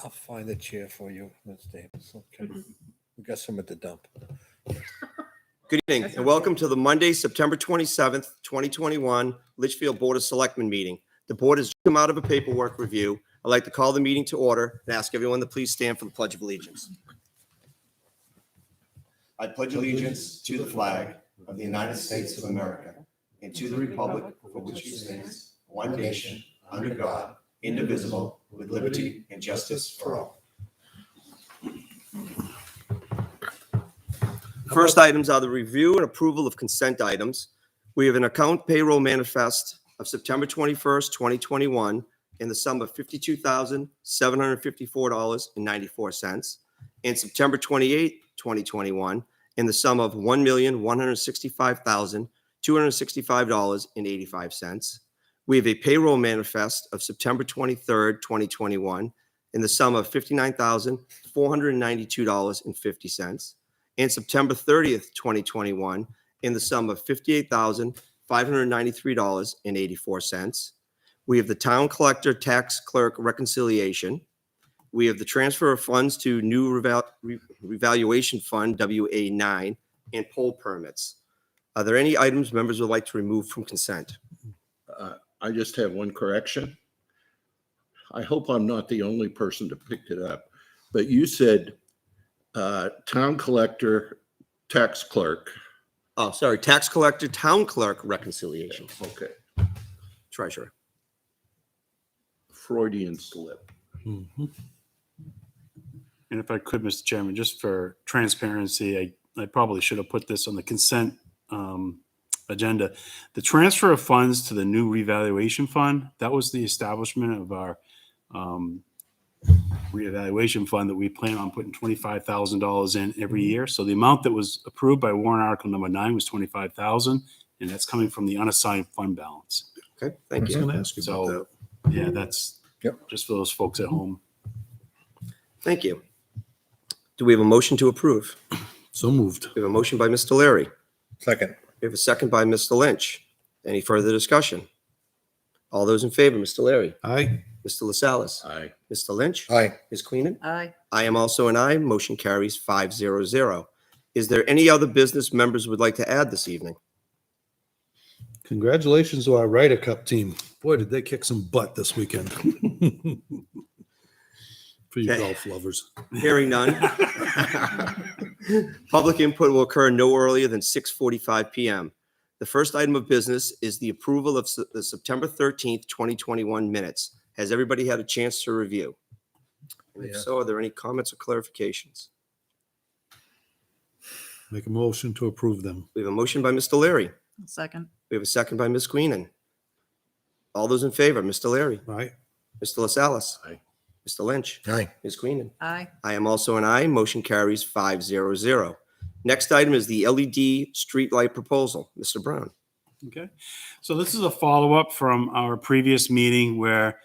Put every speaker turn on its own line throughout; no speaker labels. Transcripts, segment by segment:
I'll find a chair for you, Ms. Davis. Okay. We got some at the dump.
Good evening and welcome to the Monday, September 27th, 2021 Litchfield Board of Selectmen meeting. The board has come out of a paperwork review. I'd like to call the meeting to order and ask everyone to please stand for the Pledge of Allegiance. I pledge allegiance to the flag of the United States of America and to the republic for which it stands, one nation, under God, indivisible, with liberty and justice for all. First items are the review and approval of consent items. We have an account payroll manifest of September 21st, 2021 in the sum of $52,754.94 and September 28th, 2021 in the sum of $1,165,265.85. We have a payroll manifest of September 23rd, 2021 in the sum of $59,492.50. And September 30th, 2021, in the sum of $58,593.84. We have the town collector tax clerk reconciliation. We have the transfer of funds to new revaluation fund, WA9, and poll permits. Are there any items members would like to remove from consent?
I just have one correction. I hope I'm not the only person to pick it up, but you said town collector, tax clerk.
Oh, sorry, tax collector, town clerk reconciliation.
Okay.
Treasurer.
Freudian slip.
Mm-hmm. And if I could, Mr. Chairman, just for transparency, I probably should have put this on the consent agenda. The transfer of funds to the new revaluation fund, that was the establishment of our reevaluation fund that we plan on putting $25,000 in every year. So the amount that was approved by warrant article number 9 was $25,000, and that's coming from the unassigned fund balance.
Okay, thank
I was
you.
going to ask you about
So,
that.
yeah, that's just for those folks at home.
Thank you. Do we have a motion to approve?
So moved.
We have a motion by Mr. Leary.
Second.
We have a second by Mr. Lynch. Any further discussion? All those in favor, Mr. Leary,
Aye.
Mr. LaSalle's,
Aye.
Mr. Lynch,
Aye.
Ms. Queenan.
Aye.
I am also an aye. Motion carries 500. Is there any other business members would like to add this evening?
Congratulations to our Ryder Cup team. Boy, did they kick some butt this weekend. For you
Okay.
golf lovers.
Hearing none. Public input will occur no earlier than 6:45 p.m. The first item of business is the approval of the September 13th, 2021 minutes. Has everybody had a chance to review? And if
Yeah.
so, are there any comments or clarifications?
Make a motion to approve them.
We have a motion by Mr. Leary.
Second.
We have a second by Ms. Queenan. All those in favor, Mr. Leary,
Aye.
Mr. LaSalle's,
Aye.
Mr. Lynch,
Aye.
Ms. Queenan.
Aye.
I am also an aye. Motion carries 500. Next item is the LED streetlight proposal. Mr. Brown.
Okay, so this is a follow-up from our previous meeting where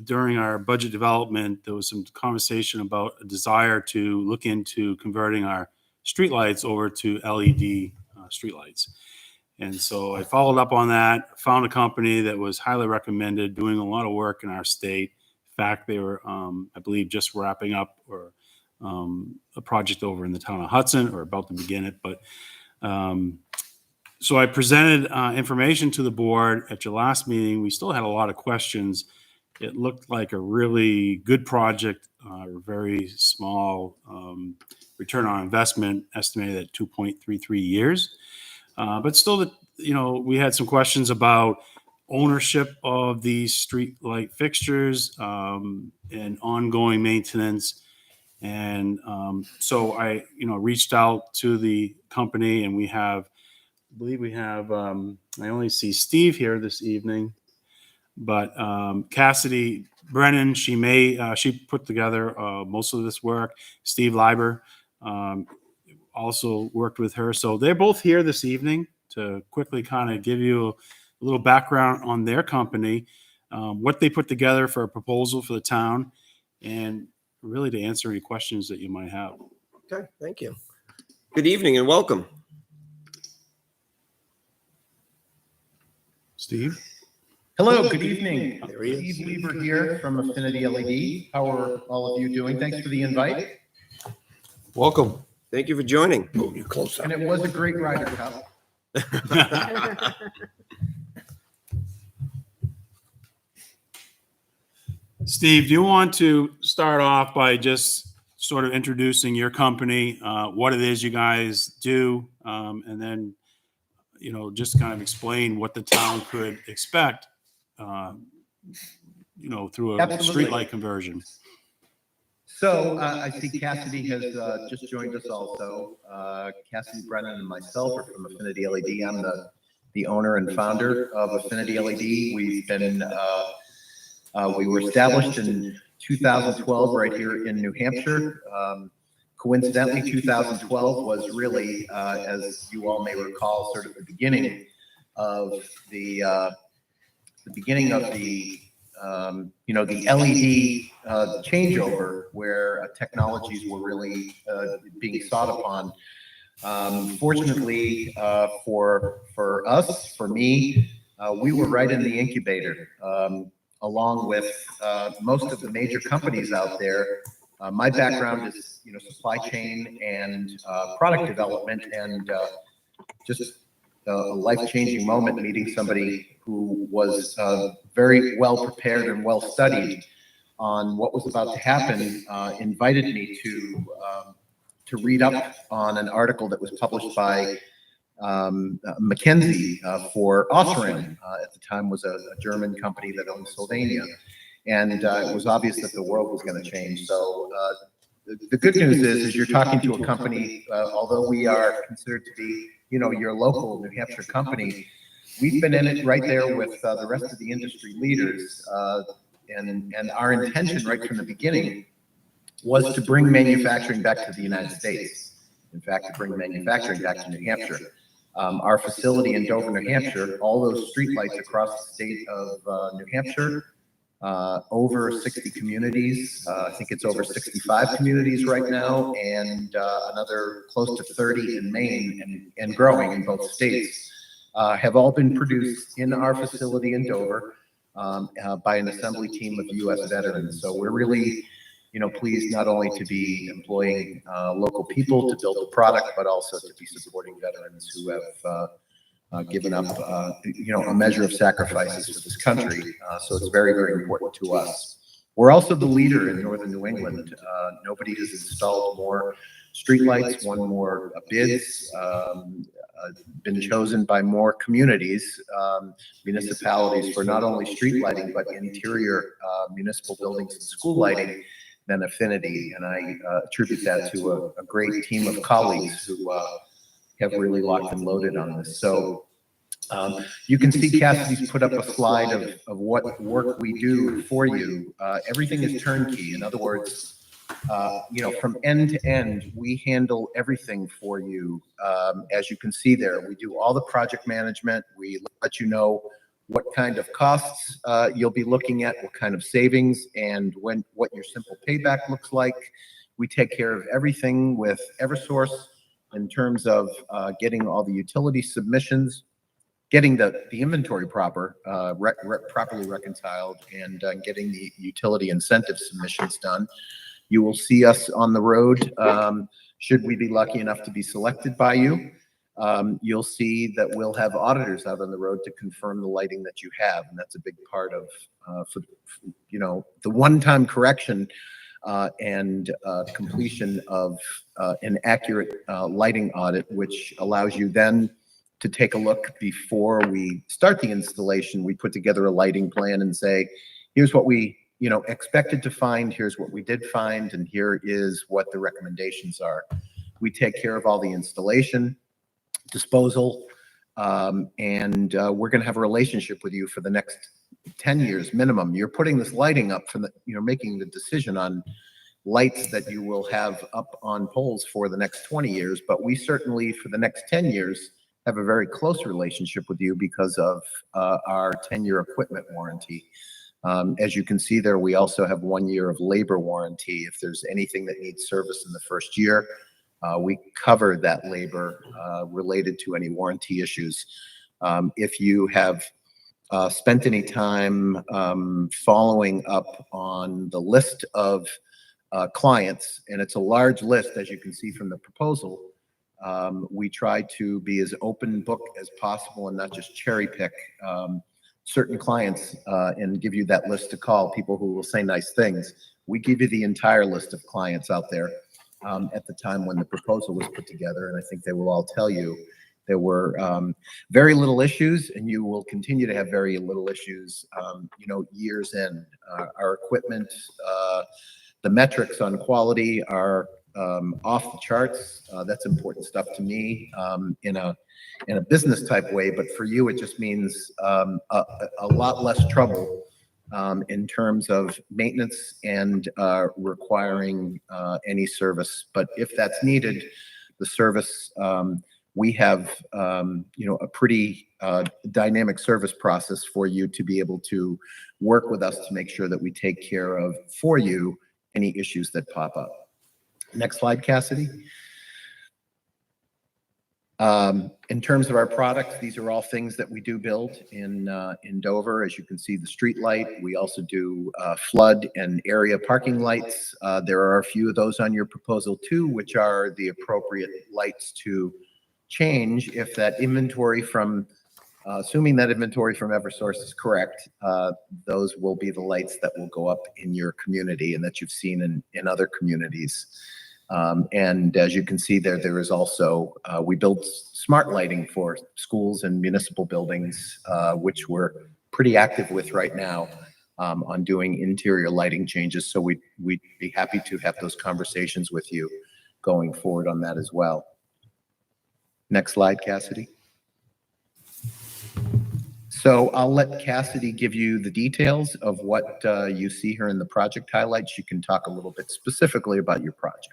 during our budget development, there was some conversation about a desire to look into converting our streetlights over to LED streetlights. And so I followed up on that, found a company that was highly recommended, doing a lot of work in our state. In fact, they were, I believe, just wrapping up a project over in the town of Hudson, or about to begin it. But so I presented information to the board at your last meeting. We still had a lot of questions. It looked like a really good project, very small return on investment, estimated at 2.33 years. But still, we had some questions about ownership of these street light fixtures and ongoing maintenance. And so I, reached out to the company, and I believe we have, I only see Steve here this evening, but Cassidy Brennan, she put together most of this work. Steve Leiber also worked with her. So they're both here this evening to quickly kind of give you a little background on their company, what they put together for a proposal for the town, and really to answer any questions that you might have.
Okay, thank you. Good evening and welcome.
Steve?
Hello, good evening.
There he is.
Steve Weaver here from Affinity LED. How are all of you doing? Thanks for the invite.
Welcome.
Thank you for joining.
Oh, you close up.
And it was a great Ryder Cup.
Steve, do you want to start off by just sort of introducing your company, what it is you guys do, and then, just kind of explain what the town could expect, through a
Absolutely.
streetlight conversion?
So I see Cassidy has just joined us also. Cassidy Brennan and myself are from Affinity LED. I'm the owner and founder of Affinity LED. We were established in 2012 right here in New Hampshire. Coincidentally, 2012 was really, as you all may recall, sort of the beginning of the LED changeover, where technologies were really being sought upon. Fortunately for us, for me, we were right in the incubator, along with most of the major companies out there. My background is, supply chain and product development, and just a life-changing moment meeting somebody who was very well prepared and well studied on what was about to happen, invited me to read up on an article that was published by McKinsey for Osram. At the time was a German company that owned Sylvania. And it was obvious that the world was going to change. So the good news is you're talking to a company, although we are considered to be, your local New Hampshire company, we've been in it right there with the rest of the industry leaders. And our intention right from the beginning was to bring manufacturing back to the United States. In fact, to bring manufacturing back to New Hampshire. Our facility in Dover, New Hampshire, all those streetlights across the state of New Hampshire, over 60 communities. I think it's over 65 communities right now, and another close to 30 in Maine and growing in both states, have all been produced in our facility in Dover by an assembly team of U.S. veterans. So we're really, pleased not only to be employing local people to build the product, but also to be supporting veterans who have given up, a measure of sacrifices for this country. So it's very, very important to us. We're also the leader in Northern New England. Nobody has installed more streetlights, won more bids, been chosen by more communities, municipalities for not only street lighting, but interior municipal buildings and school lighting than Affinity. And I attribute that to a great team of colleagues who have really locked and loaded on this. So you can see Cassidy's put up a slide of what work we do for you. Everything is turnkey. In other words, from end to end, we handle everything for you. As you can see there, we do all the project management. We let you know what kind of costs you'll be looking at, what kind of savings, and what your simple payback looks like. We take care of everything with Eversource in terms of getting all the utility submissions, getting the inventory properly reconciled, and getting the utility incentive submissions done. You will see us on the road, should we be lucky enough to be selected by you. You'll see that we'll have auditors out on the road to confirm the lighting that you have, and that's a big part of the one-time correction and completion of an accurate lighting audit, which allows you then to take a look before we start the installation. We put together a lighting plan and say, here's what we expected to find, here's what we did find, and here is what the recommendations are. We take care of all the installation, disposal, and we're going to have a relationship with you for the next 10 years minimum. You're putting this lighting up for making the decision on lights that you will have up on poles for the next 20 years, but we certainly for the next 10 years have a very close relationship with you because of our 10-year equipment warranty. As you can see there, we also have 1 year of labor warranty. If there's anything that needs service in the first year, we cover that labor related to any warranty issues. If you have spent any time following up on the list of clients, and it's a large list, as you can see from the proposal. We try to be as open book as possible and not just cherry pick certain clients and give you that list to call, people who will say nice things. We give you the entire list of clients out there at the time when the proposal was put together, and I think they will all tell you there were very little issues, and you will continue to have very little issues, years in. Our equipment, the metrics on quality are off the charts. That's important stuff to me in a business type way, but for you, it just means a lot less trouble in terms of maintenance and requiring any service. But if that's needed, the service, we have, a pretty dynamic service process for you to be able to work with us to make sure that we take care of, for you, any issues that pop up. Next slide, Cassidy. In terms of our products, these are all things that we do build in Dover. As you can see, the street light. We also do flood and area parking lights. There are a few of those on your proposal too, which are the appropriate lights to change if that inventory from, assuming that inventory from Eversource is correct, those will be the lights that will go up in your community and that you've seen in other communities. And as you can see there is also, we build smart lighting for schools and municipal buildings, which we're pretty active with right now on doing interior lighting changes. So we'd be happy to have those conversations with you going forward on that as well. Next slide, Cassidy. So I'll let Cassidy give you the details of what you see here in the project highlights. You can talk a little bit specifically about your project.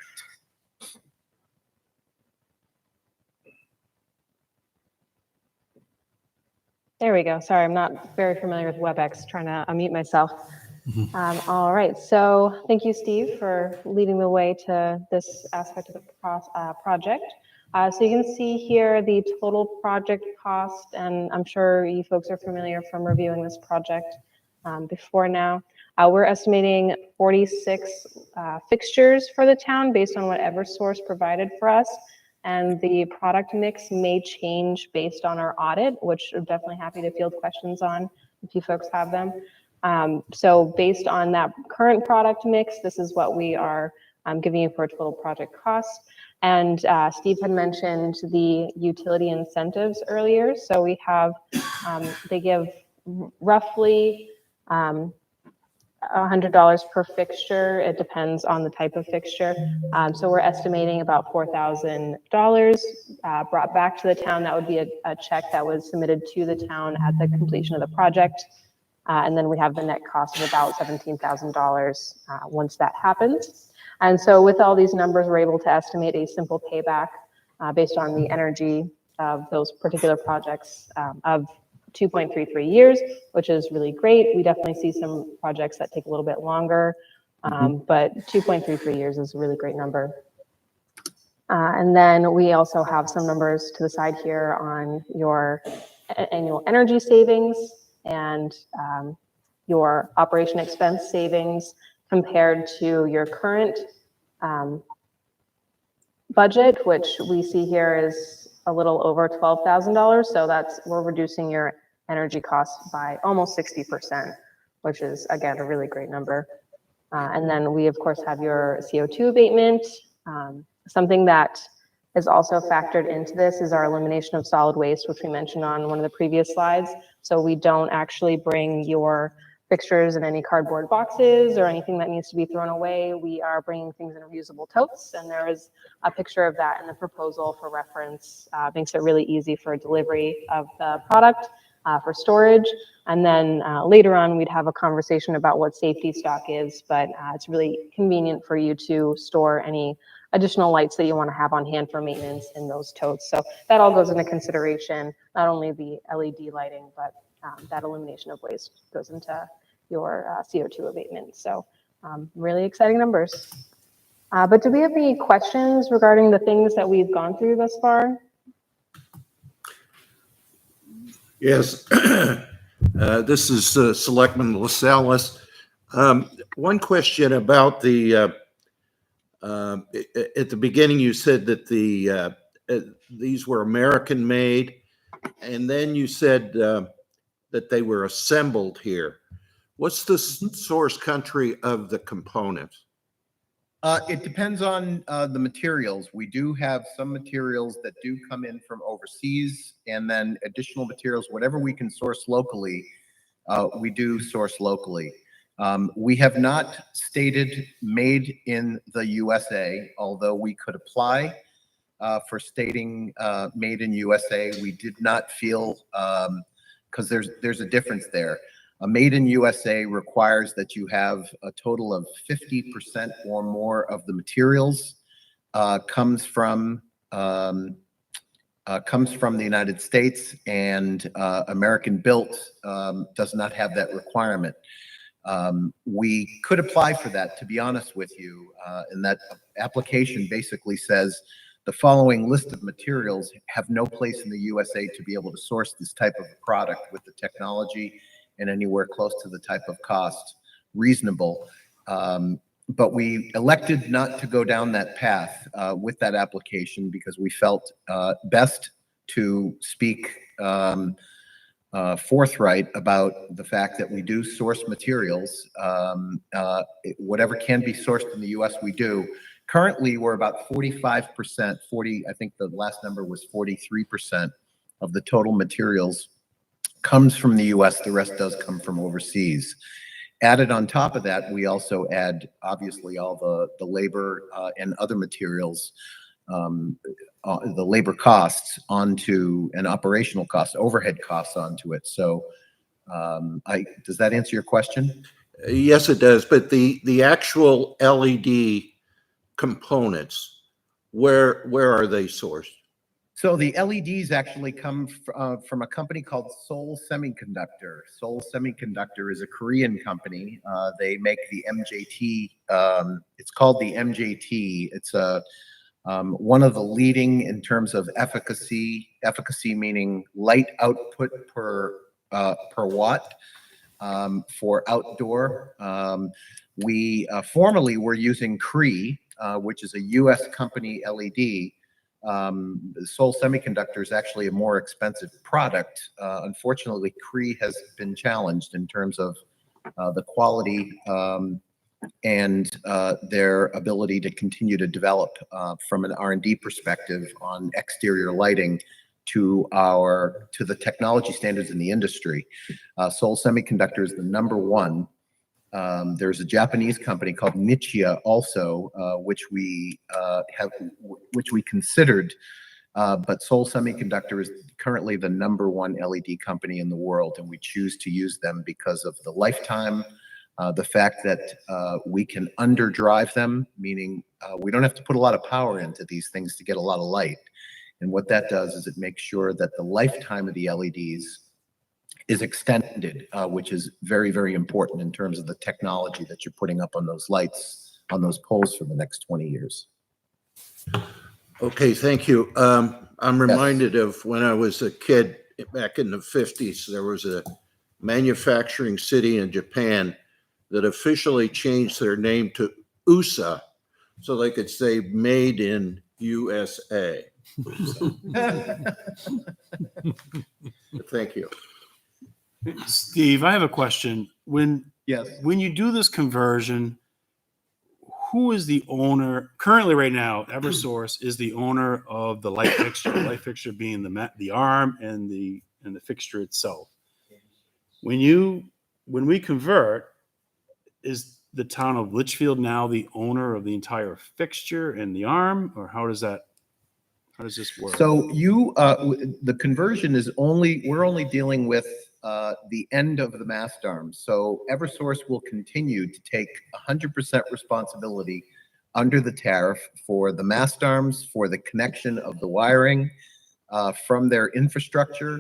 There we go. Sorry, I'm not very familiar with WebEx, trying to unmute myself. All right, so thank you, Steve, for leading the way to this aspect of the project. So you can see here the total project cost, and I'm sure you folks are familiar from reviewing this project before now. We're estimating 46 fixtures for the town based on what Eversource provided for us. And the product mix may change based on our audit, which I'm definitely happy to field questions on if you folks have them. So based on that current product mix, this is what we are giving you for a total project cost. And Steve had mentioned the utility incentives earlier. So we have, they give roughly $100 per fixture. It depends on the type of fixture. So we're estimating about $4,000 brought back to the town. That would be a check that was submitted to the town at the completion of the project. And then we have the net cost of about $17,000 once that happens. And so with all these numbers, we're able to estimate a simple payback based on the energy of those particular projects of 2.33 years, which is really great. We definitely see some projects that take a little bit longer, but 2.33 years is a really great number. And then we also have some numbers to the side here on your annual energy savings and your operation expense savings compared to your current budget, which we see here is a little over $12,000. So we're reducing your energy costs by almost 60%, which is, again, a really great number. And then we, of course, have your CO2 abatement. Something that is also factored into this is our elimination of solid waste, which we mentioned on one of the previous slides. So we don't actually bring your fixtures in any cardboard boxes or anything that needs to be thrown away. We are bringing things in reusable totes, and there is a picture of that in the proposal for reference. Makes it really easy for delivery of the product for storage. And then later on, we'd have a conversation about what safety stock is, but it's really convenient for you to store any additional lights that you want to have on hand for maintenance in those totes. So that all goes into consideration, not only the LED lighting, but that elimination of waste goes into your CO2 abatement. So really exciting numbers. But do we have any questions regarding the things that we've gone through thus far?
Yes. This is Selectman Lascelles. One question about the, at the beginning, you said that these were American-made, and then you said that they were assembled here. What's the source country of the components?
It depends on the materials. We do have some materials that do come in from overseas, and then additional materials, whatever we can source locally, we do source locally. We have not stated made in the USA, although we could apply for stating made in USA. We did not feel, because there's a difference there. A made in USA requires that you have a total of 50% or more of the materials comes from the United States, and American built does not have that requirement. We could apply for that, to be honest with you, and that application basically says the following list of materials have no place in the USA to be able to source this type of product with the technology and anywhere close to the type of cost reasonable. But we elected not to go down that path with that application because we felt best to speak forthright about the fact that we do source materials. Whatever can be sourced in the US, we do. Currently, we're about 45%, I think the last number was 43% of the total materials comes from the US, the rest does come from overseas. Added on top of that, we also add obviously all the labor and other materials, the labor costs onto an operational cost, overhead costs onto it. So does that answer your question?
Yes, it does. But the actual LED components, where are they sourced?
So the LEDs actually come from a company called Seoul Semiconductor. Seoul Semiconductor is a Korean company. They make the MJT. It's called the MJT. It's one of the leading in terms of efficacy meaning light output per watt for outdoor. We formerly were using Cree, which is a US company LED. Seoul Semiconductor is actually a more expensive product. Unfortunately, Cree has been challenged in terms of the quality and their ability to continue to develop from an R&D perspective on exterior lighting to the technology standards in the industry. Seoul Semiconductor is the #1. There's a Japanese company called Nichia also, which we considered, but Seoul Semiconductor is currently the #1 LED company in the world, and we choose to use them because of the lifetime, the fact that we can underdrive them, meaning we don't have to put a lot of power into these things to get a lot of light. And what that does is it makes sure that the lifetime of the LEDs is extended, which is very, very important in terms of the technology that you're putting up on those lights, on those poles for the next 20 years.
Okay, thank you. I'm reminded of when I was a kid back in the 50s, there was a manufacturing city in Japan that officially changed their name to USA so they could say made in USA. Thank you.
Steve, I have a question.
Yes.
When you do this conversion, who is the owner? Currently, right now, Eversource is the owner of the light fixture. The light fixture being the arm and the fixture itself. When we convert, is the town of Litchfield now the owner of the entire fixture and the arm, or how does this work?
So the conversion is we're only dealing with the end of the mast arm. So Eversource will continue to take 100% responsibility under the tariff for the mast arms, for the connection of the wiring from their infrastructure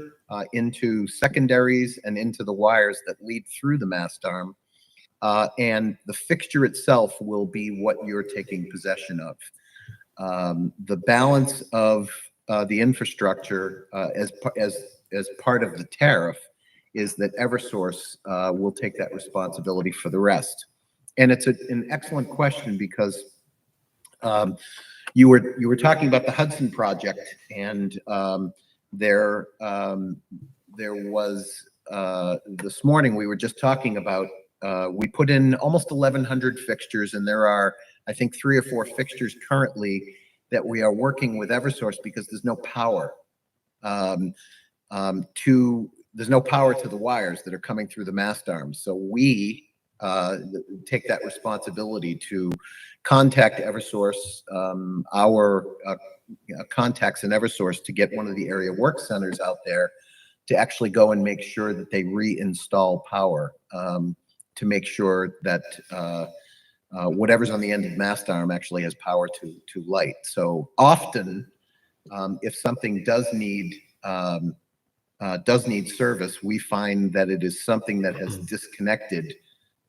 into secondaries and into the wires that lead through the mast arm. And the fixture itself will be what you're taking possession of. The balance of the infrastructure as part of the tariff is that Eversource will take that responsibility for the rest. And it's an excellent question because you were talking about the Hudson project, and there was this morning we were just talking about we put in almost 1,100 fixtures, and there are, I think, 3 or 4 fixtures currently that we are working with Eversource because there's no power there's no power to the wires that are coming through the mast arms. So we take that responsibility to contact Eversource, our contacts in Eversource, to get one of the area work centers out there to actually go and make sure that they reinstall power, to make sure that whatever's on the end of the mast arm actually has power to light. So often, if something does need service, we find that it is something that has disconnected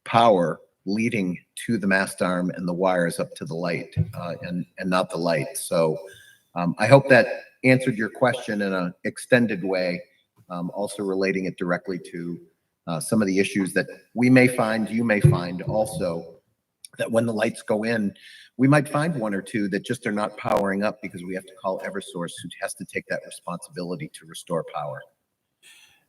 power leading to the mast arm and the wires up to the light, and not the light. So I hope that answered your question in an extended way, also relating it directly to some of the issues that we may find, you may find also, that when the lights go in, we might find 1 or 2 that just are not powering up because we have to call Eversource, who has to take that responsibility to restore power.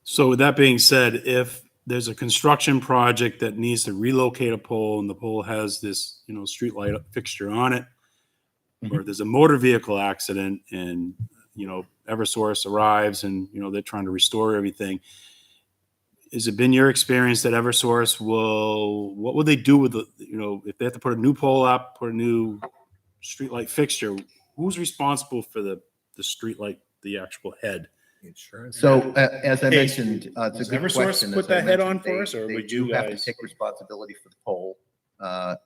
So with that being said, if there's a construction project that needs to relocate a pole and the pole has this, street light fixture on it, or there's a motor vehicle accident and, Eversource arrives and, they're trying to restore everything. Has it been your experience that Eversource what will they do with if they have to put a new pole up, put a new streetlight fixture, who's responsible for the streetlight, the actual head?
Insurance.
So as I
Hey,
mentioned, it's a
does
good
Eversource
question.
put
As I
that head
mentioned,
on for us, or
they
would
do
you
have to
guys?
take responsibility for the pole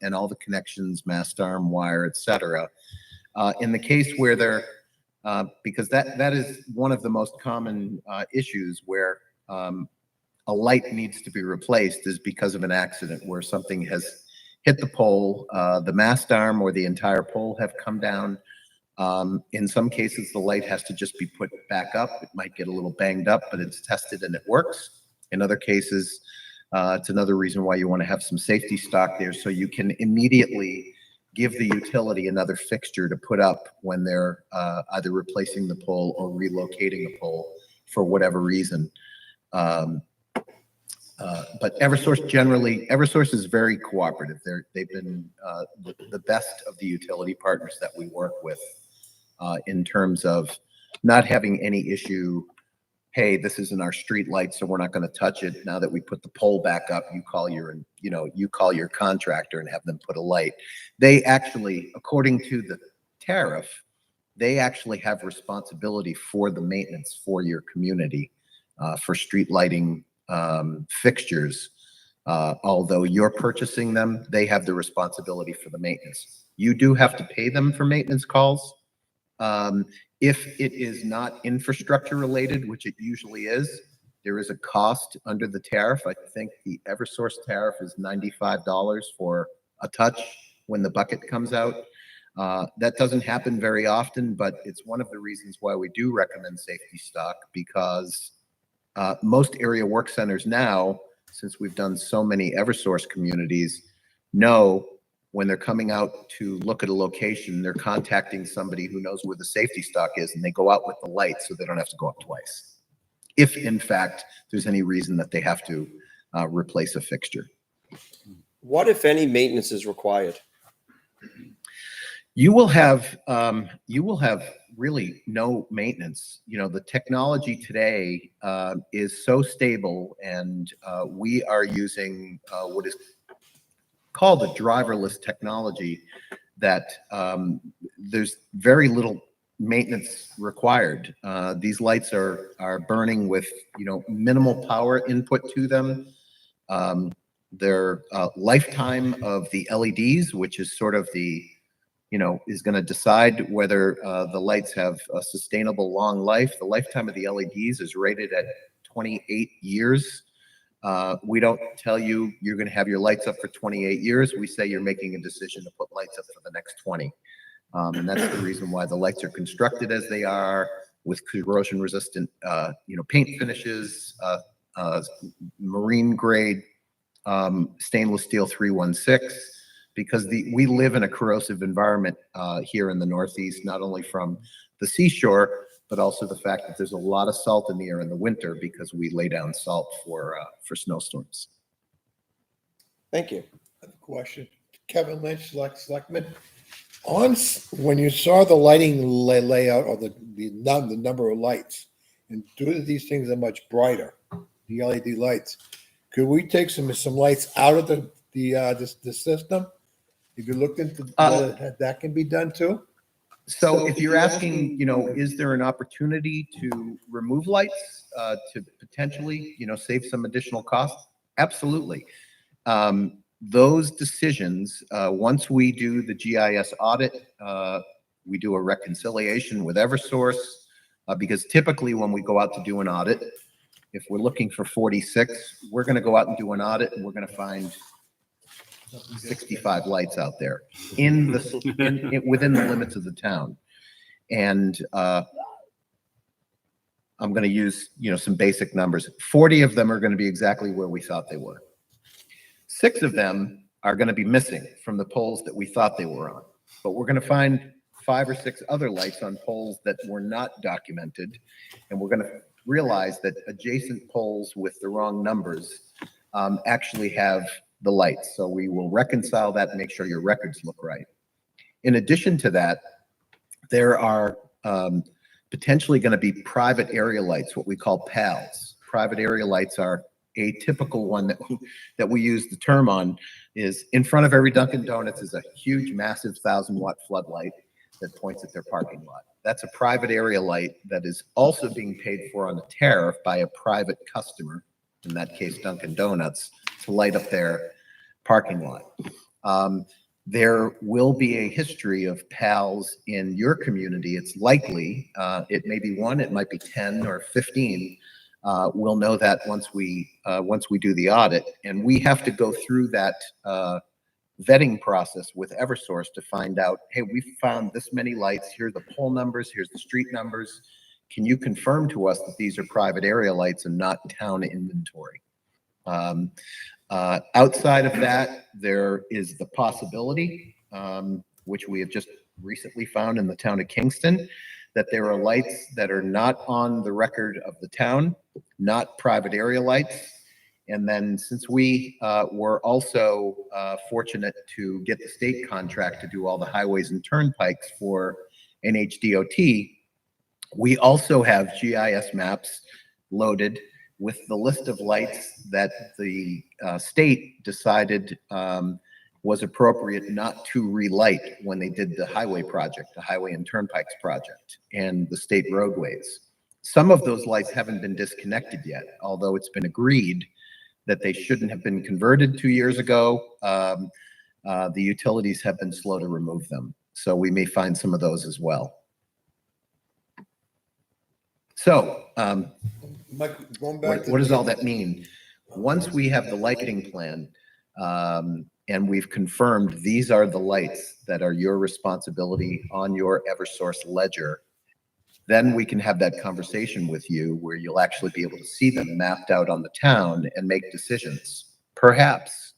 and all the connections, mast arm, wire, etc. In the case where they're because that is one of the most common issues where a light needs to be replaced is because of an accident where something has hit the pole, the mast arm or the entire pole have come down. In some cases, the light has to just be put back up. It might get a little banged up, but it's tested and it works. In other cases, it's another reason why you want to have some safety stock there, so you can immediately give the utility another fixture to put up when they're either replacing the pole or relocating a pole for whatever reason. But Eversource is very cooperative. They've been the best of the utility partners that we work with in terms of not having any issue. Hey, this isn't our street light, so we're not going to touch it. Now that we put the pole back up, you call your contractor and have them put a light. They actually, according to the tariff, they actually have responsibility for the maintenance for your community, for street lighting fixtures. Although you're purchasing them, they have the responsibility for the maintenance. You do have to pay them for maintenance calls. If it is not infrastructure related, which it usually is, there is a cost under the tariff. I think the Eversource tariff is $95 for a touch when the bucket comes out. That doesn't happen very often, but it's one of the reasons why we do recommend safety stock, because most area work centers now, since we've done so many Eversource communities, know when they're coming out to look at a location, they're contacting somebody who knows where the safety stock is, and they go out with the light so they don't have to go up twice, if in fact there's any reason that they have to replace a fixture.
What, if any, maintenance is required?
You will have really no maintenance. The technology today is so stable, and we are using what is called a driverless technology, that there's very little maintenance required. These lights are burning with minimal power input to them. Their lifetime of the LEDs, which is sort of the is going to decide whether the lights have a sustainable long life. The lifetime of the LEDs is rated at 28 years. We don't tell you you're going to have your lights up for 28 years. We say you're making a decision to put lights up for the next 20. And that's the reason why the lights are constructed as they are, with corrosion resistant, paint finishes, marine grade stainless steel 316, because we live in a corrosive environment here in the Northeast, not only from the seashore, but also the fact that there's a lot of salt in the air in the winter because we lay down salt for snowstorms.
Thank you.
I have a question. Kevin Lynch, Selectmen. When you saw the lighting layout or the number of lights, and due to these things are much brighter, the LED lights, could we take some lights out of the system? If you looked into that can be done too?
So if you're asking, is there an opportunity to remove lights to potentially, save some additional costs? Absolutely. Those decisions, once we do the GIS audit, we do a reconciliation with Eversource, because typically when we go out to do an audit, if we're looking for 46, we're going to go out and do an audit and we're going to find 65 lights out there within the limits of the town. And I'm going to use, some basic numbers. 40 of them are going to be exactly where we thought they were. 6 of them are going to be missing from the poles that we thought they were on. But we're going to find 5 or 6 other lights on poles that were not documented. And we're going to realize that adjacent poles with the wrong numbers actually have the lights. So we will reconcile that and make sure your records look right. In addition to that, there are potentially going to be private area lights, what we call PALs. Private area lights are a typical one that we use the term on is in front of every Dunkin' Donuts is a huge, massive 1,000-watt floodlight that points at their parking lot. That's a private area light that is also being paid for on the tariff by a private customer, in that case Dunkin' Donuts, to light up their parking lot. There will be a history of PALs in your community. It's likely, it may be 1, it might be 10 or 15. We'll know that once we do the audit, and we have to go through that vetting process with Eversource to find out, hey, we found this many lights. Here's the pole numbers. Here's the street numbers. Can you confirm to us that these are private area lights and not town inventory? Outside of that, there is the possibility, which we have just recently found in the town of Kingston, that there are lights that are not on the record of the town, not private area lights. And then since we were also fortunate to get the state contract to do all the highways and turnpikes for NHDOT, we also have GIS maps loaded with the list of lights that the state decided was appropriate not to relight when they did the highway project, the highway and turnpikes project, and the state roadways. Some of those lights haven't been disconnected yet, although it's been agreed that they shouldn't have been converted 2 years ago. The utilities have been slow to remove them. So we may find some of those as well. So
Mike, going back
what does all that mean? Once we have the lighting plan, and we've confirmed these are the lights that are your responsibility on your Eversource ledger, then we can have that conversation with you where you'll actually be able to see them mapped out on the town and make decisions. Perhaps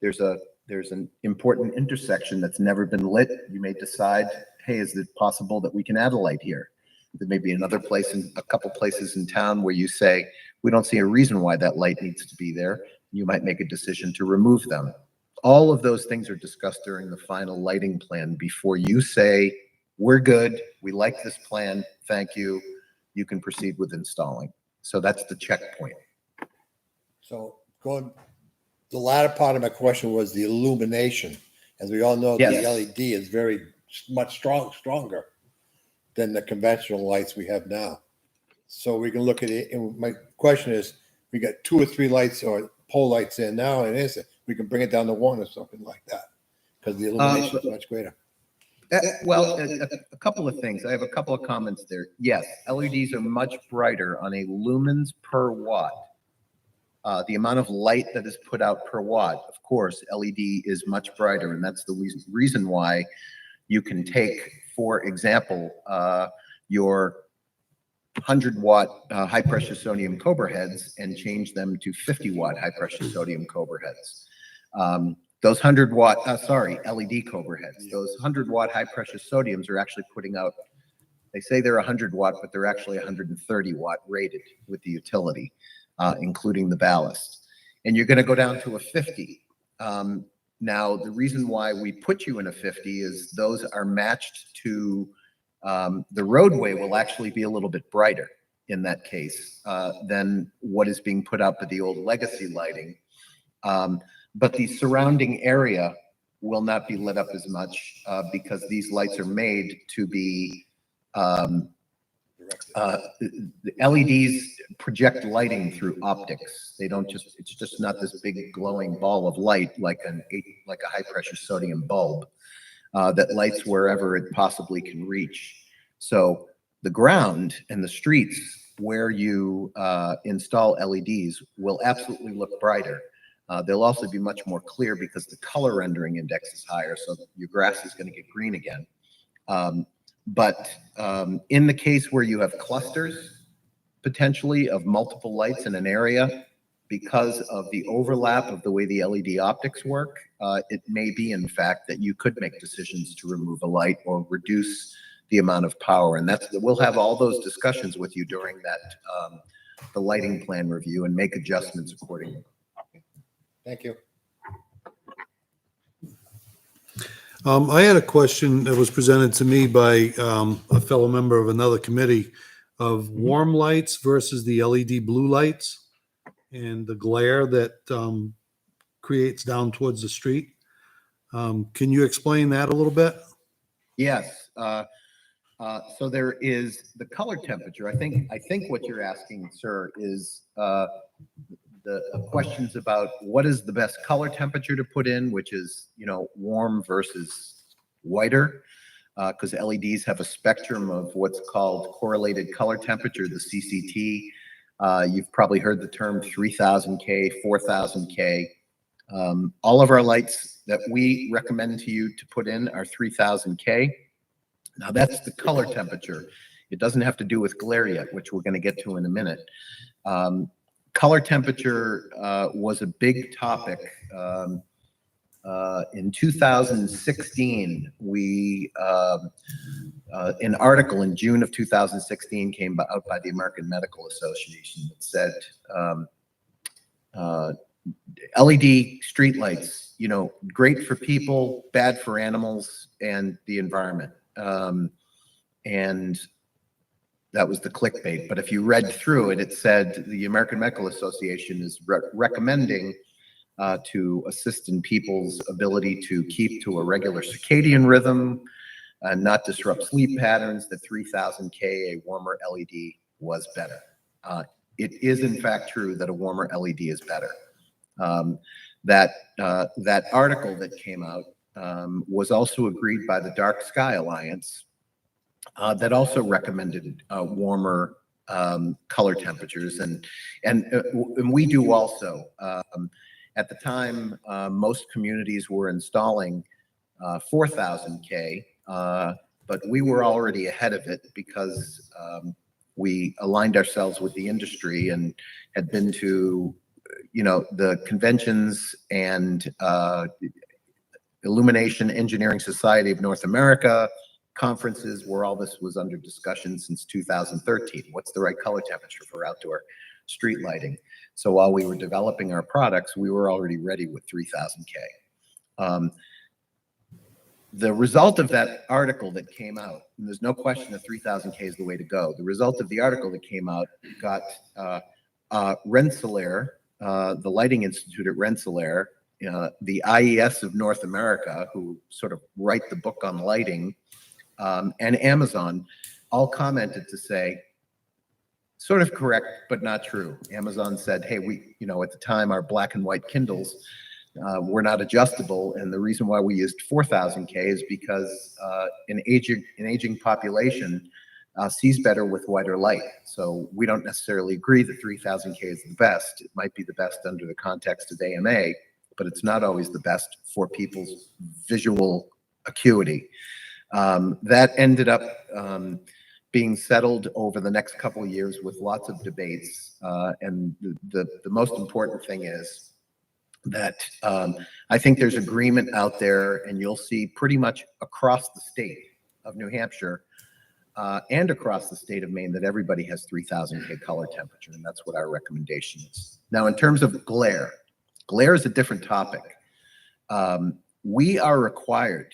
there's an important intersection that's never been lit. You may decide, hey, is it possible that we can add a light here? There may be another place, in a couple places in town where you say, we don't see a reason why that light needs to be there. You might make a decision to remove them. All of those things are discussed during the final lighting plan before you say, we're good, we like this plan, thank you, you can proceed with installing. So that's the checkpoint.
So the latter part of my question was the illumination. As we all know,
Yes.
the LED is very much stronger than the conventional lights we have now. So we can look at it, and my question is, we got 2 or 3 lights or pole lights in now, and we can bring it down to 1 or something like that, because the illumination is much greater.
Well, a couple of things. I have a couple of comments there. Yes, LEDs are much brighter on a lumens per watt. The amount of light that is put out per watt, of course, LED is much brighter, and that's the reason why you can take, for example, your 100-watt high pressure sodium Cobra heads and change them to 50-watt high pressure sodium Cobra heads. Those 100-watt, LED Cobra heads, those 100-watt high pressure sodiums are actually putting out, they say they're 100-watt, but they're actually 130-watt rated with the utility, including the ballast. And you're going to go down to a 50. Now, the reason why we put you in a 50 is those are matched to the roadway will actually be a little bit brighter in that case than what is being put out by the old legacy lighting. But the surrounding area will not be lit up as much because these lights are made to be the LEDs project lighting through optics. They don't just, it's just not this big glowing ball of light like a high pressure sodium bulb that lights wherever it possibly can reach. So the ground and the streets where you install LEDs will absolutely look brighter. They'll also be much more clear because the color rendering index is higher, so your grass is going to get green again. But in the case where you have clusters, potentially, of multiple lights in an area, because of the overlap of the way the LED optics work, it may be, in fact, that you could make decisions to remove a light or reduce the amount of power. And we'll have all those discussions with you during that, the lighting plan review, and make adjustments accordingly.
Thank you.
I had a question that was presented to me by a fellow member of another committee of warm lights versus the LED blue lights and the glare that creates down towards the street. Can you explain that a little bit?
Yes. So there is the color temperature. I think what you're asking, sir, is the questions about what is the best color temperature to put in, which is, you know, warm versus whiter, because LEDs have a spectrum of what's called correlated color temperature, the CCT. You've probably heard the term 3000K, 4000K. All of our lights that we recommend to you to put in are 3000K. Now that's the color temperature. It doesn't have to do with glare yet, which we're going to get to in a minute. Color temperature was a big topic. In 2016, an article in June of 2016 came out by the American Medical Association that said LED streetlights, you know, great for people, bad for animals and the environment. And that was the clickbait. But if you read through it, it said the American Medical Association is recommending to assist in people's ability to keep to a regular circadian rhythm and not disrupt sleep patterns, that 3000K, a warmer LED, was better. It is in fact true that a warmer LED is better. That article that came out was also agreed by the Dark Sky Alliance, that also recommended warmer color temperatures, and we do also. At the time, most communities were installing 4000K, but we were already ahead of it because we aligned ourselves with the industry and had been to, you know, the conventions and Illumination Engineering Society of North America conferences where all this was under discussion since 2013. What's the right color temperature for outdoor street lighting? So while we were developing our products, we were already ready with 3000K. The result of that article that came out, and there's no question that 3000K is the way to go. The result of the article that came out got Rensselaer, the Lighting Institute at Rensselaer, the IES of North America, who sort of write the book on lighting, and Amazon all commented to say, sort of correct, but not true. Amazon said, hey, we, you know, at the time, our black and white Kindles were not adjustable. And the reason why we used 4000K is because an aging population sees better with whiter light. So we don't necessarily agree that 3000K is the best. It might be the best under the context of AMA, but it's not always the best for people's visual acuity. That ended up being settled over the next couple of years with lots of debates. And the most important thing is that I think there's agreement out there, and you'll see pretty much across the state of New Hampshire and across the state of Maine that everybody has 3000 K color temperature, and that's what our recommendation is. Now, in terms of glare is a different topic. We are required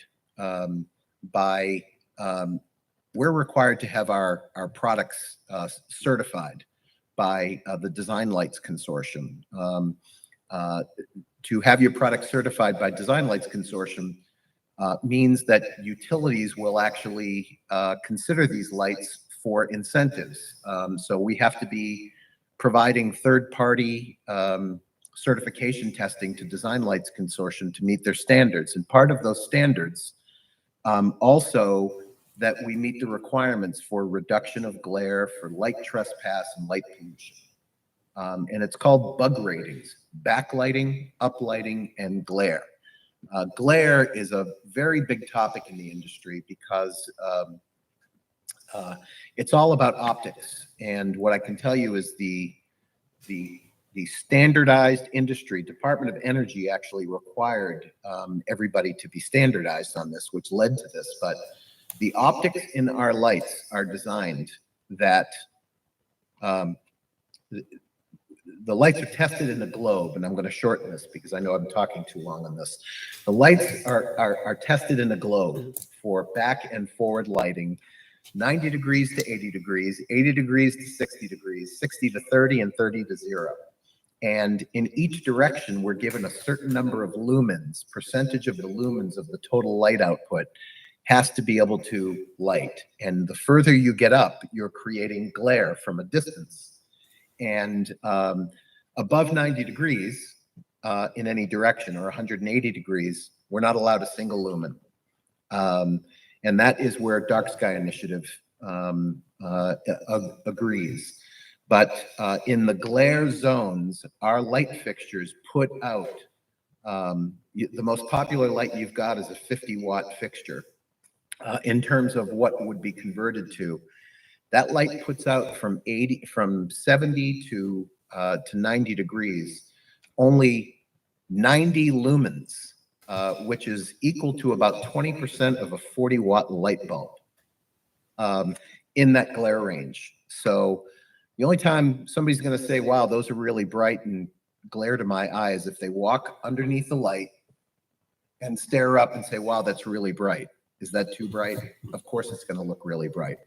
we're required to have our products certified by the Design Lights Consortium. To have your product certified by Design Lights Consortium means that utilities will actually consider these lights for incentives. So we have to be providing third-party certification testing to Design Lights Consortium to meet their standards. And part of those standards also that we meet the requirements for reduction of glare, for light trespass and light pollution. And it's called bug ratings: backlighting, uplighting, and glare. Glare is a very big topic in the industry because it's all about optics. And what I can tell you is the standardized industry, Department of Energy actually required everybody to be standardized on this, which led to this. But the optics in our lights are designed that the lights are tested in a globe, and I'm going to shorten this because I know I'm talking too long on this. The lights are tested in a globe for back and forward lighting, 90 degrees to 80 degrees, 80 degrees to 60 degrees, 60 to 30, and 30 to 0. And in each direction, we're given a certain number of lumens, percentage of the lumens of the total light output has to be able to light. And the further you get up, you're creating glare from a distance. And above 90 degrees in any direction, or 180 degrees, we're not allowed a single lumen. And that is where Dark Sky Initiative agrees. But in the glare zones, our light fixtures put out, the most popular light you've got is a 50-watt fixture. In terms of what would be converted to, that light puts out from 70 to 90 degrees, only 90 lumens, which is equal to about 20% of a 40-watt light bulb in that glare range. So the only time somebody's going to say, wow, those are really bright and glare to my eyes, if they walk underneath the light and stare up and say, wow, that's really bright. Is that too bright? Of course it's going to look really bright.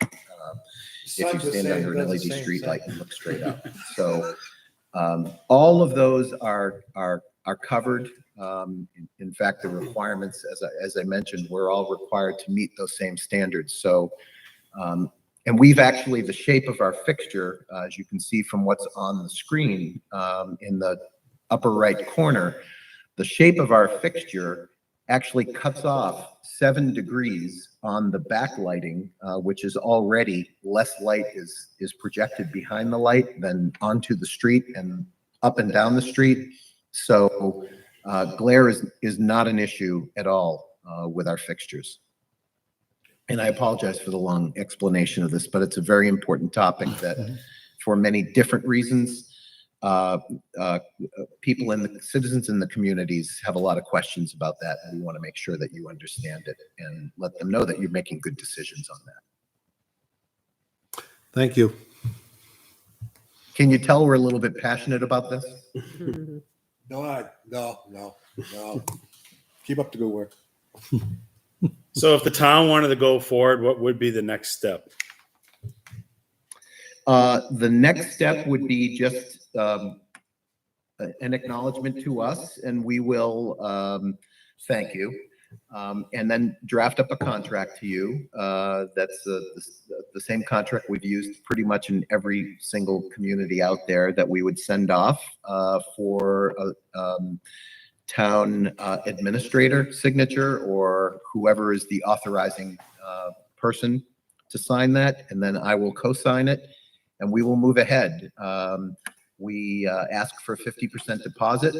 If you stand under an LED street light and look straight up. So all of those are covered. In fact, the requirements, as I mentioned, we're all required to meet those same standards. So, and we've actually, the shape of our fixture, as you can see from what's on the screen in the upper right corner, the shape of our fixture actually cuts off 7 degrees on the backlighting, which is already less light is projected behind the light than onto the street and up and down the street. So glare is not an issue at all with our fixtures. And I apologize for the long explanation of this, but it's a very important topic that for many different reasons, people in the citizens in the communities have a lot of questions about that, and we want to make sure that you understand it and let them know that you're making good decisions on that.
Thank you.
Can you tell we're a little bit passionate about this?
No. Keep up the good work.
So if the town wanted to go forward, what would be the next step?
The next step would be just an acknowledgement to us, and we will thank you, and then draft up a contract to you. That's the same contract we've used pretty much in every single community out there that we would send off for a town administrator signature or whoever is the authorizing person to sign that, and then I will co-sign it. And we will move ahead. We ask for 50% deposit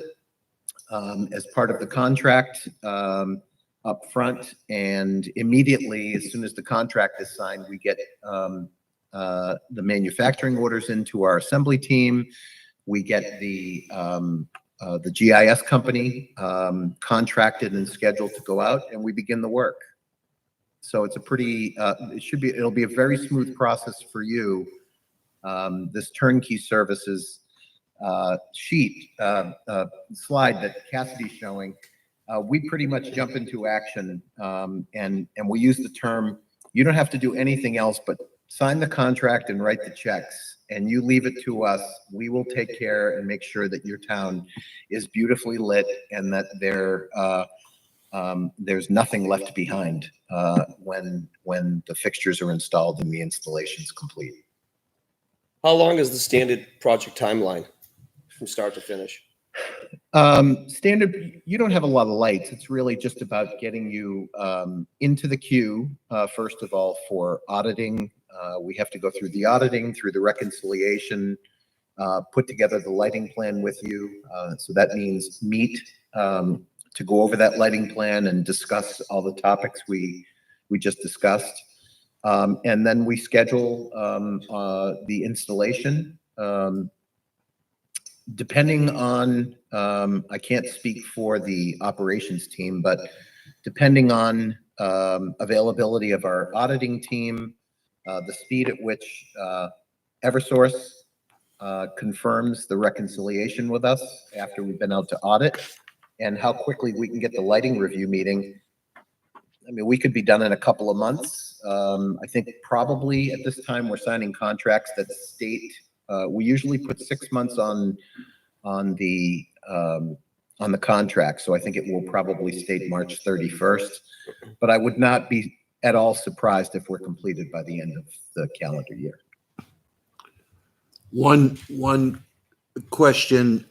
as part of the contract up front, and immediately, as soon as the contract is signed, we get the manufacturing orders into our assembly team. We get the GIS company contracted and scheduled to go out, and we begin the work. So it's a pretty, it'll be a very smooth process for you. This turnkey services slide that Cassidy's showing, we pretty much jump into action, and we use the term, you don't have to do anything else but sign the contract and write the checks, and you leave it to us. We will take care and make sure that your town is beautifully lit and that there's nothing left behind when the fixtures are installed and the installation is complete.
How long is the standard project timeline from start to finish?
Standard, you don't have a lot of lights. It's really just about getting you into the queue, first of all, for auditing. We have to go through the auditing, through the reconciliation, put together the lighting plan with you. So that means meet to go over that lighting plan and discuss all the topics we just discussed. And then we schedule the installation. Depending on, I can't speak for the operations team, but depending on availability of our auditing team, the speed at which Eversource confirms the reconciliation with us after we've been out to audit, and how quickly we can get the lighting review meeting. I mean, we could be done in a couple of months. I think probably at this time we're signing contracts that state, we usually put 6 months on the contract. So I think it will probably state March 31st, but I would not be at all surprised if we're completed by the end of the calendar year.
One question,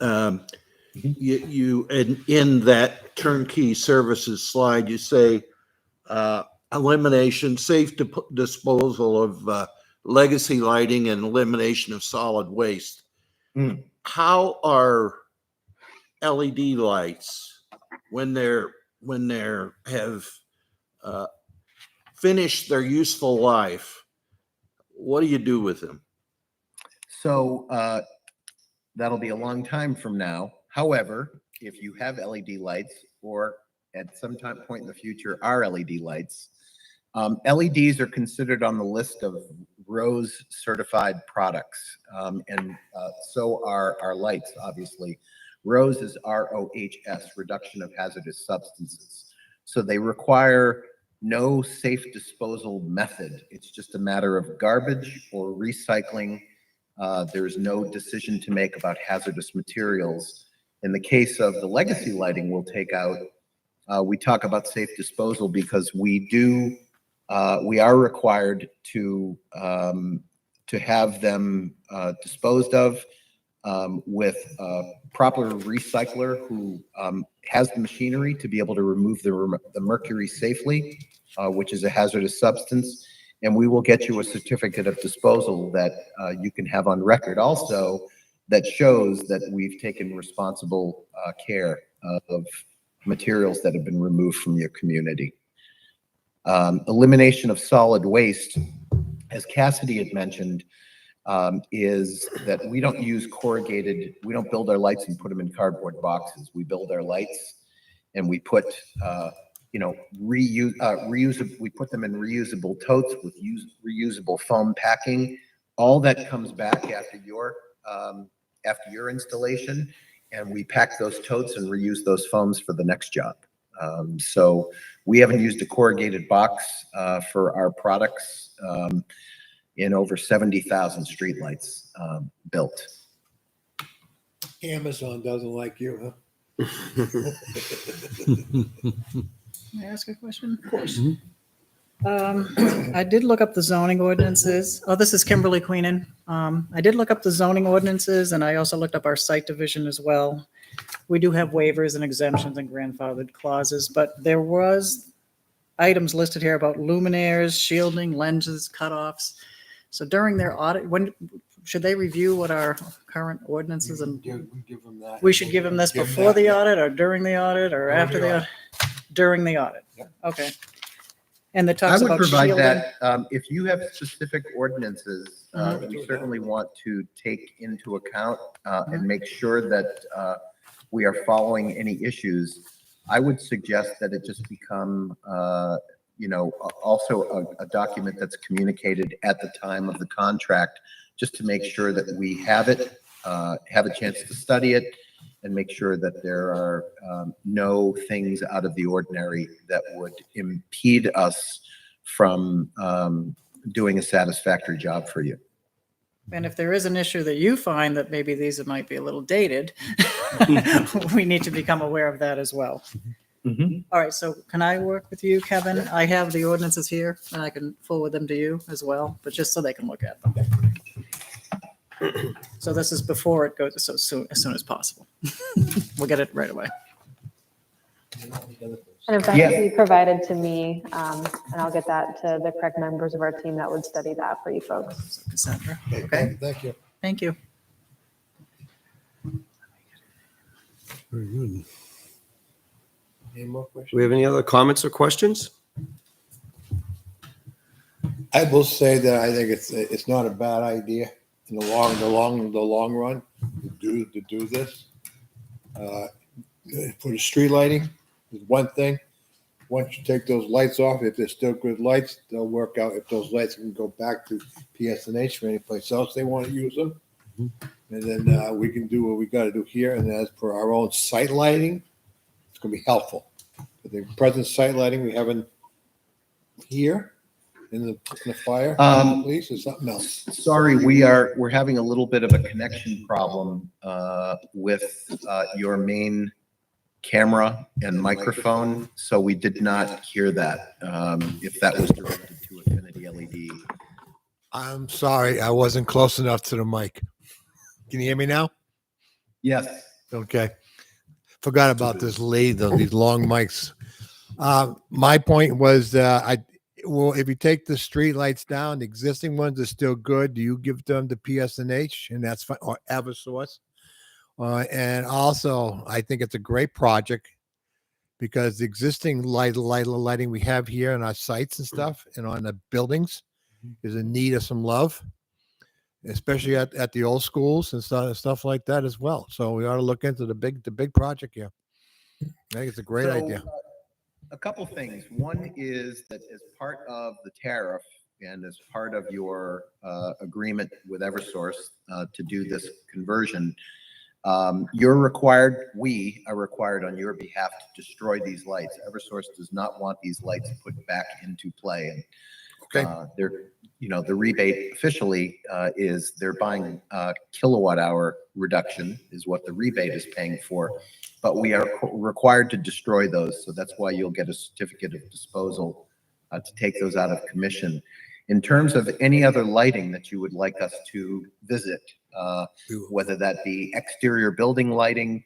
you in that turnkey services slide, you say elimination, safe disposal of legacy lighting and elimination of solid waste. How are LED lights when they're have finished their useful life? What do you do with them?
So that'll be a long time from now. However, if you have LED lights, or at some point in the future are LED lights, LEDs are considered on the list of RoHS certified products, and so are our lights, obviously. RoHS is RoHS, reduction of hazardous substances. So they require no safe disposal method. It's just a matter of garbage or recycling. There's no decision to make about hazardous materials. In the case of the legacy lighting we'll take out, we talk about safe disposal because we are required to have them disposed of with a proper recycler who has the machinery to be able to remove the mercury safely, which is a hazardous substance. And we will get you a certificate of disposal that you can have on record also that shows that we've taken responsible care of materials that have been removed from your community. Elimination of solid waste, as Cassidy had mentioned, is that we don't use corrugated, we don't build our lights and put them in cardboard boxes. We build our lights and we put, we put them in reusable totes with reusable foam packing. All that comes back after your installation, and we pack those totes and reuse those foams for the next job. So we haven't used a corrugated box for our products in over 70,000 streetlights built.
Amazon doesn't like you, huh?
May I ask a question? Of course. I did look up the zoning ordinances. Oh, this is Kimberly Queenan. I did look up the zoning ordinances, and I also looked up our site division as well. We do have waivers and exemptions and grandfathered clauses, but there was items listed here about luminaires, shielding, lenses, cutoffs. So during their audit, when should they review what our current ordinances and
Give them that.
we should give them this before the audit or during the audit or after the audit? During the audit.
Yeah.
Okay. And that
I
talks
would
about
provide
shielding.
that, if you have specific ordinances, we certainly want to take into account and make sure that we are following any issues. I would suggest that it just become, also a document that's communicated at the time of the contract, just to make sure that we have it, have a chance to study it, and make sure that there are no things out of the ordinary that would impede us from doing a satisfactory job for you.
And if there is an issue that you find that maybe these might be a little dated, we need to become aware of that as well. All right, so can I work with you, Kevin? I have the ordinances here, and I can forward them to you as well, but just so they can look at them. So this is before it goes, as soon as possible. We'll get it right away.
And if that can be provided to me, and I'll get that to the correct members of our team that would study that for you folks.
So Cassandra,
Okay, thank you.
thank you.
Very good.
Any more
Do
questions?
we have any other comments or questions?
I will say that I think it's not a bad idea in the long run to do this. For the street lighting is one thing. Once you take those lights off, if they're still good lights, they'll work out. If those lights can go back to PSNH for any place else they want to use them. And then we can do what we got to do here. And as per our own site lighting, it's going to be helpful. But the present site lighting we have in here in the fire, police, or something else.
Sorry, we're having a little bit of a connection problem with your main camera and microphone, so we did not hear that. If that was directed to Affinity LED.
I'm sorry, I wasn't close enough to the mic. Can you hear me now?
Yes.
Okay. Forgot about this these long mics. My point was, if you take the street lights down, the existing ones are still good. Do you give them to PSNH, and that's fine, or Eversource? And also, I think it's a great project because the existing lighting we have here on our sites and stuff and on the buildings is in need of some love, especially at the old schools and stuff like that as well. So we ought to look into the big project here. I think it's a great idea.
A couple things. One is that as part of the tariff and as part of your agreement with Eversource to do this conversion, we are required on your behalf to destroy these lights. Eversource does not want these lights put back into play. And the rebate officially is they're buying kilowatt hour reduction is what the rebate is paying for, but we are required to destroy those. So that's why you'll get a certificate of disposal to take those out of commission. In terms of any other lighting that you would like us to visit, whether that be exterior building lighting,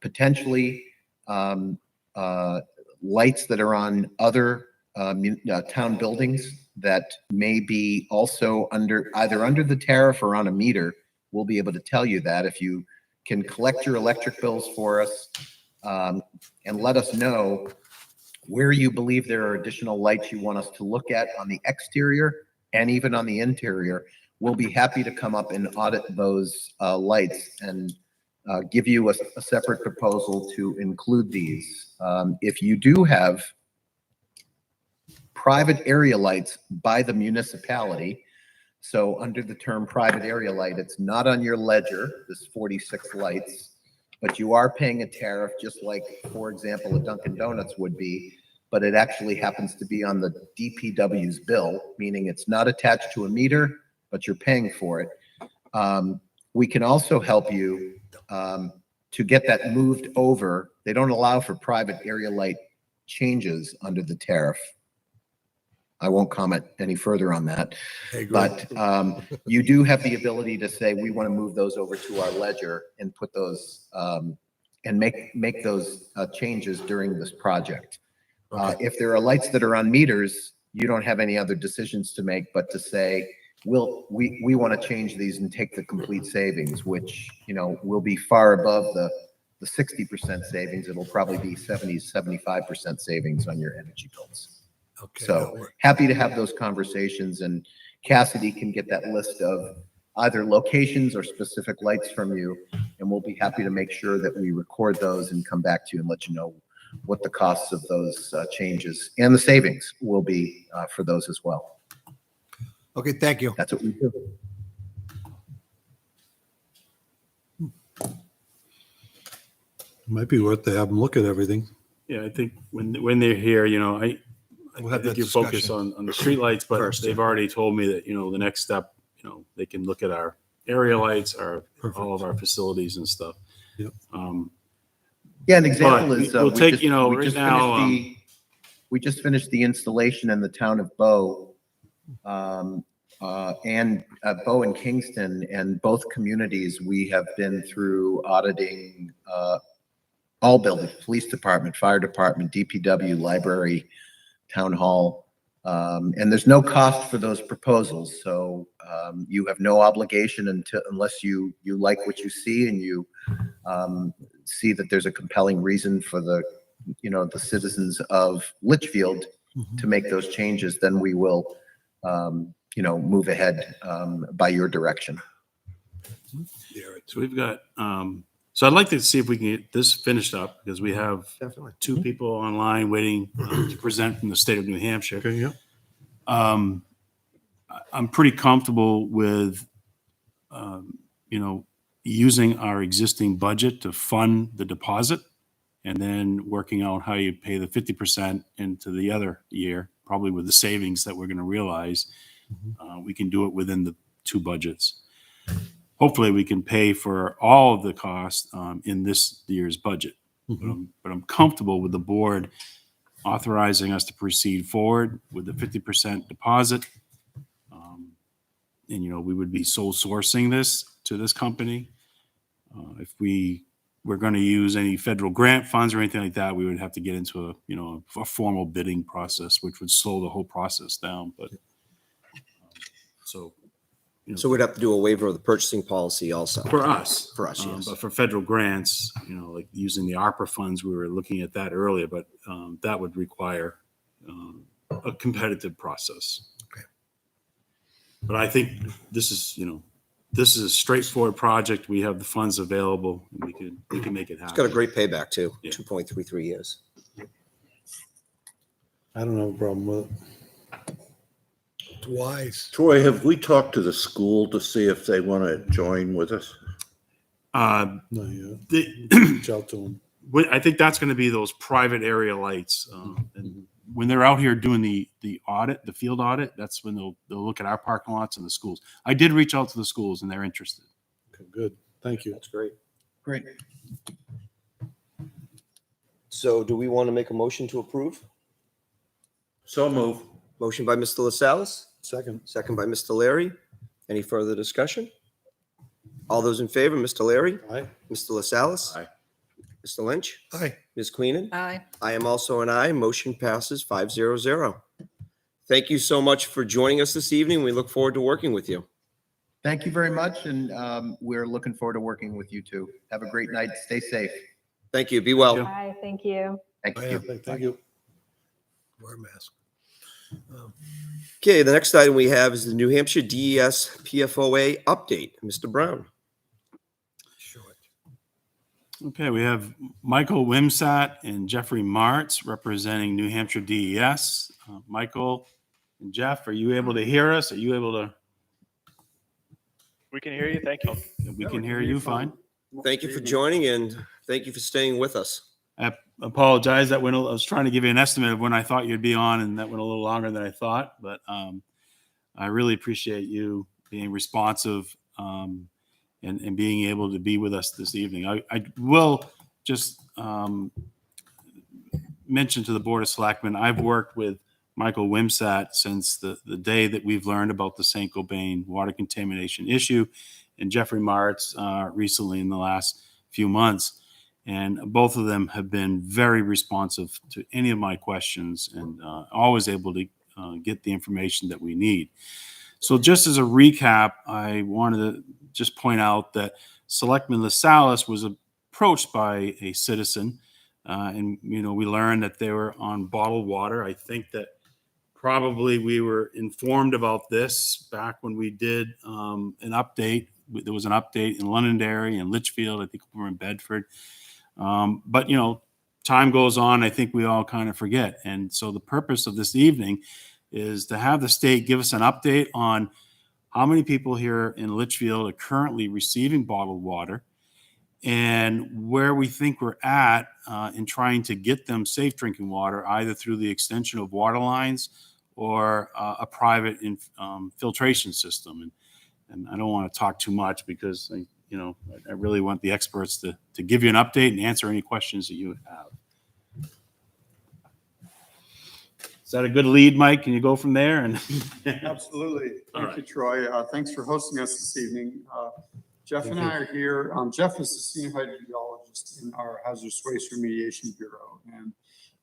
potentially lights that are on other town buildings that may be also either under the tariff or on a meter, we'll be able to tell you that. If you can collect your electric bills for us and let us know where you believe there are additional lights you want us to look at on the exterior and even on the interior, we'll be happy to come up and audit those lights and give you a separate proposal to include these. If you do have private area lights by the municipality, so under the term private area light, it's not on your ledger, this 46 lights, but you are paying a tariff just like, for example, a Dunkin' Donuts would be, but it actually happens to be on the DPW's bill, meaning it's not attached to a meter, but you're paying for it. We can also help you to get that moved over. They don't allow for private area light changes under the tariff. I won't comment any further on that, but you do have the ability to say, we want to move those over to our ledger and put those and make those changes during this project. If there are lights that are on meters, you don't have any other decisions to make, but to say, we want to change these and take the complete savings, which, will be far above the 60% savings. It'll probably be 70, 75% savings on your energy bills.
Okay,
So
that'll work.
happy to have those conversations, and Cassidy can get that list of either locations or specific lights from you. And we'll be happy to make sure that we record those and come back to you and let you know what the costs of those changes and the savings will be for those as well.
Okay, thank you.
That's what we do.
Might be worth to have them look at everything.
Yeah, I think when they're here, I
We'll have
think
that
you focus
discussion.
on the streetlights, but
First,
they've already told me that, the next step, they can look at our area lights, all of our facilities and stuff.
Yep.
Yeah, an example
But
is
we'll
we
take,
just- we
right
just
now,
finished we just finished the installation in the town of Bow, and Bow and Kingston, and both communities, we have been through auditing all buildings, police department, fire department, DPW, library, town hall. And there's no cost for those proposals. So you have no obligation unless you like what you see and you see that there's a compelling reason for the citizens of Litchfield to make those changes, then we will, move ahead by your direction.
so we've got, so I'd like to see if we can get this finished up, because we have
Definitely.
2 people online waiting to present from the state of New Hampshire.
Okay, yeah.
I'm pretty comfortable with, using our existing budget to fund the deposit, and then working out how you pay the 50% into the other year, probably with the savings that we're going to realize. We can do it within the 2 budgets. Hopefully, we can pay for all of the costs in this year's budget. But I'm comfortable with the board authorizing us to proceed forward with the 50% deposit. And, we would be sole sourcing this to this company. If we were going to use any federal grant funds or anything like that, we would have to get into a formal bidding process, which would slow the whole process down. But so
So we'd have to do a waiver of the purchasing policy also.
for us,
Yes.
but for federal grants, like using the ARPA funds, we were looking at that earlier, but that would require a competitive process.
Okay.
But I think this is a straightforward project. We have the funds available. We can make it happen.
It's got a great payback too,
Yeah.
2.33 years.
I don't have a problem with it.
It's wise.
Troy, have we talked to the school to see if they want to join with us?
No, yeah.
The-
Reach out to them.
I think that's going to be those private area lights. And when they're out here doing the audit, the field audit, that's when they'll look at our parking lots and the schools. I did reach out to the schools and they're interested.
Okay, good. Thank you.
That's great.
Great.
So do we want to make a motion to approve?
So move.
Motion by Mr. LaSalle's,
Second.
second by Mr. Larry. Any further discussion? All those in favor, Mr. Larry,
Aye.
Mr. LaSalle's?
Aye.
Mr. Lynch?
Hi.
Ms. Queenan?
Aye.
I am also an aye. Motion passes 500. Thank you so much for joining us this evening. We look forward to working with you.
Thank you very much. And we're looking forward to working with you too. Have a great night. Stay safe.
Thank you. Be well.
you.
Hi, thank you.
Thank
I
you.
am.
Thank you.
Wear a mask.
Okay, the next item we have is the New Hampshire DES PFOA update. Mr. Brown.
Short.
Okay, we have Michael Wimsat and Jeffrey Martz representing New Hampshire DES. Michael and Jeff, are you able to hear us? Are you able to?
We can hear you. Thank you.
We can hear you fine.
Thank you for joining and thank you for staying with us.
I apologize. I was trying to give you an estimate of when I thought you'd be on, and that went a little longer than I thought. But I really appreciate you being responsive and being able to be with us this evening. I will just mention to the Board of Selectmen, I've worked with Michael Wimsat since the day that we've learned about the St. Gobain water contamination issue, and Jeffrey Martz recently in the last few months. And both of them have been very responsive to any of my questions and always able to get the information that we need. So just as a recap, I wanted to just point out that Selectman LaSalle's was approached by a citizen and, we learned that they were on bottled water. I think that probably we were informed about this back when we did an update. There was an update in Londonderry and Litchfield. I think we were in Bedford. But, you know, time goes on. I think we all kind of forget. And so the purpose of this evening is to have the state give us an update on how many people here in Litchfield are currently receiving bottled water and where we think we're at in trying to get them safe drinking water, either through the extension of water lines or a private filtration system. And I don't want to talk too much because I really want the experts to give you an update and answer any questions that you have. Is that a good lead, Mike? Can you go from there? And
Absolutely.
All
Thank
right.
you, Troy. Thanks for hosting us this evening. Jeff and I are here. Jeff is the senior hydrogeologist in our hazardous waste remediation bureau, and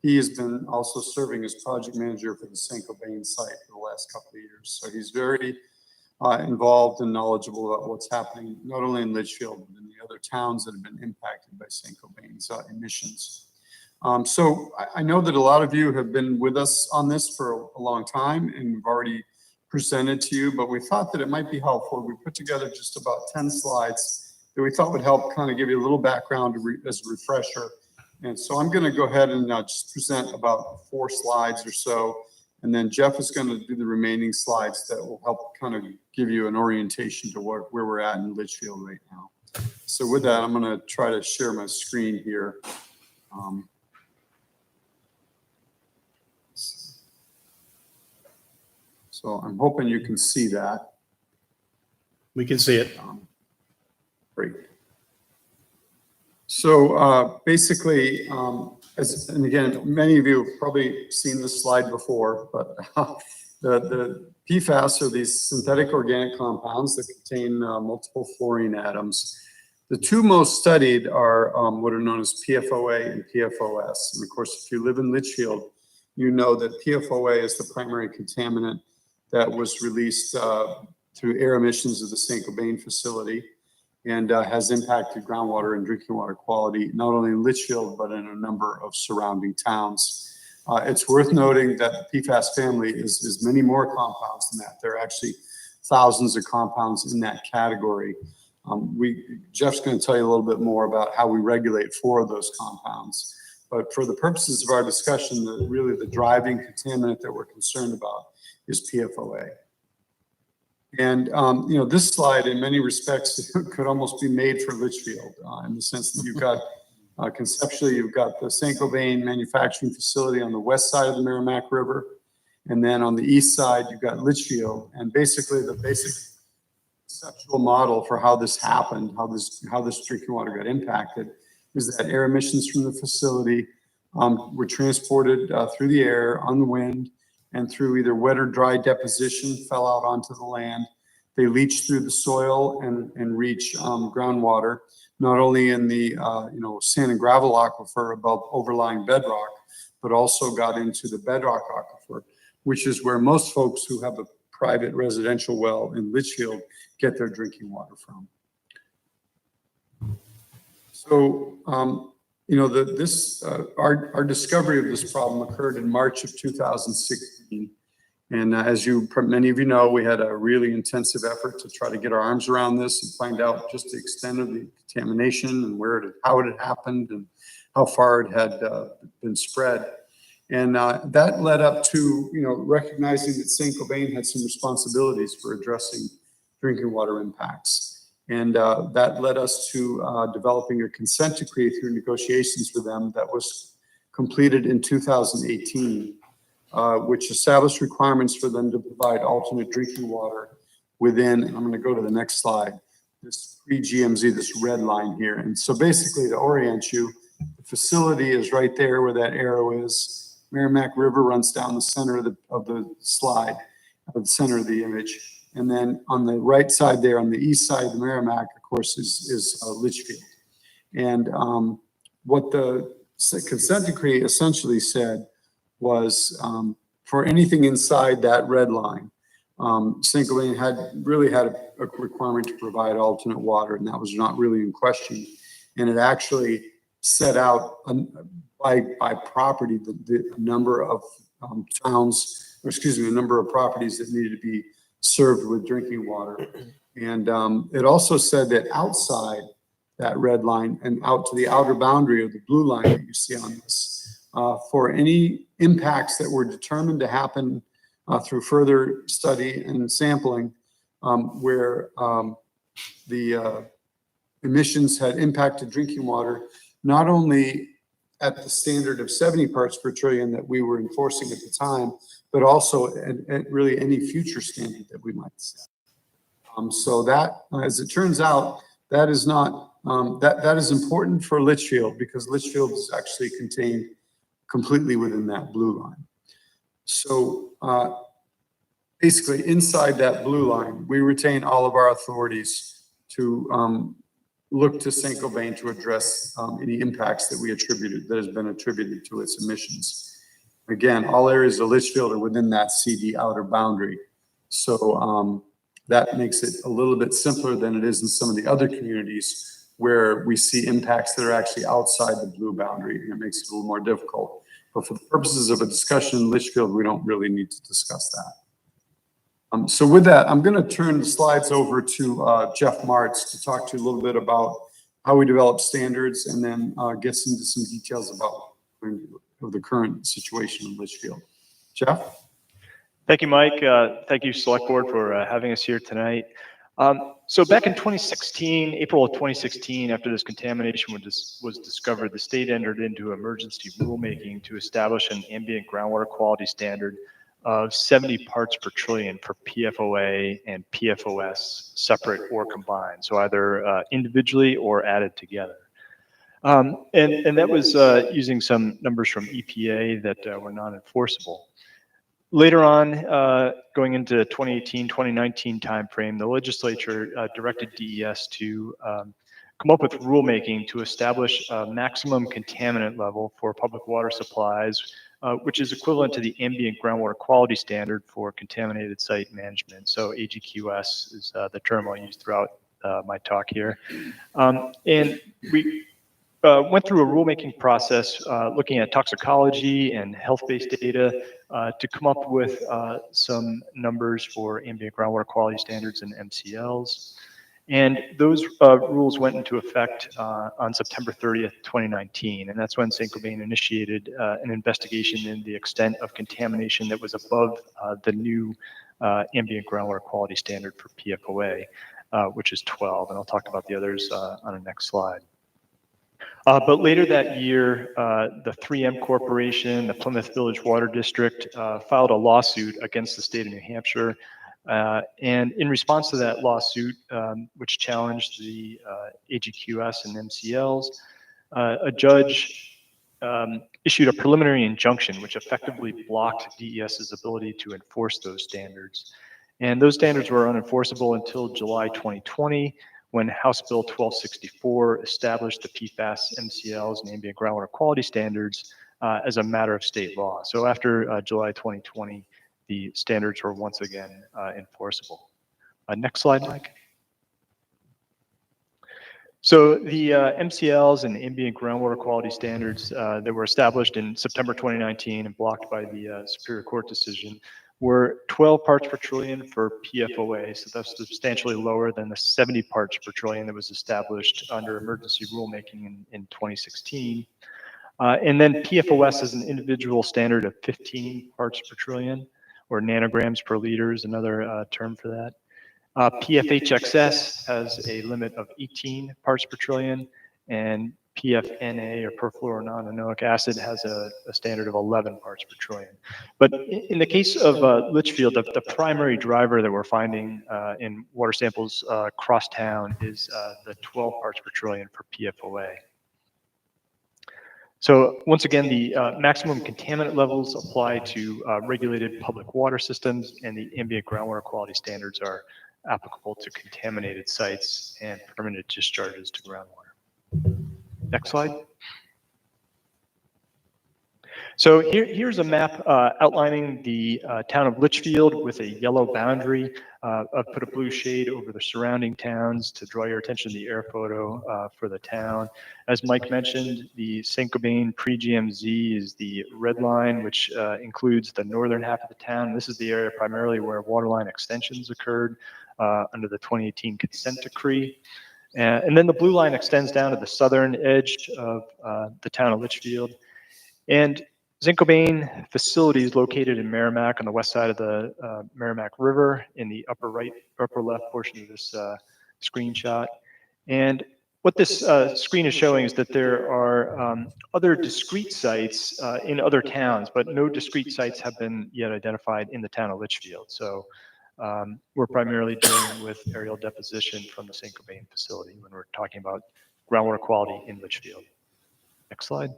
he has been also serving as project manager for the St. Cobain site for the last couple of years. So he's very involved and knowledgeable about what's happening, not only in Litchfield, but in the other towns that have been impacted by St. Cobain's emissions. So I know that a lot of you have been with us on this for a long time, and we've already presented to you, but we thought that it might be helpful. We put together just about 10 slides that we thought would help kind of give you a little background as a refresher. And so I'm going to go ahead and just present about 4 slides or so. And then Jeff is going to do the remaining slides that will help kind of give you an orientation to where we're at in Litchfield right now. So with that, I'm going to try to share my screen here. So I'm hoping you can see that.
we can see it.
Great. So basically, and again, many of you have probably seen this slide before, but the Pfas are these synthetic organic compounds that contain multiple fluorine atoms. The 2 most studied are what are known as PFOA and PFOS. And of course, if you live in Litchfield, you know that PFOA is the primary contaminant that was released through air emissions of the St. Cobain facility and has impacted groundwater and drinking water quality, not only in Litchfield, but in a number of surrounding towns. It's worth noting that the PFAS family is many more compounds than that. There are actually thousands of compounds in that category. Jeff's going to tell you a little bit more about how we regulate 4 of those compounds. But for the purposes of our discussion, really the driving contaminant that we're concerned about is PFOA. And, this slide in many respects could almost be made for Litchfield in the sense that you've got, conceptually, you've got the St. Cobain manufacturing facility on the west side of the Merrimack River. And then on the east side, you've got Litchfield. And basically the basic conceptual model for how this happened, how this drinking water got impacted, is that air emissions from the facility were transported through the air, on the wind, and through either wet or dry deposition, fell out onto the land. They leached through the soil and reach groundwater, not only in the sand and gravel aquifer above overlying bedrock, but also got into the bedrock aquifer, which is where most folks who have a private residential well in Litchfield get their drinking water from. So, our discovery of this problem occurred in March of 2016. And as many of you know, we had a really intensive effort to try to get our arms around this and find out just the extent of the contamination and how it had happened and how far it had been spread. And that led up to, recognizing that St. Cobain had some responsibilities for addressing drinking water impacts. And that led us to developing a consent decree through negotiations with them that was completed in 2018, which established requirements for them to provide alternate drinking water within, and I'm going to go to the next slide, this pre-GMZ, this red line here. And so basically to orient you, the facility is right there where that arrow is. Merrimack River runs down the center of the slide, the center of the image. And then on the right side there, on the east side of the Merrimack, of course, is Litchfield. And what the consent decree essentially said was for anything inside that red line, St. Cobain had a requirement to provide alternate water, and that was not really in question. And it actually set out by property the number of towns or excuse me, the number of properties that needed to be served with drinking water. And it also said that outside that red line and out to the outer boundary of the blue line that you see on this, for any impacts that were determined to happen through further study and sampling, where the emissions had impacted drinking water, not only at the standard of 70 parts per trillion that we were enforcing at the time, but also at really any future standard that we might set. So that, as it turns out, that is not, that is important for Litchfield, because Litchfield is actually contained completely within that blue line. So basically inside that blue line, we retain all of our authorities to look to Saint-Gobain to address any impacts that has been attributed to its emissions. Again, all areas of Litchfield are within that CD outer boundary. So that makes it a little bit simpler than it is in some of the other communities where we see impacts that are actually outside the blue boundary, and it makes it a little more difficult. But for the purposes of a discussion in Litchfield, we don't really need to discuss that. So with that, I'm going to turn the slides over to Jeff Martz to talk to you a little bit about how we develop standards, and then get into some details about the current situation in Litchfield. Jeff?
Thank you, Mike. Thank you, Select Board, for having us here tonight. So back in 2016, April of 2016, after this contamination was discovered, the state entered into emergency rulemaking to establish an ambient groundwater quality standard of 70 parts per trillion for PFOA and PFOS, separate or combined, so either individually or added together. And that was using some numbers from EPA that were non-enforceable. Later on, going into 2018, 2019 timeframe, the legislature directed DES to come up with rulemaking to establish a maximum contaminant level for public water supplies, which is equivalent to the ambient groundwater quality standard for contaminated site management. So AGQS is the term I'll use throughout my talk here. And we went through a rulemaking process looking at toxicology and health-based data to come up with some numbers for ambient groundwater quality standards and MCLs. And those rules went into effect on September 30th, 2019. And that's when Saint-Gobain initiated an investigation into the extent of contamination that was above the new ambient groundwater quality standard for PFOA, which is 12. And I'll talk about the others on the next slide. But later that year, the 3M Corporation, the Plymouth Village Water District filed a lawsuit against the state of New Hampshire. And in response to that lawsuit, which challenged the AGQS and MCLs, a judge issued a preliminary injunction which effectively blocked DES's ability to enforce those standards. And those standards were unenforceable until July 2020, when House Bill 1264 established the Pfas, MCLs, and ambient groundwater quality standards as a matter of state law. So after July 2020, the standards were once again enforceable. Next slide, Mike. So the MCLs and ambient groundwater quality standards that were established in September 2019 and blocked by the Superior Court decision were 12 parts per trillion for PFOA, so that's substantially lower than the 70 parts per trillion that was established under emergency rulemaking in 2016. And then PFOS is an individual standard of 15 parts per trillion, or nanograms per liter is another term for that. PFHXS has a limit of 18 parts per trillion, and PFNA, or perfluoronoanoic acid, has a standard of 11 parts per trillion. But in the case of Litchfield, the primary driver that we're finding in water samples across town is the 12 parts per trillion for PFOA. So once again, the maximum contaminant levels apply to regulated public water systems, and the ambient groundwater quality standards are applicable to contaminated sites and permanent discharges to groundwater. Next slide. So here's a map outlining the town of Litchfield with a yellow boundary. I've put a blue shade over the surrounding towns to draw your attention to the air photo for the town. As Mike mentioned, the Saint-Gobain pre-GMZ is the red line, which includes the northern half of the town. This is the area primarily where waterline extensions occurred under the 2018 consent decree. And then the blue line extends down to the southern edge of the town of Litchfield. And Saint-Gobain facility is located in Merrimack on the west side of the Merrimack River in the upper left portion of this screenshot. And what this screen is showing is that there are other discrete sites in other towns, but no discrete sites have been yet identified in the town of Litchfield. So we're primarily dealing with aerial deposition from the Saint-Gobain facility when we're talking about groundwater quality in Litchfield. Next slide.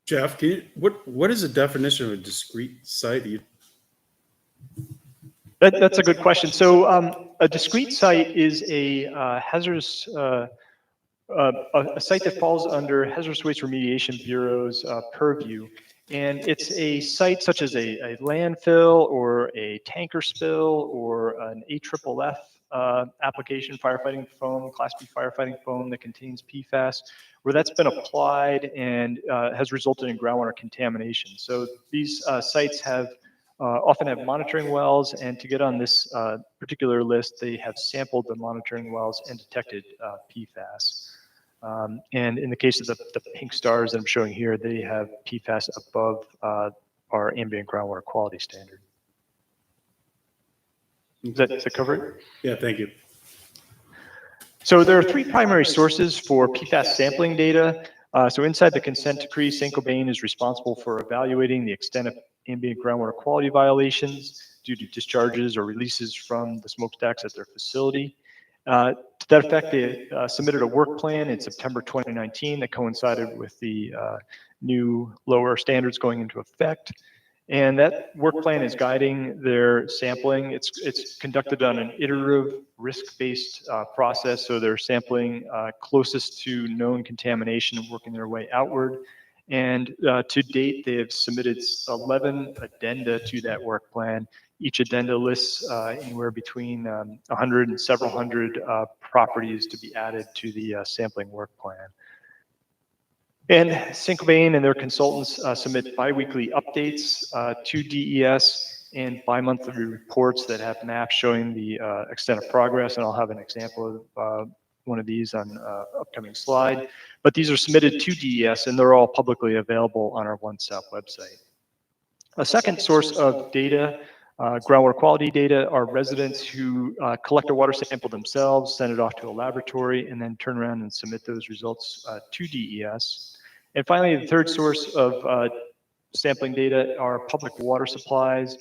Jeff, what is the definition of a discrete site?
That's a good question. So a discrete site is a hazardous, a site that falls under Hazardous Waste Remediation Bureau's purview. And it's a site such as a landfill or a tanker spill or an AFFF application, firefighting foam, Class B firefighting foam that contains PFAS, where that's been applied and has resulted in groundwater contamination. So these sites often have monitoring wells, and to get on this particular list, they have sampled the monitoring wells and detected PFAS. And in the case of the pink stars that I'm showing here, they have PFAS above our ambient groundwater quality standard. Does that cover it?
Yeah, thank you.
So there are three primary sources for PFAS sampling data. So inside the consent decree, Saint-Gobain is responsible for evaluating the extent of ambient groundwater quality violations due to discharges or releases from the smokestacks at their facility. To that effect, they submitted a work plan in September 2019 that coincided with the new lower standards going into effect. And that work plan is guiding their sampling. It's conducted on an iterative risk-based process. So they're sampling closest to known contamination and working their way outward. And to date, they have submitted 11 addenda to that work plan. Each addenda lists anywhere between 100 and several hundred properties to be added to the sampling work plan. And Saint-Gobain and their consultants submit biweekly updates to DES and bi-monthly reports that have maps showing the extent of progress. And I'll have an example of one of these on an upcoming slide. But these are submitted to DES, and they're all publicly available on our OneSouth website. A second source of data, groundwater quality data, are residents who collect a water sample themselves, send it off to a laboratory, and then turn around and submit those results to DES. And finally, the third source of sampling data are public water supplies.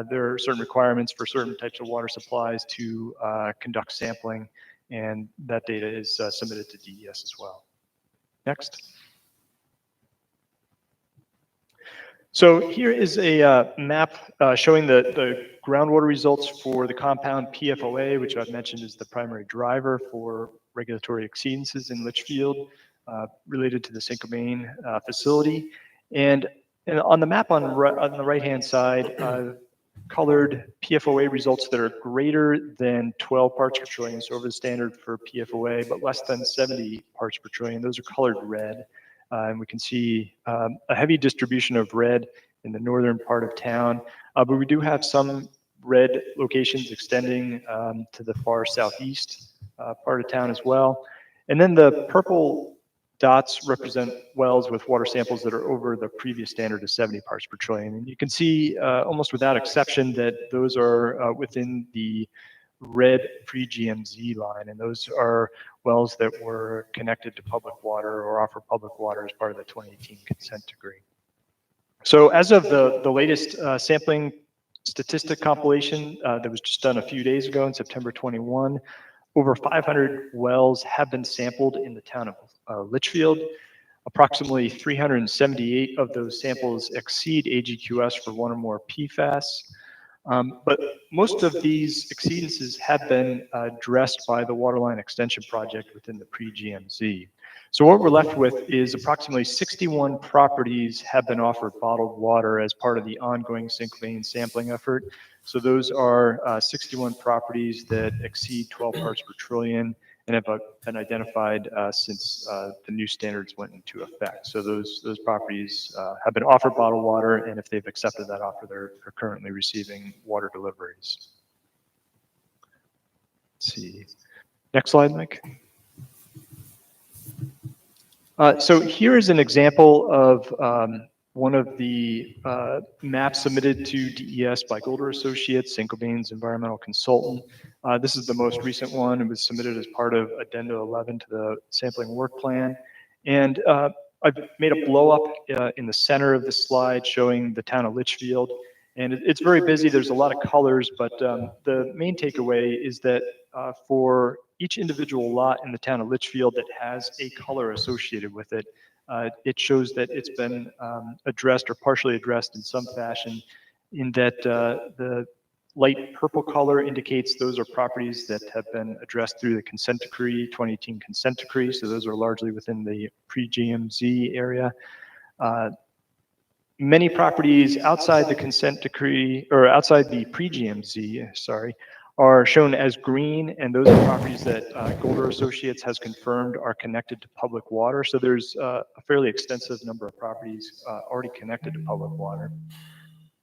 There are certain requirements for certain types of water supplies to conduct sampling, and that data is submitted to DES as well. Next. So here is a map showing the groundwater results for the compound Pfoa, which I've mentioned is the primary driver for regulatory exceedances in Litchfield related to the Saint-Gobain facility. And on the map on the right-hand side, colored Pfoa results that are greater than 12 parts per trillion, so over the standard for Pfoa, but less than 70 parts per trillion. Those are colored red. And we can see a heavy distribution of red in the northern part of town. But we do have some red locations extending to the far southeast part of town as well. And then the purple dots represent wells with water samples that are over the previous standard of 70 parts per trillion. And you can see almost without exception that those are within the red pre-GMZ line, and those are wells that were connected to public water or offer public water as part of the 2018 consent decree. So as of the latest sampling statistic compilation that was just done a few days ago in September 21, over 500 wells have been sampled in the town of Litchfield. Approximately 378 of those samples exceed AGQS for one or more PFAS. But most of these exceedances have been addressed by the waterline extension project within the pre-GMZ. So what we're left with is approximately 61 properties have been offered bottled water as part of the ongoing sink vein sampling effort. So those are 61 properties that exceed 12 parts per trillion and have been identified since the new standards went into effect. So those properties have been offered bottled water, and if they've accepted that offer, they're currently receiving water deliveries. Let's see. Next slide, Mike. So here is an example of one of the maps submitted to DES by Golder Associates, Saint-Gobain's environmental consultant. This is the most recent one. It was submitted as part of Addenda 11 to the sampling work plan. And I've made a blow up in the center of the slide showing the town of Litchfield. And it's very busy. There's a lot of colors, but the main takeaway is that for each individual lot in the town of Litchfield that has a color associated with it, it shows that it's been addressed or partially addressed in some fashion, in that the light purple color indicates those are properties that have been addressed through the consent decree, 2018 consent decree. So those are largely within the pre-GMZ area. Many properties outside the consent decree, or outside the pre-GMZ, sorry, are shown as green, and those are properties that Golder Associates has confirmed are connected to public water. So there's a fairly extensive number of properties already connected to public water.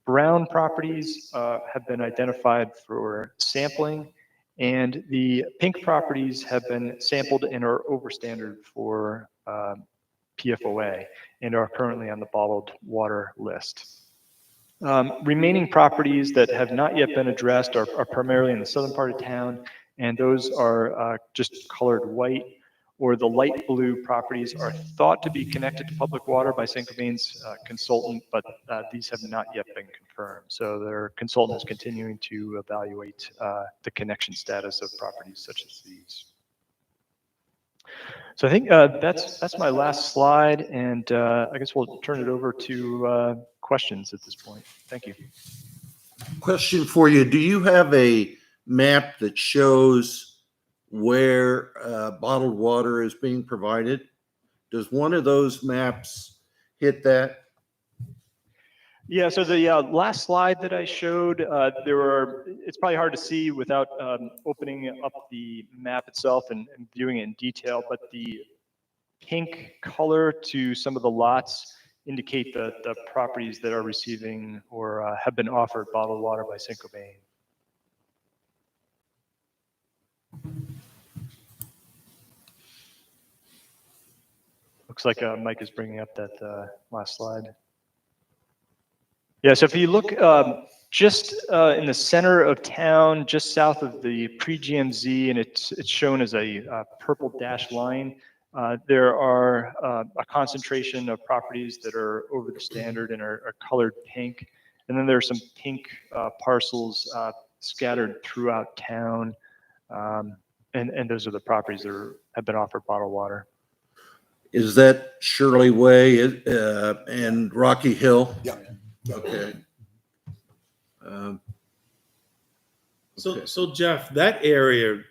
Brown properties have been identified for sampling, and the pink properties have been sampled and are over standard for Pfoa and are currently on the bottled water list. Remaining properties that have not yet been addressed are primarily in the southern part of town, and those are just colored white, or the light blue properties are thought to be connected to public water by Saint-Gobain's consultant, but these have not yet been confirmed. So their consultant is continuing to evaluate the connection status of properties such as these. So I think that's my last slide, and I guess we'll turn it over to questions at this point. Thank you.
Question for you. Do you have a map that shows where bottled water is being provided? Does one of those maps hit that?
Yeah, so the last slide that I showed, it's probably hard to see without opening up the map itself and viewing it in detail, but the pink color to some of the lots indicate the properties that are receiving or have been offered bottled water by Saint-Gobain. Looks like Mike is bringing up that last slide. Yeah, so if you look just in the center of town, just south of the pre-GMZ, and it's shown as a purple dashed line, there are a concentration of properties that are over the standard and are colored pink. And then there are some pink parcels scattered throughout town. And those are the properties that have been offered bottled water.
Is that Shirley Way and Rocky Hill?
Yeah.
Okay.
So Jeff, that area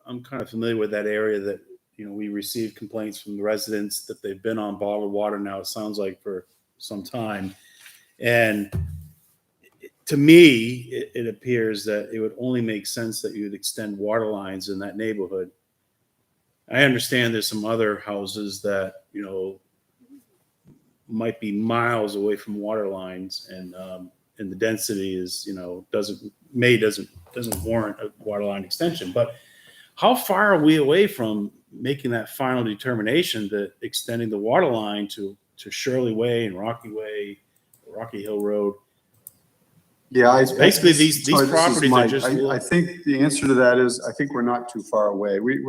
I'm kind of familiar with that area that, we received complaints from the residents that they've been on bottled water now, it sounds like, for some time. And to me, it appears that it would only make sense that you would extend water lines in that neighborhood. I understand there's some other houses that, might be miles away from water lines, and the density is, doesn't warrant a water line extension. But how far are we away from making that final determination that extending the water line to Shirley Way and Rocky Hill Road?
Yeah,
Basically, these properties are just.
I think the answer to that is, I think we're not too far away. We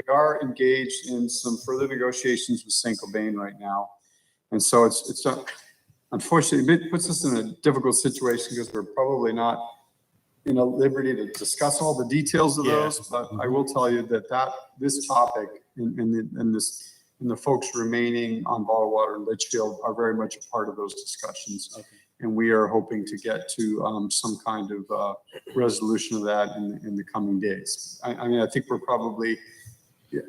are engaged in some further negotiations with Saint-Gobain right now. And so it's unfortunately, it puts us in a difficult situation because we're probably not in a liberty to discuss all the details of those. But I will tell you that this topic and the folks remaining on bottled water in Litchfield are very much a part of those discussions. Okay. And we are hoping to get to some kind of resolution of that in the coming days. I mean, I think we're probably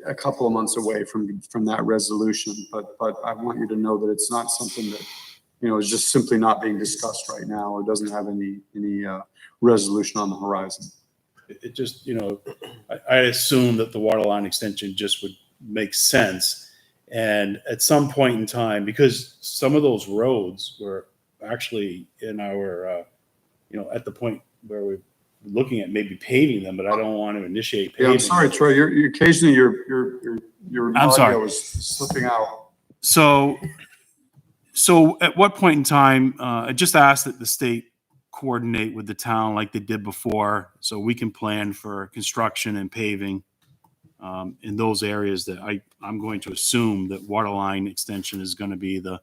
a couple of months away from that resolution, but I want you to know that it's not something that, is just simply not being discussed right now, or doesn't have any resolution on the horizon.
It just, I assume that the water line extension just would make sense. And at some point in time, because some of those roads were actually in our, at the point where we're looking at maybe paving them, but I don't want to initiate paving.
Yeah, I'm sorry, Troy, you're occasionally your
I'm sorry.
audio is slipping out.
So at what point in time, I just asked that the state coordinate with the town like they did before, so we can plan for construction and paving in those areas that I'm going to assume that water line extension is going to be the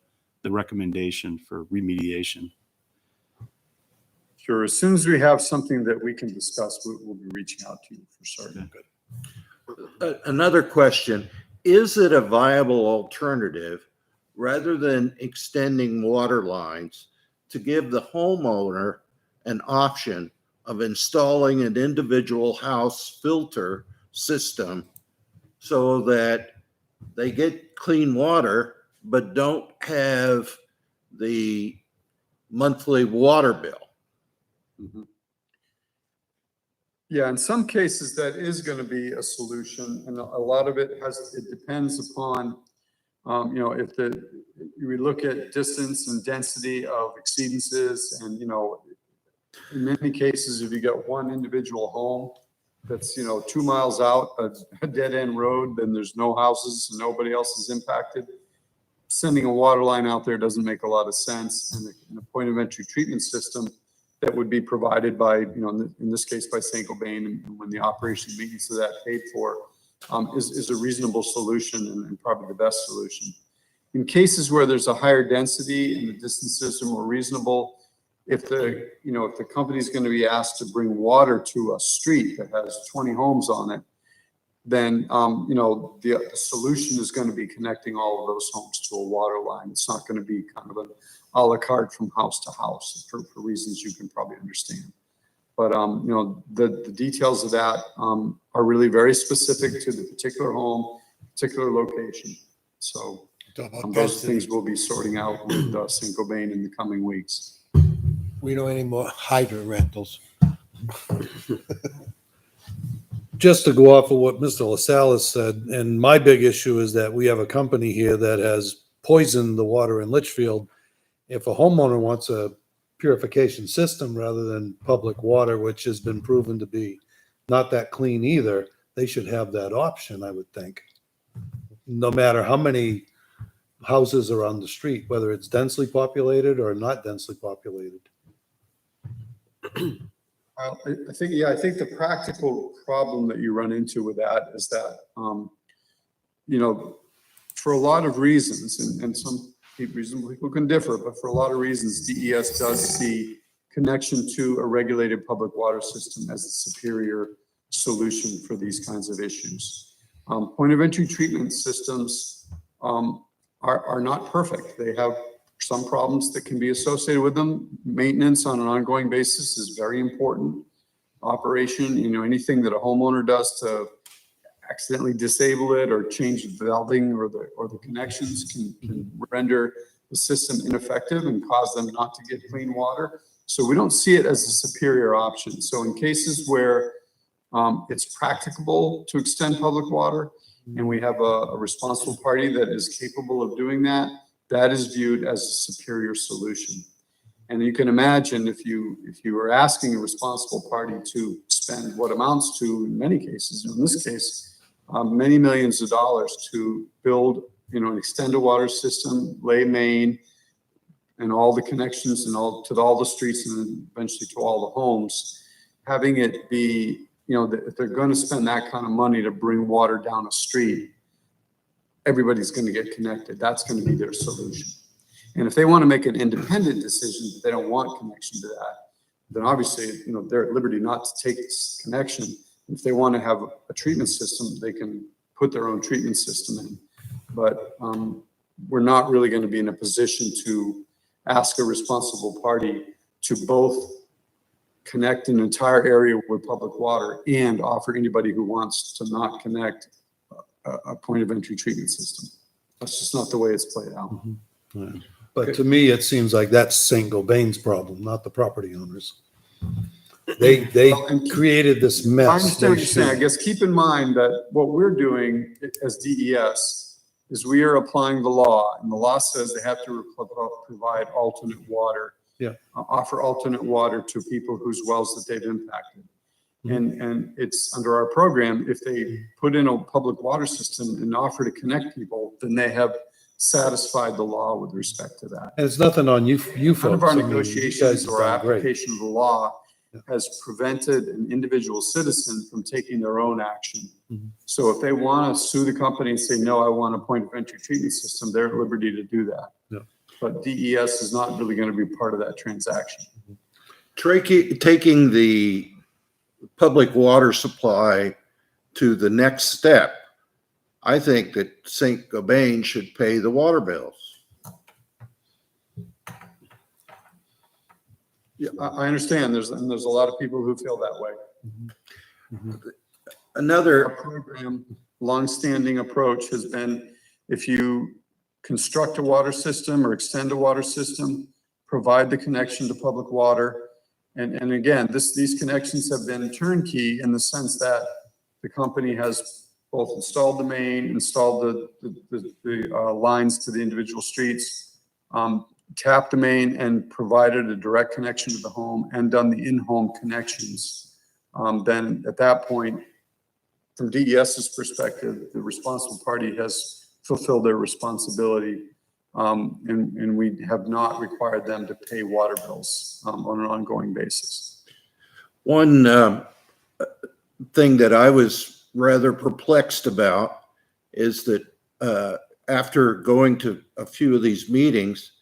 recommendation for remediation.
Sure, as soon as we have something that we can discuss, we'll be reaching out to you for certain.
Another question, is it a viable alternative rather than extending water lines to give the homeowner an option of installing an individual house filter system so that they get clean water but don't have the monthly water bill?
Mm-hmm. Yeah, in some cases that is going to be a solution, and a lot of it depends upon, if we look at distance and density of exceedances, and in many cases, if you got one individual home that's 2 miles out, a dead end road, then there's no houses and nobody else is impacted. Sending a water line out there doesn't make a lot of sense, and the point of entry treatment system that would be provided by, in this case by Saint-Gobain, and when the operation and maintenance of that paid for, is a reasonable solution and probably the best solution. In cases where there's a higher density and the distances are more reasonable, if the company is going to be asked to bring water to a street that has 20 homes on it, then the solution is going to be connecting all of those homes to a water line. It's not going to be kind of an a la carte from house to house for reasons you can probably understand. But the details of that are really very specific to the particular home, particular location. So those things we'll be sorting out with Saint-Gobain in the coming weeks.
We don't any more hydrant rentals.
Just to go off of what Mr. LaSalle said, and my big issue is that we have a company here that has poisoned the water in Litchfield. If a homeowner wants a purification system rather than public water, which has been proven to be not that clean either, they should have that option, I would think. No matter how many houses are on the street, whether it's densely populated or not densely populated.
I think the practical problem that you run into with that is that, for a lot of reasons, and some reasonable people can differ, but for a lot of reasons, DES does see connection to a regulated public water system as a superior solution for these kinds of issues. Point of entry treatment systems are not perfect. They have some problems that can be associated with them. Maintenance on an ongoing basis is very important. Operation, anything that a homeowner does to accidentally disable it or change the valving or the connections can render the system ineffective and cause them not to get clean water. So we don't see it as a superior option. So in cases where it's practicable to extend public water and we have a responsible party that is capable of doing that, that is viewed as a superior solution. And you can imagine if you were asking a responsible party to spend what amounts to, in many cases, in this case, many millions of dollars to build, an extended water system, lay main, and all the connections and to all the streets and eventually to all the homes, having it be, if they're going to spend that kind of money to bring water down a street, everybody's going to get connected. That's going to be their solution. And if they want to make an independent decision that they don't want connection to that, then obviously, they're at liberty not to take this connection. If they want to have a treatment system, they can put their own treatment system in. But we're not really going to be in a position to ask a responsible party to both connect an entire area with public water and offer anybody who wants to not connect a point of entry treatment system. That's just not the way it's played out.
Yeah. But to me, it seems like that's St. Gobain's problem, not the property owners. They
Well, and
created this mess.
I understand what
They
you're saying. I
should-
guess keep in mind that what we're doing as DES is we are applying the law, and the law says they have to provide alternate water.
Yeah.
Offer alternate water to people whose wells that they've impacted.
Mhm.
And it's under our program, if they put in a public water system and offer to connect people, then they have satisfied the law with respect to that.
And it's nothing on you folks.
None of our
I mean, you
negotiations
guys have
or
done great.
application of the law
Yeah.
has prevented an individual citizen from taking their own action.
Mhm.
So if they want to sue the company and say, no, I want a point of entry treatment system, they're at liberty to do that.
Yeah.
But DES is not really going to be part of that transaction.
Taking the public water supply to the next step, I think that St. Gobain should pay the water bills.
Yeah, I understand. There's a lot of people who feel that way. Our
Another,
program, longstanding approach has been, if you construct a water system or extend a water system, provide the connection to public water. And again, these connections have been turnkey in the sense that the company has both installed the main, installed the lines to the individual streets, tapped the main and provided a direct connection to the home and done the in-home connections. Then at that point, from DES's perspective, the responsible party has fulfilled their responsibility. And we have not required them to pay water bills on an ongoing basis.
one thing that I was rather perplexed about is that after going to a few of these meetings,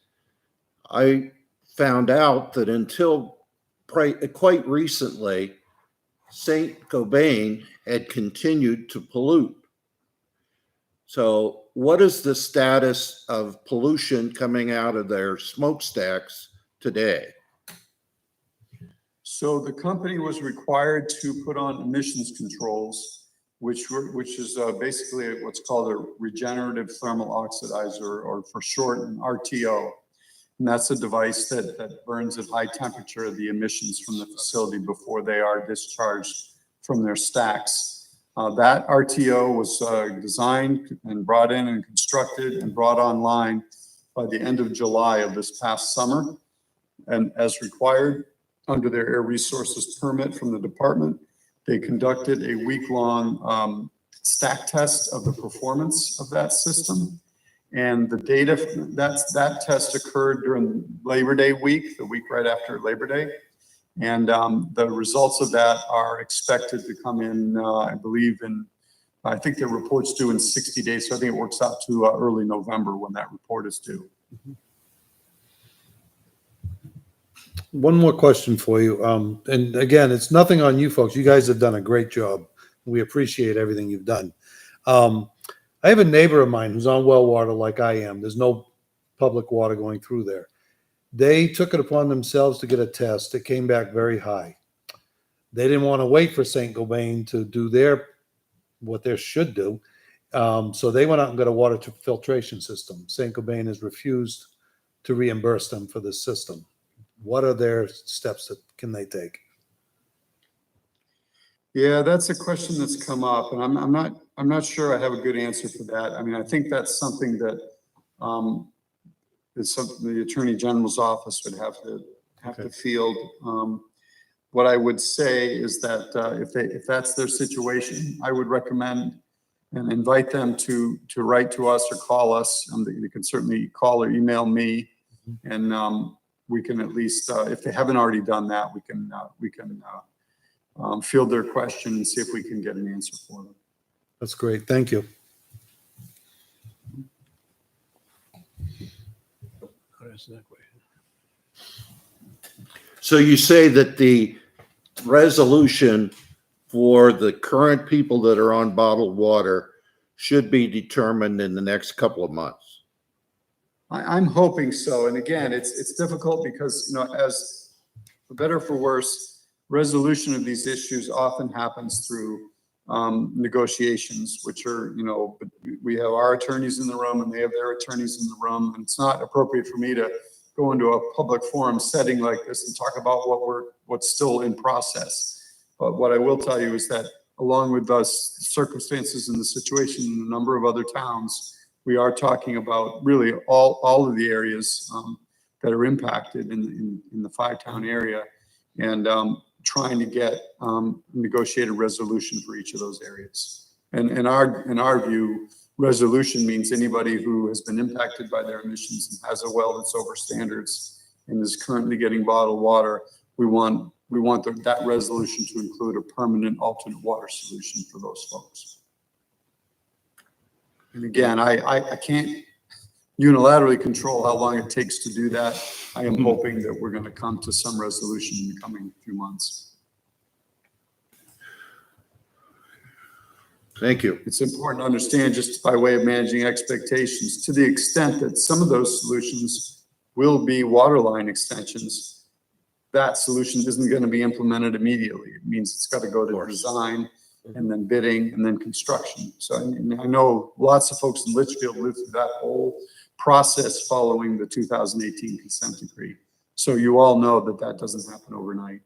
I found out that until quite recently, St. Gobain had continued to pollute. So what is the status of pollution coming out of their smokestacks today?
So the company was required to put on emissions controls, which is basically what's called a regenerative thermal oxidizer, or for short, an RTO. And that's a device that burns at high temperature the emissions from the facility before they are discharged from their stacks. That RTO was designed and brought in and constructed and brought online by the end of July of this past summer. And as required under their air resources permit from the department, they conducted a week-long stack test of the performance of that system. And the data, that test occurred during Labor Day week, the week right after Labor Day. And the results of that are expected to come in, I believe I think the report's due in 60 days. So I think it works out to early November when that report is due.
One more question for you. And again, it's nothing on you folks. You guys have done a great job. We appreciate everything you've done. I have a neighbor of mine who's on well water like I am. There's no public water going through there. They took it upon themselves to get a test. It came back very high. They didn't want to wait for St. Gobain to do what they should do. So they went out and got a water filtration system. St. Gobain has refused to reimburse them for this system. What are their steps that can they take?
Yeah, that's a question that's come up, and I'm not sure I have a good answer for that. I mean, I think that's something that is something the Attorney General's office would have to field. What I would say is that if that's their situation, I would recommend and invite them to write to us or call us. They can certainly call or email me, and we can at least, if they haven't already done that, we can field their question and see if we can get an answer for them.
That's great. Thank you.
So you say that the resolution for the current people that are on bottled water should be determined in the next couple of months?
I'm hoping so. And again, it's difficult because, as for better or for worse, resolution of these issues often happens through negotiations, which are, you know, we have our attorneys in the room and they have their attorneys in the room. And it's not appropriate for me to go into a public forum setting like this and talk about what's still in process. But what I will tell you is that along with those circumstances and the situation in a number of other towns, we are talking about really all of the areas that are impacted in the 5-town area, and trying to get negotiated resolution for each of those areas. And in our view, resolution means anybody who has been impacted by their emissions and has a well that's over standards and is currently getting bottled water, we want that resolution to include a permanent alternate water solution for those folks. And again, I can't unilaterally control how long it takes to do that. I am hoping that we're going to come to some resolution in the coming few months.
Thank you.
It's important to understand, just by way of managing expectations, to the extent that some of those solutions will be water line extensions, that solution isn't going to be implemented immediately. It means it's got to go to design and then bidding and then construction. So I know lots of folks in Litchfield lived through that whole process following the 2018 consent decree. So you all know that that doesn't happen overnight.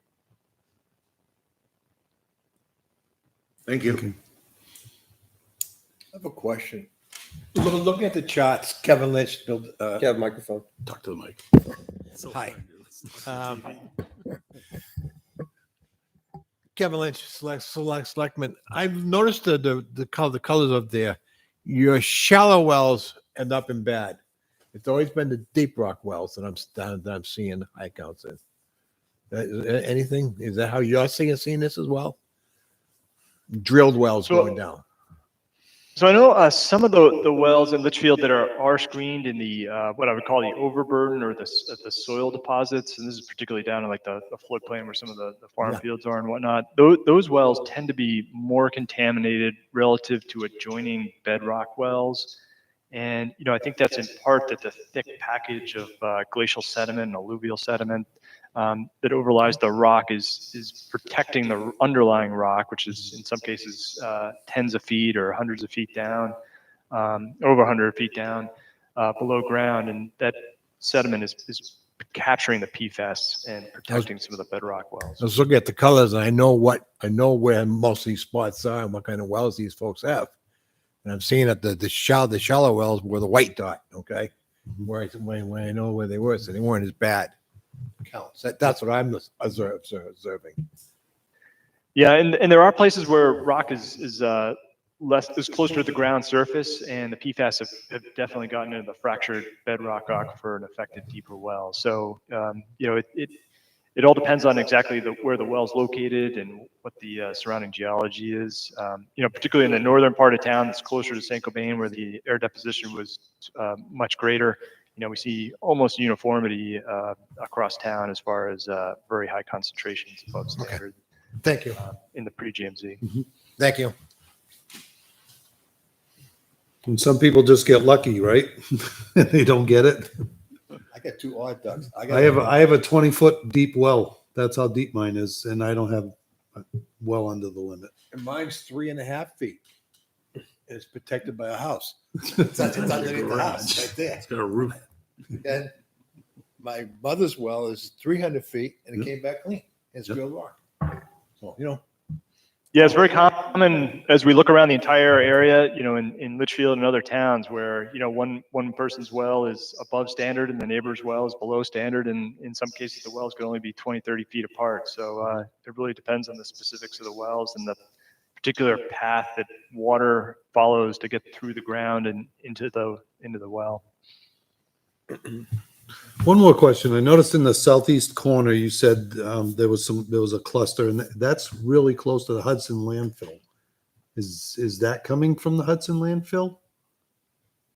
Thank you.
I have a question. Looking at the charts, Kevin Lynch built,
Have a microphone.
Talk to the mic.
hi. Kevin Lynch, Selectmen. I've noticed the colors up there. Your shallow wells end up in bad. It's always been the deep rock wells that I'm seeing high counts in. Anything? Is that how you're seeing this as well? Drilled wells going down.
So I know some of the wells in Litchfield that are screened in the what I would call the overburden or the soil deposits, and this is particularly down in like the floodplain where some of the farm fields are and whatnot. Those wells tend to be more contaminated relative to adjoining bedrock wells, and you know I think that's in part that the thick package of glacial sediment and alluvial sediment that overlies the rock is protecting the underlying rock, which is in some cases tens of feet or hundreds of feet down, over 100 feet down below ground, and that sediment is capturing the PFAS and protecting some of the bedrock wells.
I was looking at the colors, and I know where most of these spots are and what kind of wells these folks have. And I'm seeing that the shallow wells were the white dot, okay, where I know where they were, so they weren't as bad. Counts. That's what I'm observing.
Yeah, and there are places where rock is closer to the ground surface, and the PFAS have definitely gotten into the fractured bedrock aquifer and affected deeper wells. So you know, it all depends on exactly where the well's located and what the surrounding geology is. You know, particularly in the northern part of town, that's closer to St. Cobain, where the air deposition was much greater. You know, we see almost uniformity across town as far as very high concentrations above standard.
Okay. Thank you.
In the pre-GMZ.
Mm-hmm. Thank you.
And some people just get lucky, right? They don't get it.
I got 2 odd ducks.
I have a 20-foot deep well. That's how deep mine is, and I don't have well under the limit.
And mine's 3.5 feet. And it's protected by a house. It's underneath the house right there.
It's got a roof.
And my mother's well is 300 feet, and it came back clean. It's drilled rock. So, you know.
Yeah, it's very common as we look around the entire area, you know, in Litchfield and other towns where, you know, one person's well is above standard and the neighbor's well is below standard. And in some cases, the wells could only be 20, 30 feet apart. So it really depends on the specifics of the wells and the particular path that water follows to get through the ground and into the well.
One more question. I noticed in the southeast corner, you said there was a cluster, and that's really close to the Hudson landfill. Is that coming from the Hudson landfill?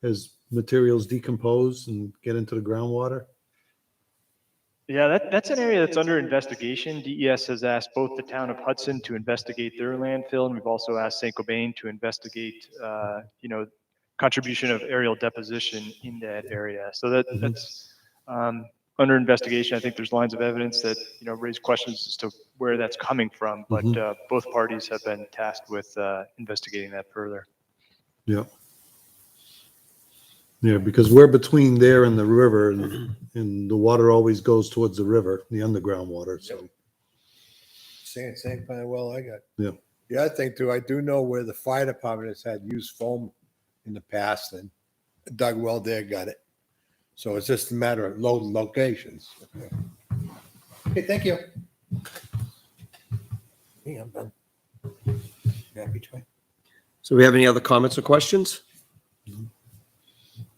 As materials decompose and get into the groundwater?
Yeah, that's an area that's under investigation. DES has asked both the town of Hudson to investigate their landfill, and we've also asked St. Cobain to investigate, you know, contribution of aerial deposition in that area. So that's under investigation. I think there's lines of evidence that, raise questions as to where that's coming from, but both parties have been tasked with investigating that further.
Yeah. Yeah, because we're between there and the river, and the water always goes towards the river, the underground water, so.
Same kind of well I got.
Yeah.
The other thing too, I do know where the fire department has had used foam in the past, and Doug well there got it. So it's just a matter of locations. Okay, thank you. Yeah, I'm done. Happy to.
So we have any other comments or questions?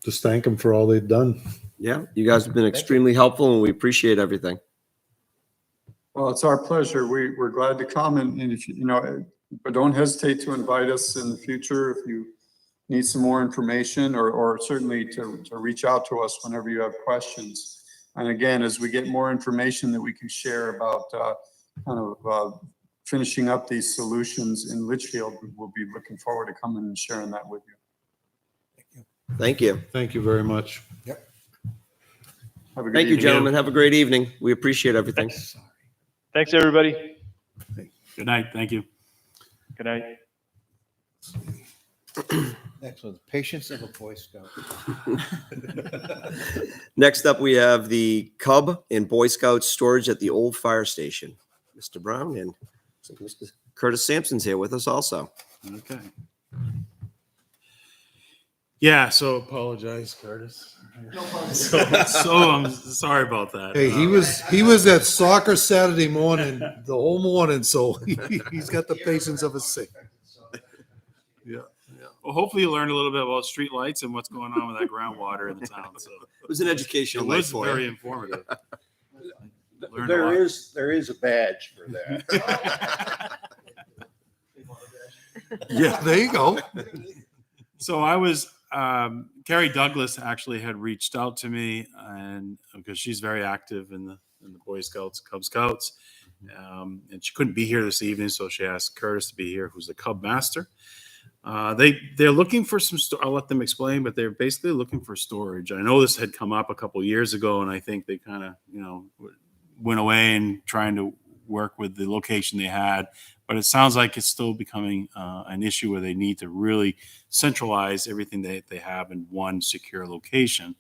Just thank them for all they've done.
Yeah, you guys have been extremely helpful and we appreciate everything.
Well, it's our pleasure. We're glad to come, and if but don't hesitate to invite us in the future if you need some more information, or certainly to reach out to us whenever you have questions. And again, as we get more information that we can share about finishing up these solutions in Litchfield, we'll be looking forward to coming and sharing that with you.
Thank you.
Thank you very much.
Yep.
Have a good
Thank you,
evening.
gentlemen. Have a great evening. We appreciate everything.
Thanks, everybody.
Good night. Thank you.
Good night.
Next one, patience of a Boy Scout.
Next up, we have the Cub and Boy Scouts storage at the old fire station. Mr. Brown and Mr. Curtis Sampson's here with us also.
Okay. Yeah, so apologize, Curtis. So I'm sorry about that.
Hey, he was at soccer Saturday morning, the whole morning, so he's got the patience of a saint. Yeah.
Well, hopefully you learned a little bit about streetlights and what's going on with that groundwater in the town. So
It was an
it
educational night
was
for
very
you.
informative. Learned a
There
lot.
is a badge for that.
Yeah, there you go.
So I was, Carrie Douglas actually had reached out to me, and because she's very active in the Boy Scouts, Cub Scouts, and she couldn't be here this evening, so she asked Curtis to be here, who's the Cub Master. They're looking for some. I'll let them explain, but they're basically looking for storage. I know this had come up a couple years ago, and I think they kind of, went away and trying to work with the location they had. But it sounds like it's still becoming an issue where they need to really centralize everything that they have in one secure location.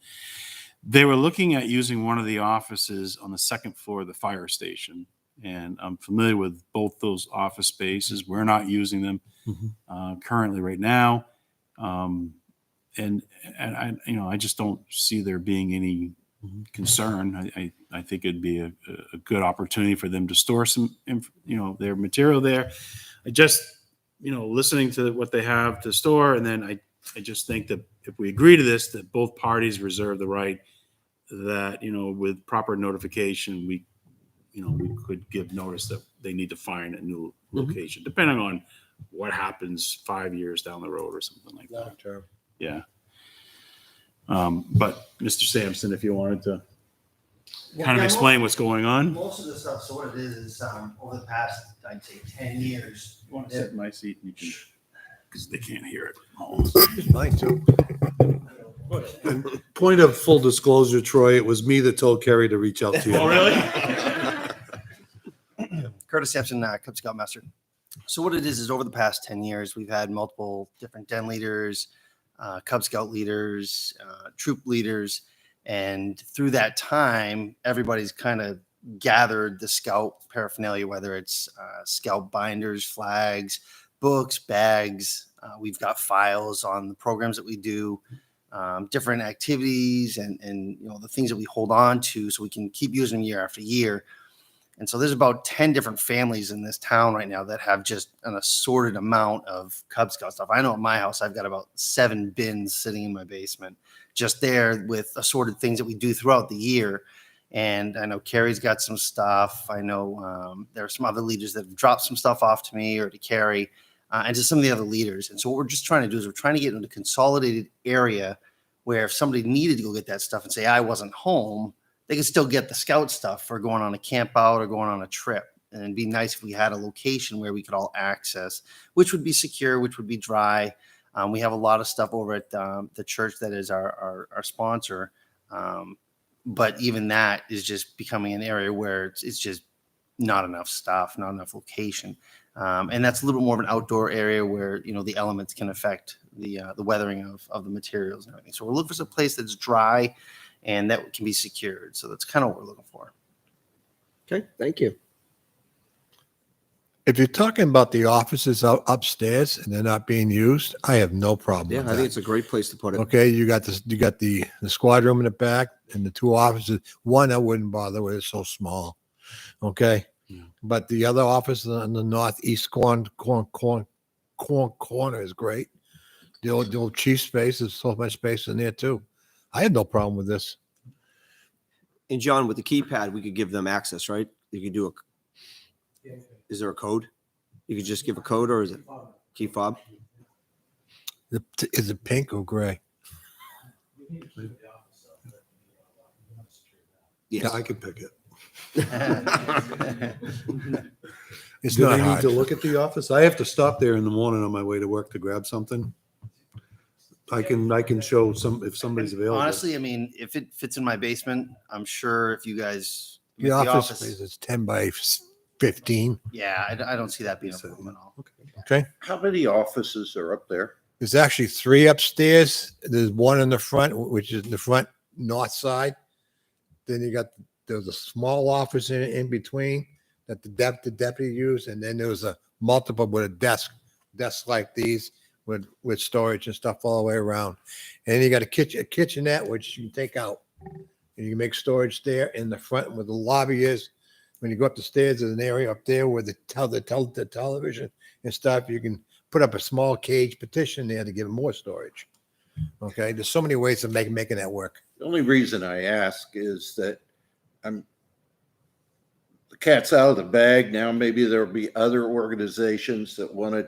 They were looking at using one of the offices on the second floor of the fire station. And I'm familiar with both those office spaces. We're not using them currently right now. And I just don't see there being any concern. I think it'd be a good opportunity for them to store some, their material there. I just, listening to what they have to store, and then I just think that if we agree to this, that both parties reserve the right that, with proper notification, we could give notice that they need to find a new location, depending on what happens 5 years down the road or something like that.
Long term.
Yeah. But Mr. Sampson, if you wanted to kind of explain what's going on.
Most of the stuff, so what it is over the past, I'd say 10 years.
You want to sit in my seat and you can, because they can't hear it.
It's mine too.
Point of full disclosure, Troy, it was me that told Kerry to reach out to you.
Oh, really?
Curtis Sampson, Cub Scout Master. So what it is over the past 10 years, we've had multiple different den leaders, Cub Scout leaders, troop leaders. And through that time, everybody's kind of gathered the Scout paraphernalia, whether it's Scout binders, flags, books, bags. We've got files on the programs that we do, different activities and the things that we hold on to so we can keep using them year after year. And so there's about 10 different families in this town right now that have just an assorted amount of Cub Scout stuff. I know at my house, I've got about 7 bins sitting in my basement, just there with assorted things that we do throughout the year. And I know Carrie's got some stuff. I know there are some other leaders that have dropped some stuff off to me or to Carrie and to some of the other leaders. And so what we're just trying to do is we're trying to get into a consolidated area where if somebody needed to go get that stuff and say, I wasn't home, they can still get the Scout stuff for going on a camp out or going on a trip. And it'd be nice if we had a location where we could all access, which would be secure, which would be dry. We have a lot of stuff over at the church that is our sponsor. But even that is just becoming an area where it's just not enough stuff, not enough location. And that's a little bit more of an outdoor area where, you know, the elements can affect the weathering of the materials and everything. So we're looking for some place that's dry and that can be secured. So that's kind of what we're looking for.
Okay, thank you.
If you're talking about the offices upstairs and they're not being used, I have no problem
Yeah,
with
I think
that.
it's a great place to put it.
Okay, you got the squad room in the back and the two offices. One I wouldn't bother with, it's so small. Okay.
Yeah.
But the other office on the northeast corner is great. The old chief space, there's so much space in there too. I had no problem with this.
And John, with the keypad, we could give them access, right? You could do is there a code? You could just give a code, or is it key fob?
Is it pink or gray?
Yeah, I could pick it.
It's
Do
not
they need
hard.
to look at the office? I have to stop there in the morning on my way to work to grab something. I can show if somebody's available.
Honestly, I mean, if it fits in my basement, I'm sure if you guys.
The office space is 10 by 15.
Yeah, I don't see that being a problem at all.
Okay.
How many offices are up there?
There's actually 3 upstairs. There's one in the front, which is the front north side. Then there's a small office in between that the deputy used, and then there was a multiple with a desk like these with storage and stuff all the way around. And you got a kitchenette which you can take out, and you can make storage there in the front where the lobby is. When you go up the stairs, there's an area up there where the television and stuff. You can put up a small cage partition there to give more storage. Okay, there's so many ways of making that work.
The only reason I ask is that the cat's out of the bag now. Maybe there'll be other organizations that want to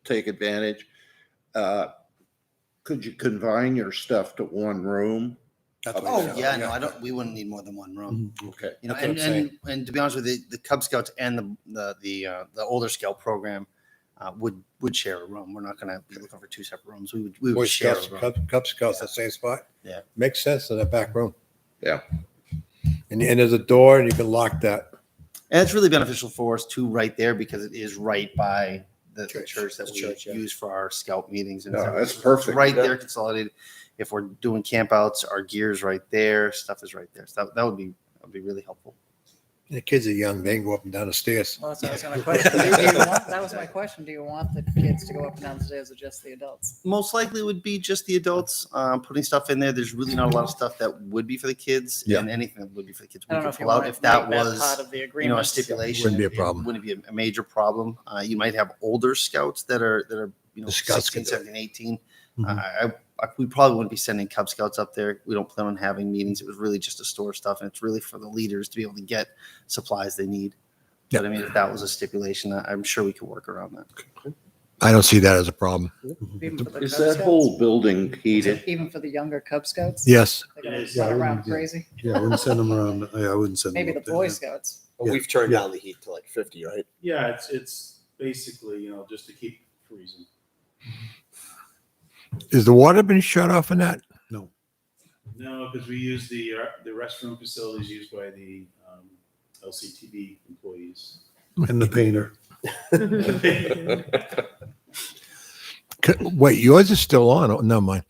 take advantage. Could you combine your stuff to one room?
Oh, yeah, no, we wouldn't need more than one room.
Okay.
You know,
That's what I'm saying.
and to be honest with you, the Cub Scouts and the older Scout program would share a room. We're not going to be looking for 2 separate rooms. We
Boy
would share
Scouts,
a room.
Cub Scouts, the same spot.
Yeah.
Makes sense in the back room.
Yeah.
And there's a door, and you can lock that.
And it's really beneficial for us too, right there, because it is right by the church that we
yeah.
use for our Scout meetings. And
No,
everything.
that's perfect.
It's right there, consolidated. If we're doing campouts, our gear's right there. Stuff is right there. So that would be really helpful.
The kids are young; they can go up and down the stairs.
Well, that's what I was gonna question. That was my question. Do you want the kids to go up and down the stairs or just the adults?
Most likely would be just the adults putting stuff in there. There's really not a lot of stuff that would be for the kids,
Yeah.
and anything that would be for the kids.
I don't
we
know
could
if you
pull out.
want
If
to
that
make that
was
part of the
a
agreement.
stipulation,
Wouldn't be a
it
problem.
wouldn't be a major problem. You might have older scouts that are
The scouts
16,
can do it.
17, 18.
Mhm.
We probably wouldn't be sending Cub Scouts up there. We don't plan on having meetings. It was really just to store stuff, and it's really for the leaders to be able to get supplies they need. But I mean, if that was a stipulation, I'm sure we could work around that.
I don't see that as a problem.
Even for the
Is
Cub
that
Scouts?
whole building heated?
Even for the younger Cub Scouts?
Yes,
They're gonna
Yes.
run
Yeah, I
around
wouldn't do-
crazy?
Yeah, I wouldn't send them around. I wouldn't send them.
Maybe the
up there.
Boy Scouts.
Yeah.
We've turned
Yeah.
down the heat to like 50, right?
Yeah, it's basically, just to keep freezing.
is the water been shut off in that?
No, because we use the restroom facilities used by the LCTV employees.
And the painter.
Wait, yours is still on? Oh, never mind.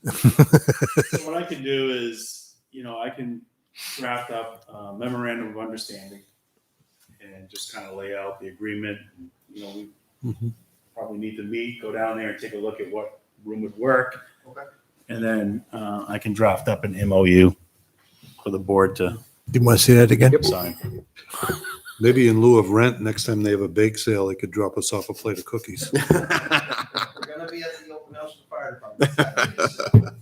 So what I can do is, I can draft up a memorandum of understanding and just kind of lay out the agreement. We
Mhm.
probably need to meet, go down there and take a look at what room would work.
Okay.
And then I can draft up an MOU for the board to
Do you want to see that again?
sign.
Maybe in lieu of rent, next time they have a bake sale, they could drop us off a plate of cookies.
We're gonna be at the open house for the fire department.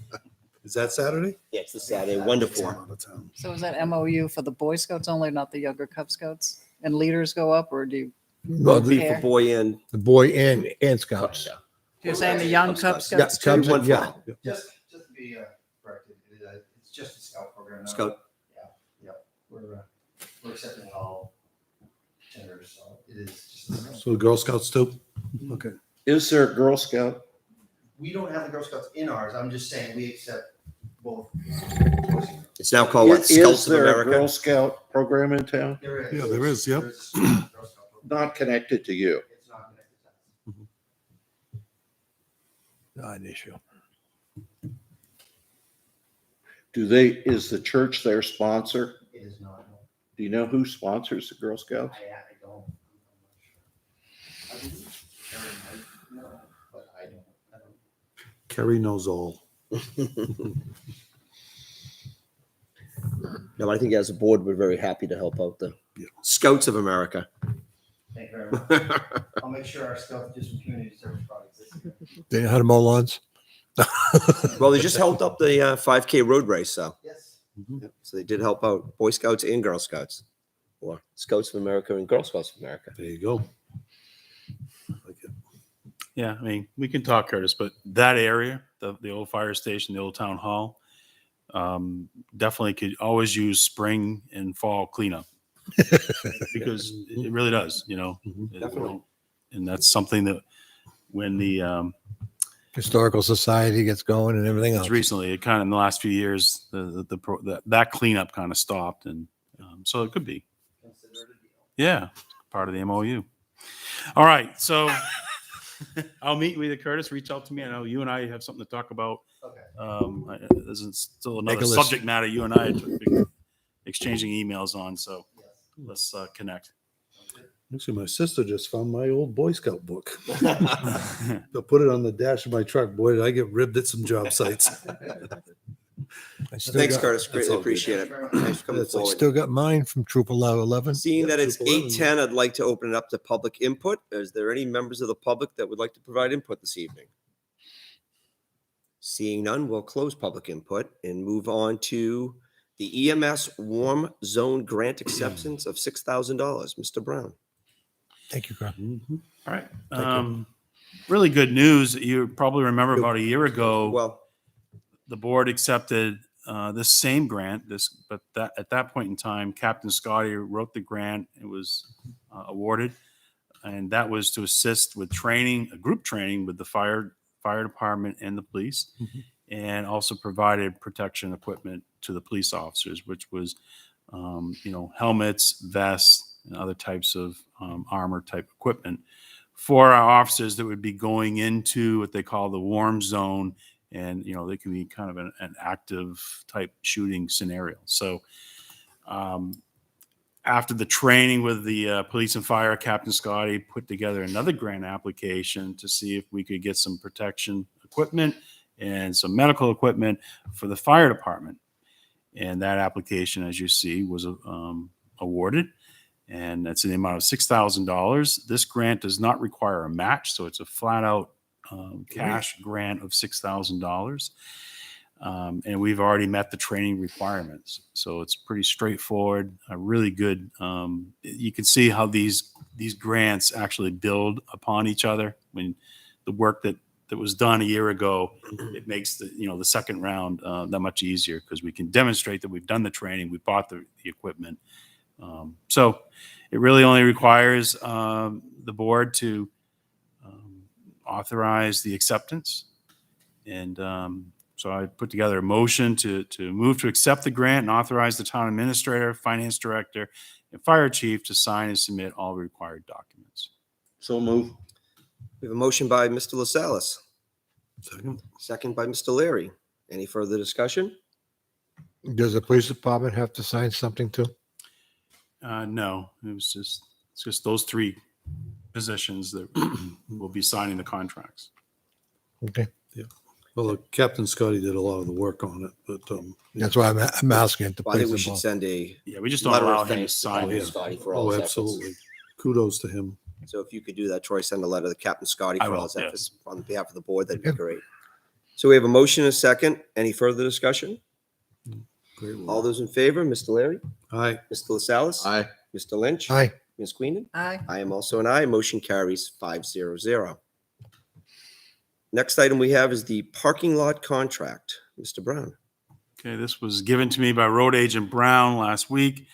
Is that Saturday?
Yeah, it's the Saturday, 1 to
I'm
4.
out of town.
So is that MOU for the Boy Scouts only, not the younger Cub Scouts? And leaders go up, or do you,
Well,
Be
Fair.
for boy and
the boy and scouts.
you're saying the young Cub
Yeah,
Scouts? too?
Cubs,
One
yeah.
Just to be corrected, it's just a Scout program.
Scout.
We're accepting all genders, so it is just a Scout.
So the Girl Scouts too? Okay.
Is there a Girl Scout?
We don't have the Girl Scouts in ours. I'm just saying we accept
It's now called what?
Is
Scouts of
there a
America?
Girl Scout program in town?
Yeah, there is, yep.
Not connected to you.
Not an issue.
Is the church their sponsor?
It is not.
Do you know who sponsors the Girl Scouts?
I don't. I believe Karen might know, but I don't.
Kerry knows all.
No, I think as a board, we're very happy to help out the Scouts of America.
Thank you very much. I'll make sure our Scout do some community service projects this year.
They know how to mow lawns?
Well, they just helped up the 5K road race, so.
Yes.
Yep, so they did help out Boy Scouts and Girl Scouts, or Scouts of America and Girl Scouts of America.
There you go. Like it.
Yeah, I mean, we can talk, Curtis, but that area, the old fire station, the old town hall, definitely could always use spring and fall cleanup because it really does, you know.
Definitely.
And that's something that when the
Historical Society gets going and everything else.
just recently, it kind of in the last few years, that cleanup kind of stopped, and so it could be, yeah, part of the MOU. All right, so I'll meet with you, Curtis. Reach out to me. I know you and I have something to talk about.
Okay.
This is still
Make
another
a list.
subject matter you and I are exchanging emails on. So let's connect.
Actually, my sister just found my old Boy Scout book. I put it on the dash of my truck. Boy, did I get ribbed at some job sites.
Thanks, Curtis. Greatly
all good.
appreciate it. Thanks for coming
I
forward.
still got mine from Troop 11.
Seeing that it's
Troop 11.
8:10, I'd like to open it up to public input. Is there any members of the public that would like to provide input this evening? Seeing none, we'll close public input and move on to the EMS Warm Zone Grant Acceptance of $6,000. Mr. Brown.
Thank you, Carl.
All right.
Thank you.
Really good news. You probably remember about a year ago,
Well,
the board accepted this same grant. But at that point in time, Captain Scotty wrote the grant. It was awarded, and that was to assist with training, a group training with the fire department and the police, and also provided protection equipment to the police officers, which was, helmets, vests, and other types of armor type equipment for our officers that would be going into what they call the warm zone. And, they can be kind of an active type shooting scenario. So after the training with the police and fire, Captain Scotty put together another grant application to see if we could get some protection equipment and some medical equipment for the fire department. And that application, as you see, was awarded. And that's in the amount of $6,000. This grant does not require a match, so it's a flat out cash grant of $6,000. And we've already met the training requirements. So it's pretty straightforward, really good. You can see how these grants actually build upon each other. When the work that was done a year ago, it makes the second round that much easier because we can demonstrate that we've done the training, we bought the equipment. So it really only requires the board to authorize the acceptance. And so I put together a motion to move to accept the grant and authorize the town administrator, finance director, and fire chief to sign and submit all required documents.
So move.
we have a motion by Mr. LaSalle's,
Second.
second by Mr. Larry. Any further discussion?
Does the police department have to sign something too?
No, it's just those three positions that will be signing the contracts.
Okay.
Well, Captain Scotty did a lot of the work on it, but
That's why I'm asking if the
Well, I think
police
we should
involved.
send a
Yeah, we just don't
letter
allow
of
him to
thanks to
sign
Captain
it.
Scotty for all
oh,
his efforts.
absolutely. Kudos to him.
So if you could do that, Troy, send a letter to Captain Scotty
I
for all
will,
his
yeah.
efforts on behalf of the board. That'd be
Yeah.
great. So we have a motion and a second. Any further discussion?
Great
All
work.
those in favor, Mr. Larry,
Aye.
Mr. LaSalle's,
Aye.
Mr. Lynch,
Aye.
Ms. Queenan.
Aye.
I am also an aye. Motion carries 500. Next item we have is the parking lot contract. Mr. Brown.
Okay, this was given to me by Road Agent Brown last week.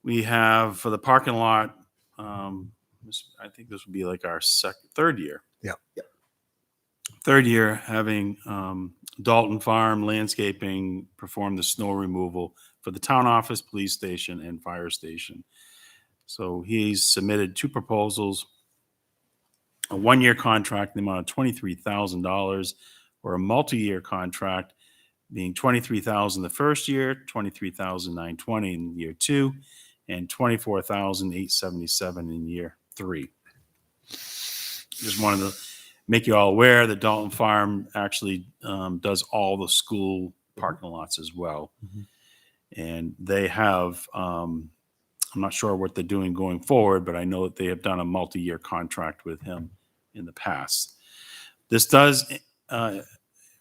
We have for the parking lot, I think this would be like our third year.
Yeah.
Yep.
third year having Dalton Farm Landscaping perform the snow removal for the town office, police station, and fire station. So he's submitted 2 proposals, a 1-year contract in the amount of $23,000, or a multi-year contract being $23,000 the first year, $23,920 in year 2, and $24,877 in year 3. Just wanted to make you all aware that Dalton Farm actually does all the school parking lots as well. And they have, I'm not sure what they're doing going forward, but I know that they have done a multi-year contract with him in the past. This does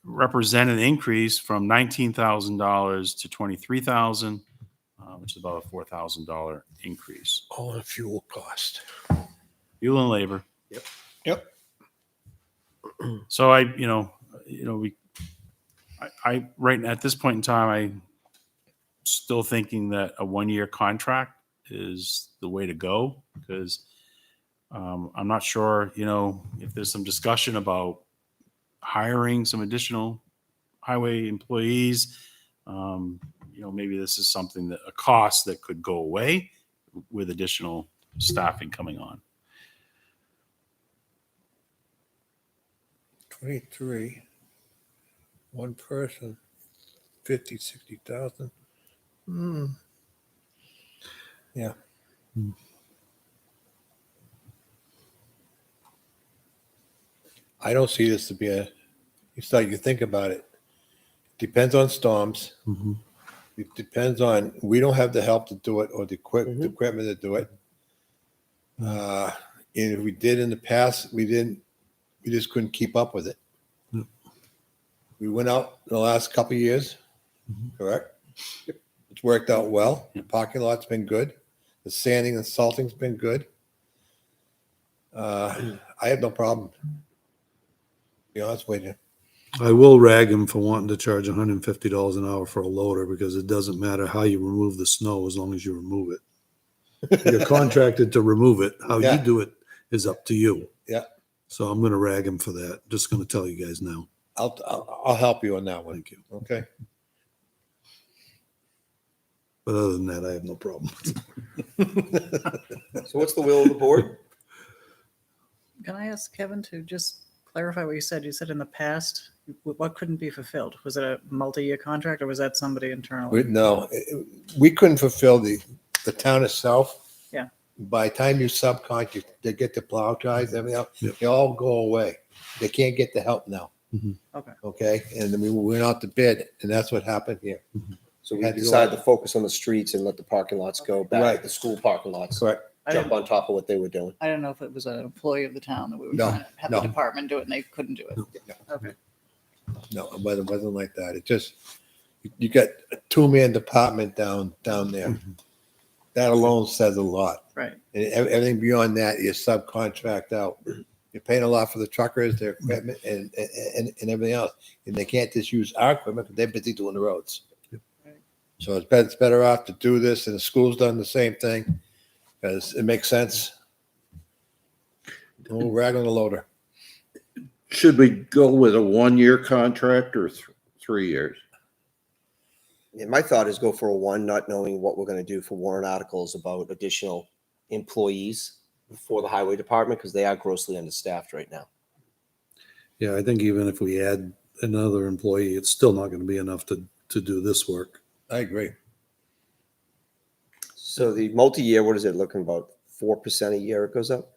represent an increase from $19,000 to $23,000, which is about a $4,000 increase.
All in fuel cost.
Fuel and labor.
Yep.
So I right at this point in time, I'm still thinking that a 1-year contract is the way to go, because I'm not sure, if there's some discussion about hiring some additional highway employees. Maybe this is something that a cost that could go away with additional staffing coming on.
23, one person, 50, 60,000. Yeah. I don't see this to be you think about it. Depends on storms. It depends on, we don't have the help to do it or the equipment to do it. And if we did in the past, we just couldn't keep up with it. We went out in the last couple of years, correct? It's worked out well. The parking lot's been good. The sanding and salting's been good. I have no problem. To be honest with you.
I will rag him for wanting to charge $150 an hour for a loader, because it doesn't matter how you remove the snow as long as you remove it. You're contracted to remove it. How you do it is up to you.
Yeah.
So I'm going to rag him for that. Just going to tell you guys now.
I'll help you on that one.
Thank you.
Okay.
But other than that, I have no problem.
So what's the will of the board?
Can I ask Kevin to just clarify what you said? You said in the past, what couldn't be fulfilled? Was it a multi-year contract, or was that somebody internally?
No, we couldn't fulfill the town itself.
Yeah.
By the time you subcontract, they get the plow guys, everything else,
Yep.
they all go away. They can't get the help now.
Okay.
Okay, and then we went out to bid, and that's what happened here.
So we
Had to go
decided
out.
to focus on the streets and let the parking lots go back,
Right.
the school parking lots,
Correct.
I
jump
didn't,
on top of what they were doing.
I don't know if it was an employee of the town that we were
No,
trying to have
no.
the department do it and they couldn't do it. Okay.
No, it wasn't like that. It just, you got a 2-man department down there. That alone says a lot.
Right.
And everything beyond that, you subcontract out. You're paying a lot for the truckers, their equipment, and everything else. And they can't just use our equipment because they're busy doing the roads. So it's better off to do this, and the school's done the same thing, because it makes sense. We'll rag on the loader.
Should we go with a 1-year contract or 3 years?
Yeah, my thought is go for a 1, not knowing what we're going to do for warrant articles about additional employees for the highway department, because they are grossly understaffed right now.
Yeah, I think even if we add another employee, it's still not going to be enough to do this work.
I agree.
So the multi-year, what is it looking about? 4% a year it goes up?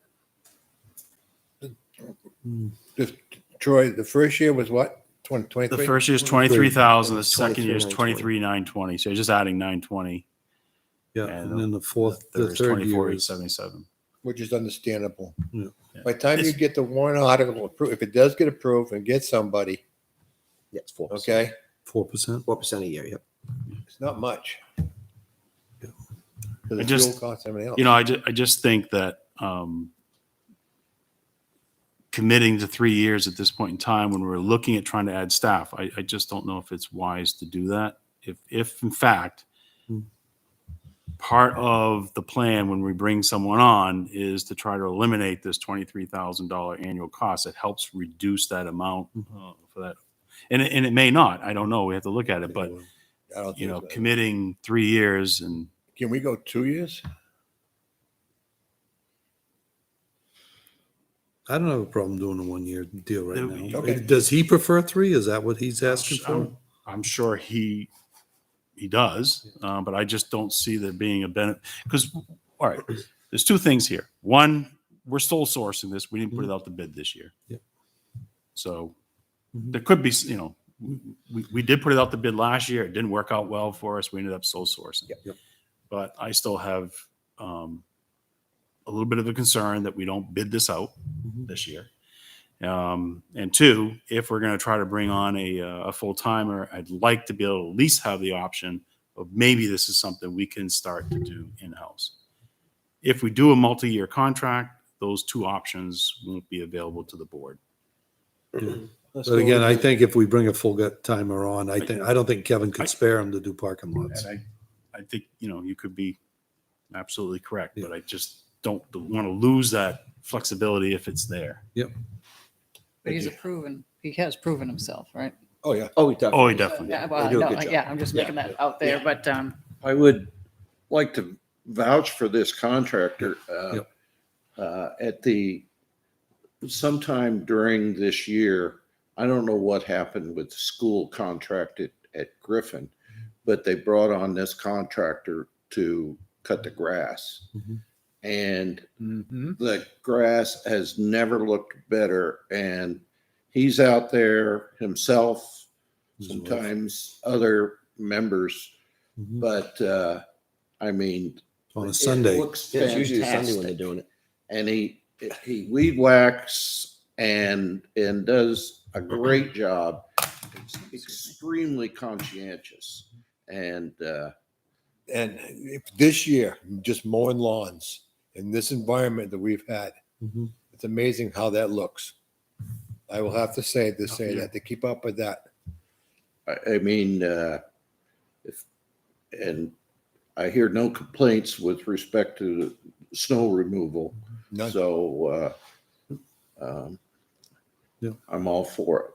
Troy, the first year was what? 23?
The first year is 23,000. The
23,920.
second year is 23,920. So you're just adding 920.
Yeah,
And
and then the
The
third year is
24,877.
Which is understandable.
Yeah.
By the time you
It's-
get the warrant article approved, if it does get approved and get somebody,
Yeah, it's 4%.
okay,
4%.
4% a year, yep.
it's not much.
Yeah.
Because
I
the
just-
fuel costs, everything else.
I just think that committing to 3 years at this point in time, when we're looking at trying to add staff, I just don't know if it's wise to do that. If in fact, part of the plan when we bring someone on is to try to eliminate this $23,000 annual cost. It helps reduce that amount for that. And it may not, I don't know. We have to look at it, but
I don't
you
think
know,
so.
committing 3 years and
Can we go 2 years?
I don't have a problem doing a 1-year deal right now.
Okay.
Does he prefer 3? Is that what he's asking for?
I'm sure he does, but I just don't see there being a benefit. Because, all right, there's 2 things here. One, we're sole sourcing this. We didn't put it out to bid this year.
Yep.
So there could be, you know, we did put it out to bid last year. It didn't work out well for us. We ended up sole sourcing.
Yep.
But I still have a little bit of a concern that we don't bid this out this year. And 2, if we're going to try to bring on a full timer, I'd like to be able to at least have the option of maybe this is something we can start to do in-house. If we do a multi-year contract, those 2 options won't be available to the board.
But again, I think if we bring a full timer on, I don't think Kevin could spare him to do parking lots.
And I think, you know, you could be absolutely correct, but I just don't want to lose that flexibility if it's there.
Yep.
But he has proven himself, right?
Oh, yeah.
Oh, definitely.
Oh, definitely.
Yeah, well,
They do a
no,
good job.
yeah, I'm just making that out there, but,
I would like to vouch for this contractor.
Yep.
At sometime during this year, I don't know what happened with the school contract at Griffin, but they brought on this contractor to cut the grass. And the grass has never looked better. And he's out there himself, sometimes other members, but I mean,
On a Sunday.
it looks
Yeah, it's usually a Sunday when they're
fantastic.
doing it.
And he weed whacks and does a great job. It's extremely conscientious. And
If this year, just mowing lawns in this environment that we've had, it's amazing how that looks. I will have to say that to keep up with that.
I mean, and I hear no complaints with respect to snow removal.
None.
So I'm all for it.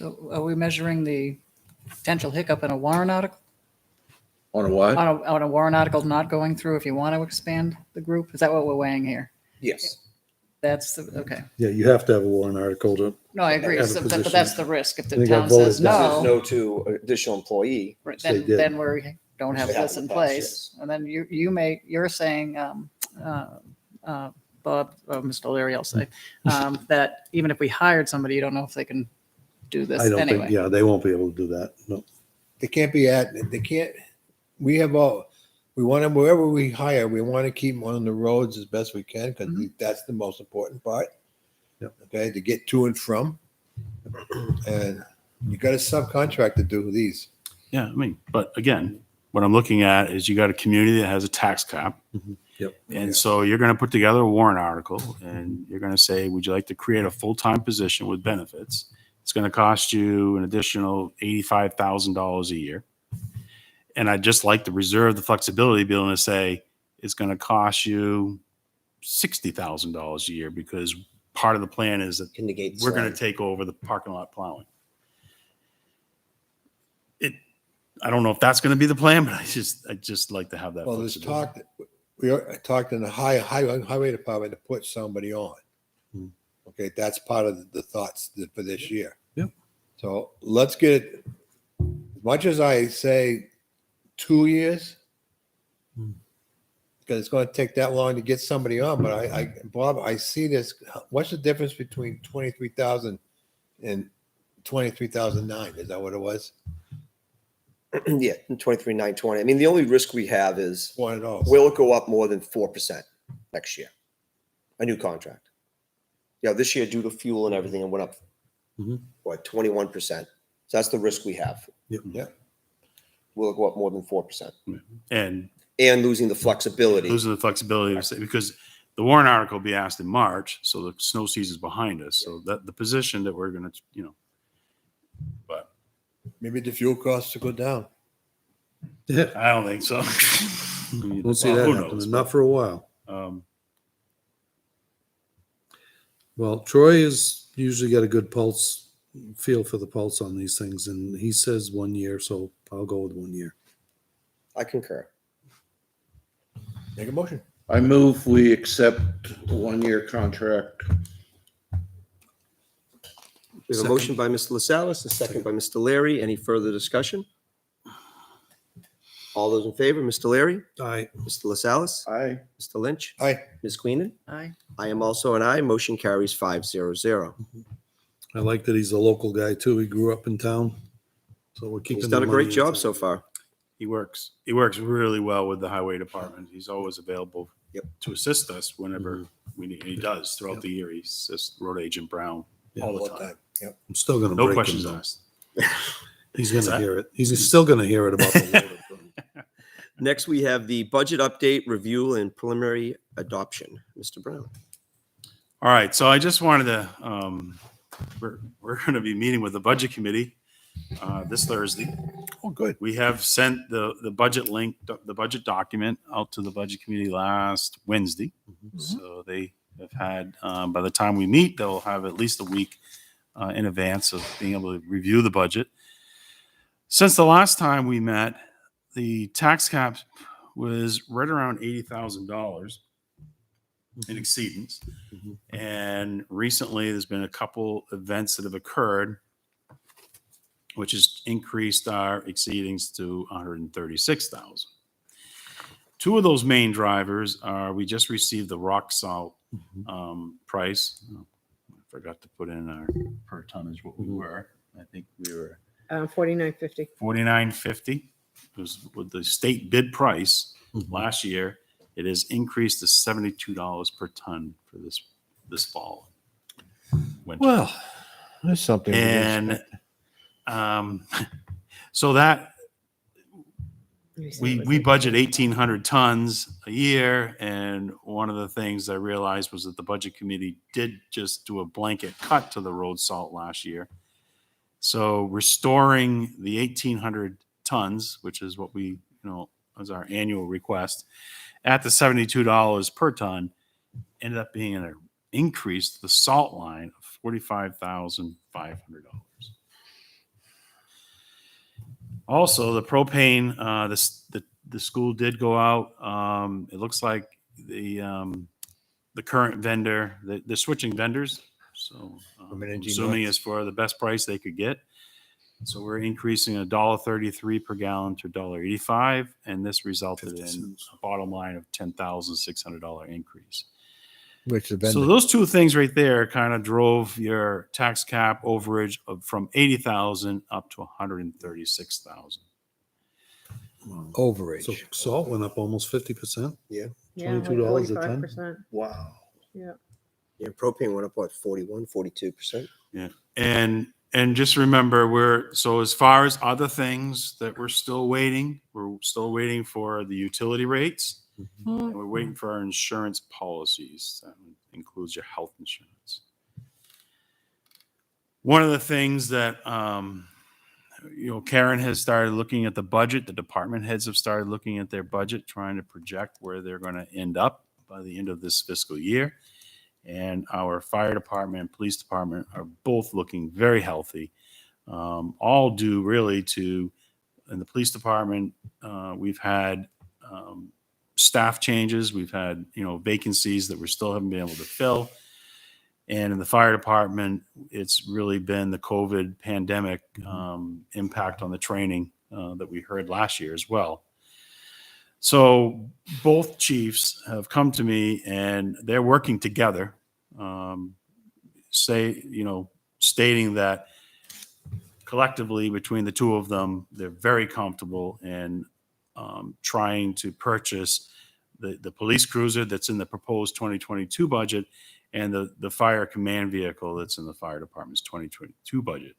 so are we measuring the potential hiccup in a warrant article?
On a what?
On a warrant article not going through if you want to expand the group? Is that what we're weighing here?
Yes.
That's okay.
Yeah, you have to have a warrant article to,
No, I agree.
Have a
So, but
position.
that's the risk. If
They
the
got
town
voted
says
down.
no,
No to additional employee.
right,
They
then,
did.
then we don't have
They have
this
in
in
the past,
place. And then you're saying, Bob, Mr. O'Leary, I'll say, that even if we hired somebody, you don't know if they can do this
I don't
anyway.
think, yeah, they won't be able to do that. No.
They can't, we want them, wherever we hire, we want to keep them on the roads as best we can, because that's the most important part.
Yep.
Okay, to get to and from. And you got a subcontract to do these.
Yeah, I mean, but again, what I'm looking at is you got a community that has a tax cap.
Yep.
And so you're going to put together a warrant article and you're going to say, would you like to create a full-time position with benefits? It's going to cost you an additional $85,000 a year. And I'd just like to reserve the flexibility, be able to say, it's going to cost you $60,000 a year because part of the plan is that
Can negate.
we're going to take over the parking lot plowing. I don't know if that's going to be the plan, but I just like to have that.
Well, there's
flexibility.
we talked in the highway department to put somebody on. Okay, that's part of the thoughts for this year.
Yep.
So let's get it, as much as I say 2 years, because it's going to take that long to get somebody on, but Bob, I see this, what's the difference between 23,000 and 23,009? Is that what it was?
Yeah, 23,920. I mean, the only risk we have is
$400.
will it go up more than 4% next year? A new contract. Yeah, this year due to fuel and everything, it went up, 21%. So that's the risk we have.
Yeah.
Will it go up more than 4%?
And
And losing the flexibility.
losing the flexibility to say, because the warrant article will be asked in March, so the snow season's behind us. So that the position that we're going to, but
Maybe the fuel costs will go down.
Yeah.
I don't think so.
Don't see that
Who
happening,
knows?
not for a while.
Um,
Well, Troy has usually got a good feel for the pulse on these things, and he says 1 year, so I'll go with 1 year.
I concur.
Make a motion.
I move we accept a 1-year contract.
We have a motion by Mr. LaSalle's, a second by Mr. Larry. Any further discussion? All those in favor, Mr. Larry,
Aye.
Mr. LaSalle's,
Aye.
Mr. Lynch,
Aye.
Ms. Queenan.
Aye.
I am also an aye. Motion carries 500.
I like that he's a local guy too. He grew up in town. So we're keeping.
He's
the
done a
money
great
in
job
town.
so far.
he works really well with the highway department. He's always available
Yep.
to assist us whenever we need. He does throughout
Yep.
the year. He assists Road Agent Brown
Yeah,
all the
All
time.
the time. Yep.
I'm still gonna
No
break him
questions
though.
asked.
He's
What's
gonna
that?
hear it. He's still gonna hear it about the loader.
Next, we have the budget update, review, and preliminary adoption. Mr. Brown.
All right, so I just wanted to, we're going to be meeting with the budget committee this Thursday.
Oh, good.
We have sent the budget link, the budget document out to the budget committee last Wednesday. So they have had, by the time we meet, they'll have at least a week in advance of being able to review the budget. Since the last time we met, the tax cap was right around $80,000 in exceedance. And recently, there's been a couple events that have occurred, which has increased our exceedings to 136,000. Two of those main drivers are we just received the rock salt price. Oh, I forgot to put in our per tonnage what we were. I think we were
$49.50.
$49.50. It was with the state bid price last year. It has increased to $72 per ton for this fall. Winter.
Well, there's something. to
And so that we budget 1,800 tons a year, and one of the things I realized was that the budget committee did just do a blanket cut to the road salt last year. So restoring the 1,800 tons, which is what we, as our annual request, at the $72 per ton, ended up being an increase to the salt line of $45,500. Also, the propane, the school did go out. It looks like the current vendor, they're switching vendors. So
From
I'm
Energy
assuming
North.
it's for the best price they could get. So we're increasing $1.33 per gallon to $1.85, and this resulted
50
in
cents.
a bottom line of $10,600 increase.
Which the
So
vendor,
those two things right there kind of drove your tax cap overage from 80,000 up to 136,000.
overage.
So salt went up almost 50%.
Yeah,
$22 a ton?
45%.
Wow.
Yeah.
Yeah, propane went up, what, 41, 42%?
Yeah. And just remember, so as far as other things that we're still waiting for the utility rates. And we're waiting for our insurance policies. That includes your health insurance. One of the things that, Karen has started looking at the budget. The department heads have started looking at their budget, trying to project where they're going to end up by the end of this fiscal year. And our fire department and police department are both looking very healthy. All due really to, in the police department, we've had staff changes. We've had, vacancies that we still haven't been able to fill. And in the fire department, it's really been the COVID pandemic impact on the training that we heard last year as well. So both chiefs have come to me and they're working together, stating that collectively between the two of them, they're very comfortable in trying to purchase the police cruiser that's in the proposed 2022 budget and the fire command vehicle that's in the fire department's 2022 budget.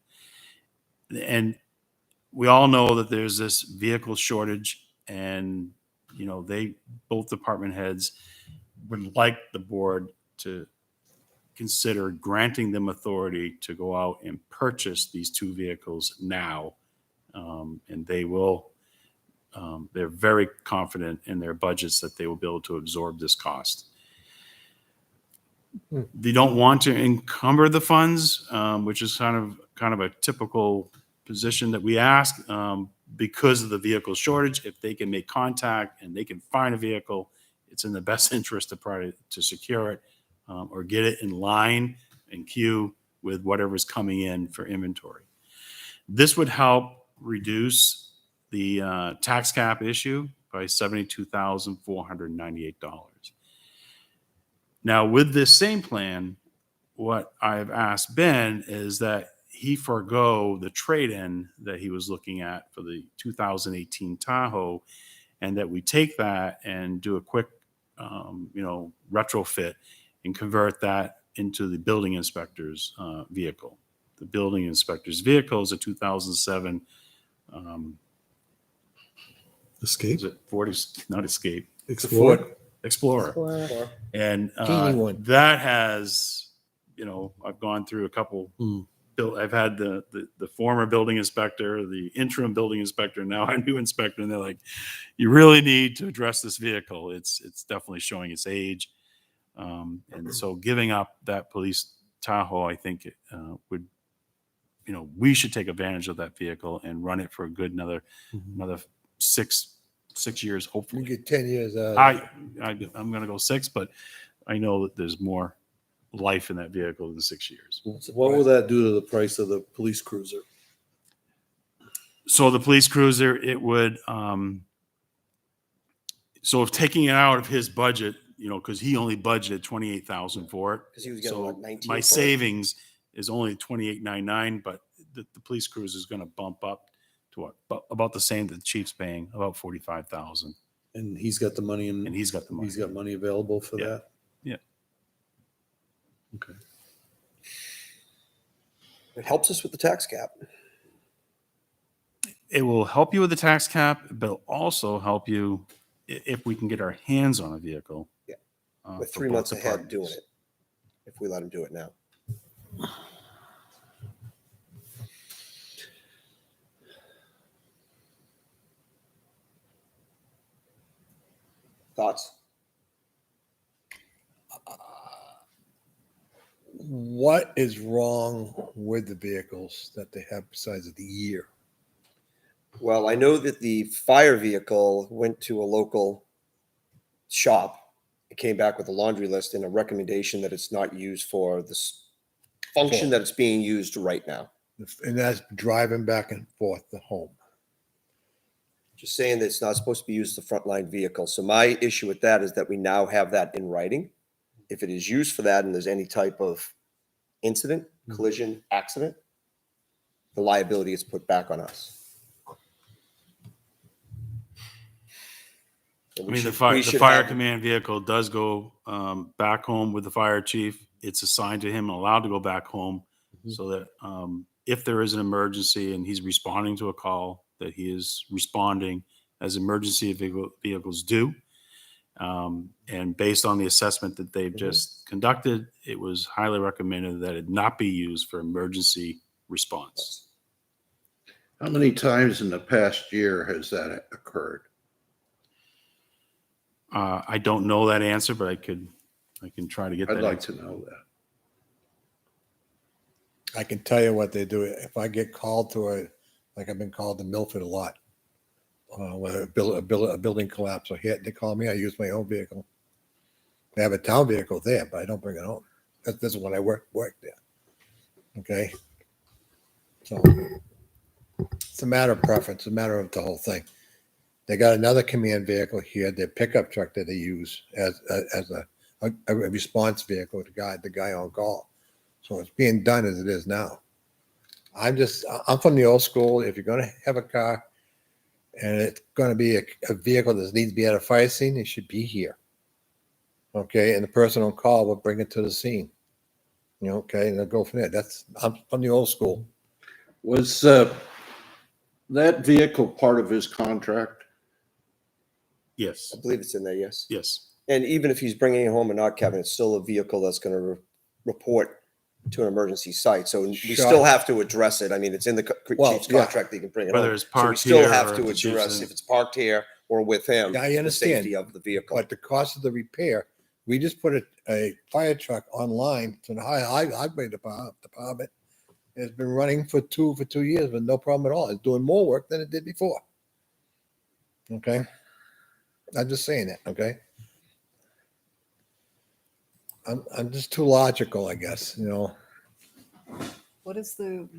And we all know that there's this vehicle shortage, and both department heads would like the board to consider granting them authority to go out and purchase these two vehicles now. And they will they're very confident in their budgets that they will be able to absorb this cost. They don't want to encumber the funds, which is kind of a typical position that we ask because of the vehicle shortage. If they can make contact and they can find a vehicle, it's in the best interest to secure it or get it in line and queue with whatever's coming in for inventory. This would help reduce the tax cap issue by $72,498. Now, with this same plan, what I've asked Ben is that he forego the trade-in that he was looking at for the 2018 Tahoe, and that we take that and do a quick, retrofit and convert that into the building inspector's vehicle. The building inspector's vehicle is a 2007.
Escape?
Is it 40? Not Escape.
Explorer?
Explorer. And
Teeny one.
that has, I've gone through a couple. I've had the former building inspector, the interim building inspector, now our new inspector, and they're like, you really need to address this vehicle. It's definitely showing its age. And so giving up that police Tahoe, I think would, we should take advantage of that vehicle and run it for a good another 6 years,
You
hopefully.
get 10 years out.
I'm going to go 6, but I know that there's more life in that vehicle than 6 years.
What will that do to the price of the police cruiser?
So the police cruiser, it would, so if taking it out of his budget, because he only budgeted 28,000 for it.
Because he was getting
So
what, 19
my
for it?
savings is only 28,999, but the police cruiser is going to bump up to what? About the same that the chief's paying, about 45,000.
And he's got the money
And he's got the money.
He's got money available for
Yeah.
that?
Yeah.
Okay.
It helps us with the tax cap.
It will help you with the tax cap, but it'll also help you if we can get our hands on a vehicle.
Yeah.
We're
We're 3 months ahead doing it, if we let him do it now. Thoughts?
What is wrong with the vehicles that they have besides the year?
Well, I know that the fire vehicle went to a local shop. It came back with a laundry list and a recommendation that it's not used for this function that it's being used right now.
And that's driving back and forth to home.
Just saying that it's not supposed to be used as a frontline vehicle. So my issue with that is that we now have that in writing. If it is used for that and there's any type of incident, collision, accident, the liability is put back on us.
I mean, the fire command vehicle does go back home with the fire chief. It's assigned to him and allowed to go back home so that if there is an emergency and he's responding to a call, that he is responding as emergency vehicles do. And based on the assessment that they've just conducted, it was highly recommended that it not be used for emergency response.
How many times in the past year has that occurred?
I don't know that answer, but I can try to get that.
I'd like
answer.
to know that.
I can tell you what they do. If I get called to like I've been called to Milford a lot, when a building collapse or hit, they call me. I use my own vehicle. I have a town vehicle there, but I don't bring it home. That's when I work there. Okay, so it's a matter of preference, a matter of the whole thing. They got another command vehicle here, their pickup truck that they use as a response vehicle to guide the guy on call. So it's being done as it is now. I'm from the old school. If you're going to have a car and it's going to be a vehicle that needs to be at a fire scene, it should be here. Okay, and the person on call will bring it to the scene. Okay, and they'll go from there. I'm from the old school.
Was that vehicle part of his contract?
Yes.
I believe it's in there, yes.
Yes.
And even if he's bringing it home or not, Kevin, it's still a vehicle that's going to report to an emergency site. So we
Sure.
still have to address it. I mean, it's in the
Well,
chief's
yeah.
contract that you can bring it
Whether
home.
it's
So we
parked
still
here
have
or
to
the chief's
address
in-
if it's parked here or with him.
Yeah, I
the
understand.
safety of the vehicle.
But the cost of the repair, we just put a fire truck online to the highway department. It's been running for two years with no problem at all. It's doing more work than it did before. Okay? I'm just saying that, okay? I'm just too logical, I guess, you know.
What is the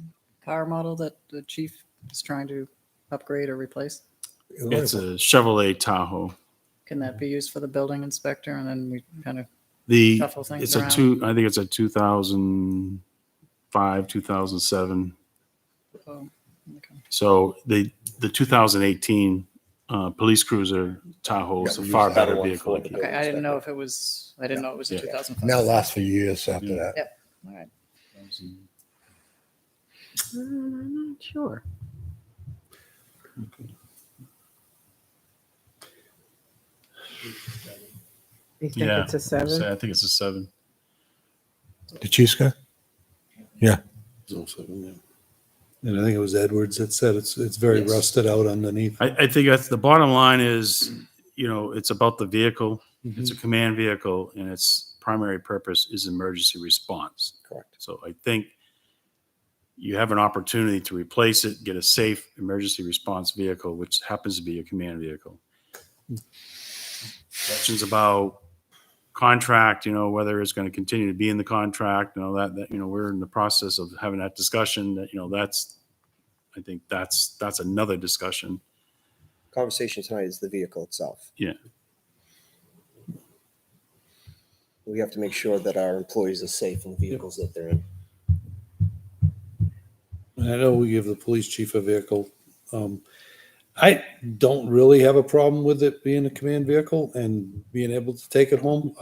car model that the chief is trying to upgrade or replace?
It's a Chevrolet Tahoe.
Can that be used for the building inspector and then we kind of
The,
shuffle things
it's
around?
I think it's a 2005, 2007.
Oh, okay.
So the 2018 police cruiser Tahoe is a
Yeah,
far
use
better
that one
vehicle.
for the
Okay, I didn't know if it was, I didn't know it was a
Yeah.
2005.
And that'll last for years after
Yeah.
that.
Yep. All right.
I'm not sure.
You think
Yeah.
it's a 7?
I think it's a 7.
The Chiefs car?
And I think it was Edwards that said it's very
Yes.
rusted out underneath.
I think that's the bottom line is, it's about the vehicle. It's
Mhm.
a command vehicle and its primary purpose is emergency response.
Correct.
So I think you have an opportunity to replace it, get a safe emergency response vehicle, which happens to be a command vehicle. Questions about contract, whether it's going to continue to be in the contract, that we're in the process of having that discussion. That I think that's another discussion.
Conversation tonight is the vehicle itself.
Yeah.
We have to make sure that our employees are safe in the vehicles that they're in.
And I know we give the police chief a vehicle. I don't really have a problem with it being a command vehicle and being able to take it home.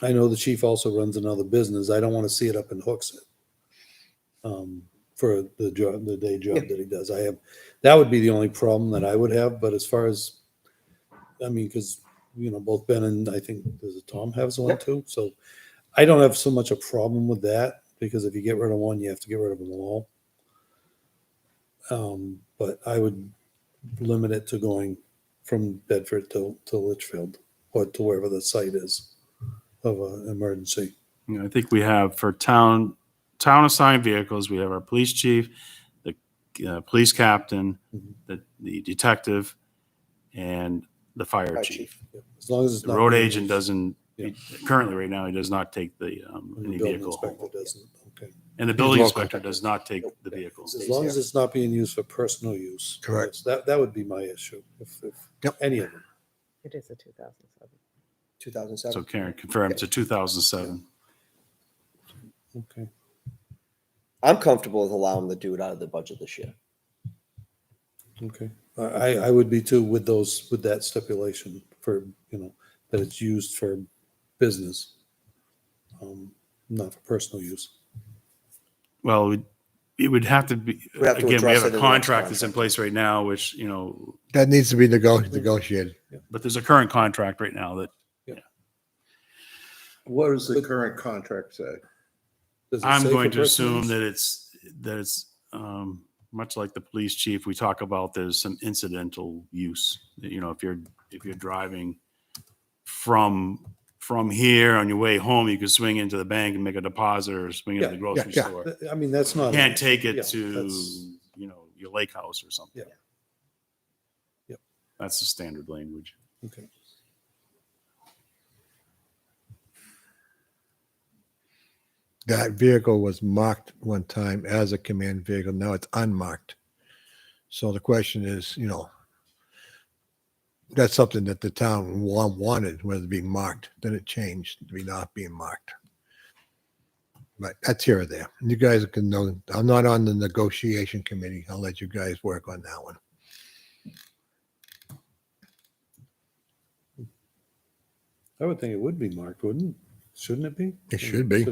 I know the chief also runs another business. I don't want to see it up in Hooksett for the job, the day job that he does. That would be the only problem that I would have. But as far as, because both Ben and I think does it Tom has one too. So I don't have so much a problem with that because if you get rid of one, you have to get rid of them all. But I would limit it to going from Bedford to Litchfield or to wherever the site is of an emergency.
I think we have for town assigned vehicles, we have our police chief, the police captain, the detective, and the fire chief.
As long as it's
The
not
road
being
agent
used.
doesn't,
Yeah.
currently right now, he does not take the
And
any
the building
vehicle home.
inspector doesn't. Okay.
And the building
local.
inspector does not take the vehicles.
As long as it's not being used for personal use.
Correct.
That would be my issue. If
Yep.
any of them.
It is a 2007.
2007.
So Karen confirmed it's a 2007.
Okay.
I'm comfortable with allowing them to do it out of the budget this year.
Okay. I would be too with that stipulation for, that it's used for business. Not for personal use.
Well, it would have to be,
We'd have to
again, we
address
have
it
a
in the next
contract that's in
contract.
place right now, which,
That needs to be negotiated.
but there's a current contract right now that
What does the current contract say?
Does it
I'm
say
going
for
to
personal
assume
use?
that it's much like the police chief. We talk about there's some incidental use. If you're driving from here on your way home, you can swing into the bank and make a deposit or swing into the grocery
yeah.
store.
That's not.
You can't take it
Yeah,
to
that's-
your lake house or something.
Yeah. Yep.
That's the standard language.
Okay.
That vehicle was marked one time as a command vehicle. Now it's unmarked. So the question is, that's something that the town wanted, whether it be marked. Then it changed to be not being marked. But that's here or there. You guys can know. I'm not on the negotiation committee. I'll let you guys work on that one.
I would think it would be marked, wouldn't it? Shouldn't it be?
It should be.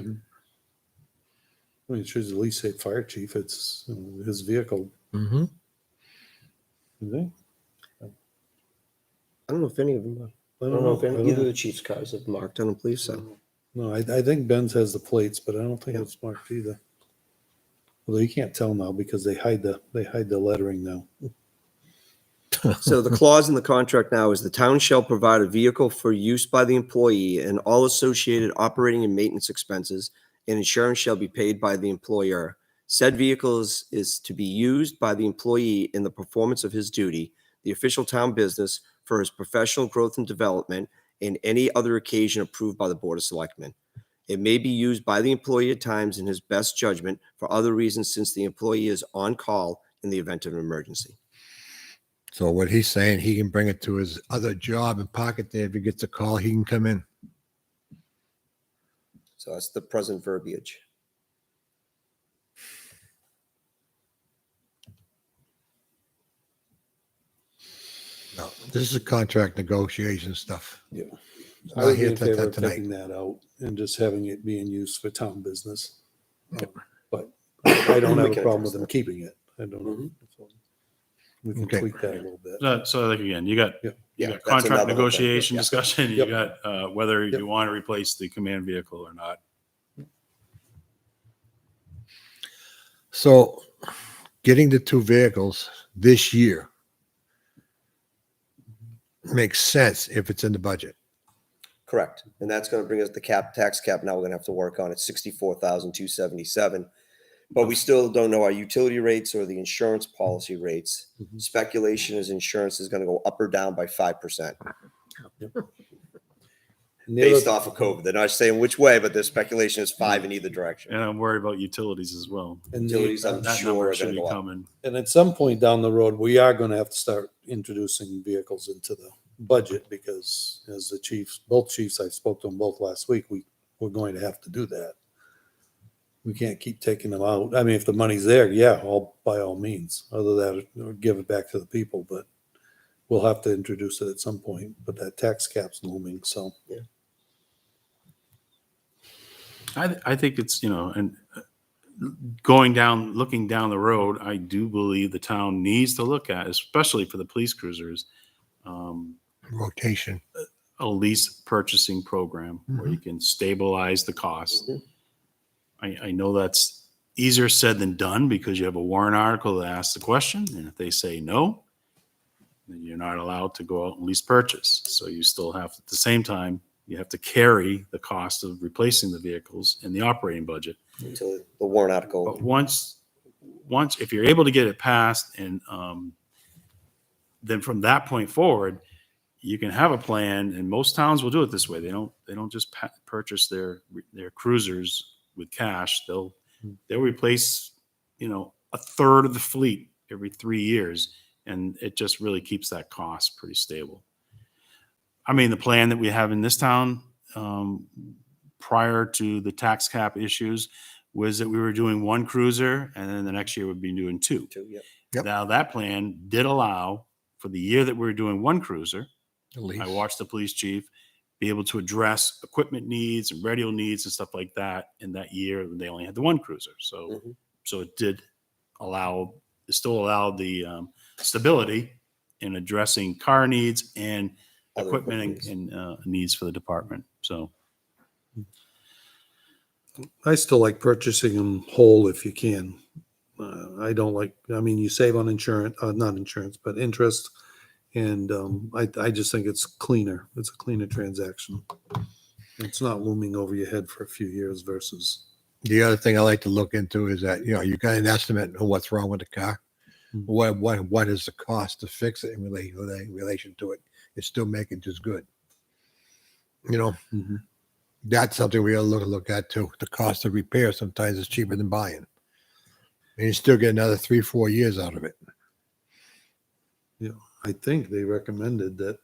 It should at least say fire chief. It's his vehicle.
Mm-hmm.
Is it?
I don't know if any of them are. I don't know if any, either of the chief's cars have marked. I don't believe so.
No, I think Ben's has the plates, but I don't think it's marked either. Although you can't tell now because they hide the lettering now.
So the clause in the contract now is the town shall provide a vehicle for use by the employee and all associated operating and maintenance expenses, and insurance shall be paid by the employer. Said vehicle is to be used by the employee in the performance of his duty, the official town business, for his professional growth and development, and any other occasion approved by the Board of Selectmen. It may be used by the employee at times in his best judgment for other reasons, since the employee is on call in the event of an emergency.
So what he's saying, he can bring it to his other job and park it there. If he gets a call, he can come in.
So that's the present verbiage.
No, this is a contract negotiation stuff.
Yeah.
It's
I
not
would be
here
in favor of
tonight.
taking that out and just having it being used for town business. But I don't have
We
a
can
problem
address
with them
that.
keeping it. I don't know. So we can
Okay.
tweak that a little bit.
So like, again, you got,
Yep.
Yeah,
you got
that's
contract
another whole thing.
negotiation
Yeah.
discussion, you
Yep.
got, whether
Yep.
you want to replace the command vehicle or not.
So getting the two vehicles this year makes sense if it's in the budget.
Correct. And that's going to bring us the tax cap. Now we're going to have to work on it, 64,277. But we still don't know our utility rates or the insurance policy rates.
Mhm.
Speculation is insurance is going to go up or down by 5%
And the
based
other-
off of COVID. They're not saying which way, but their speculation is 5 in either direction.
And I'm worried about utilities as well.
and the-
Utilities, I'm
That
sure,
number
are
should
going to
be
go up.
coming.
And at some point down the road, we are going to have to start introducing vehicles into the budget because as the chiefs, both chiefs, I spoke to them both last week, we're going to have to do that. We can't keep taking them out. I mean, if the money's there, yeah, by all means, other than that, or give it back to the people, but we'll have to introduce it at some point, but that tax cap's looming, so.
I think it's, and looking down the road, I do believe the town needs to look at, especially for the police cruisers,
Rotation.
a lease purchasing program where you can stabilize the cost.
Mhm.
I know that's easier said than done because you have a warrant article that asks the question, and if they say no, then you're not allowed to go out and lease purchase. So you still have, at the same time, you have to carry the cost of replacing the vehicles in the operating budget.
Until the warrant article.
But once, if you're able to get it passed and then from that point forward, you can have a plan, and most towns will do it this way. They don't just purchase their cruisers with cash. They'll replace, a third of the fleet every 3 years, and it just really keeps that cost pretty stable. I mean, the plan that we have in this town prior to the tax cap issues was that we were doing one cruiser, and then the next year we'd be doing two.
Yep.
Yep.
Now that plan did allow for the year that we were doing one cruiser,
At least.
I watched the police chief be able to address equipment needs and radio needs and stuff like that in that year when they only had the one cruiser. So,
Mhm.
so it still allowed the stability in addressing car needs and
Other
equipment
equipment
and needs for the department. So,
I still like purchasing them whole if you can. I don't like, I mean, you save on insurance, not insurance, but interest. And I just think it's cleaner. It's a cleaner transaction. It's not looming over your head for a few years versus.
The other thing I like to look into is that, you got an estimate of what's wrong with the car. What is the cost to fix it in relation to it? It's still making just good.
Mhm.
That's something we gotta look at too. The cost of repair sometimes is cheaper than buying. And you still get another 3-4 years out of it.
I think they recommended that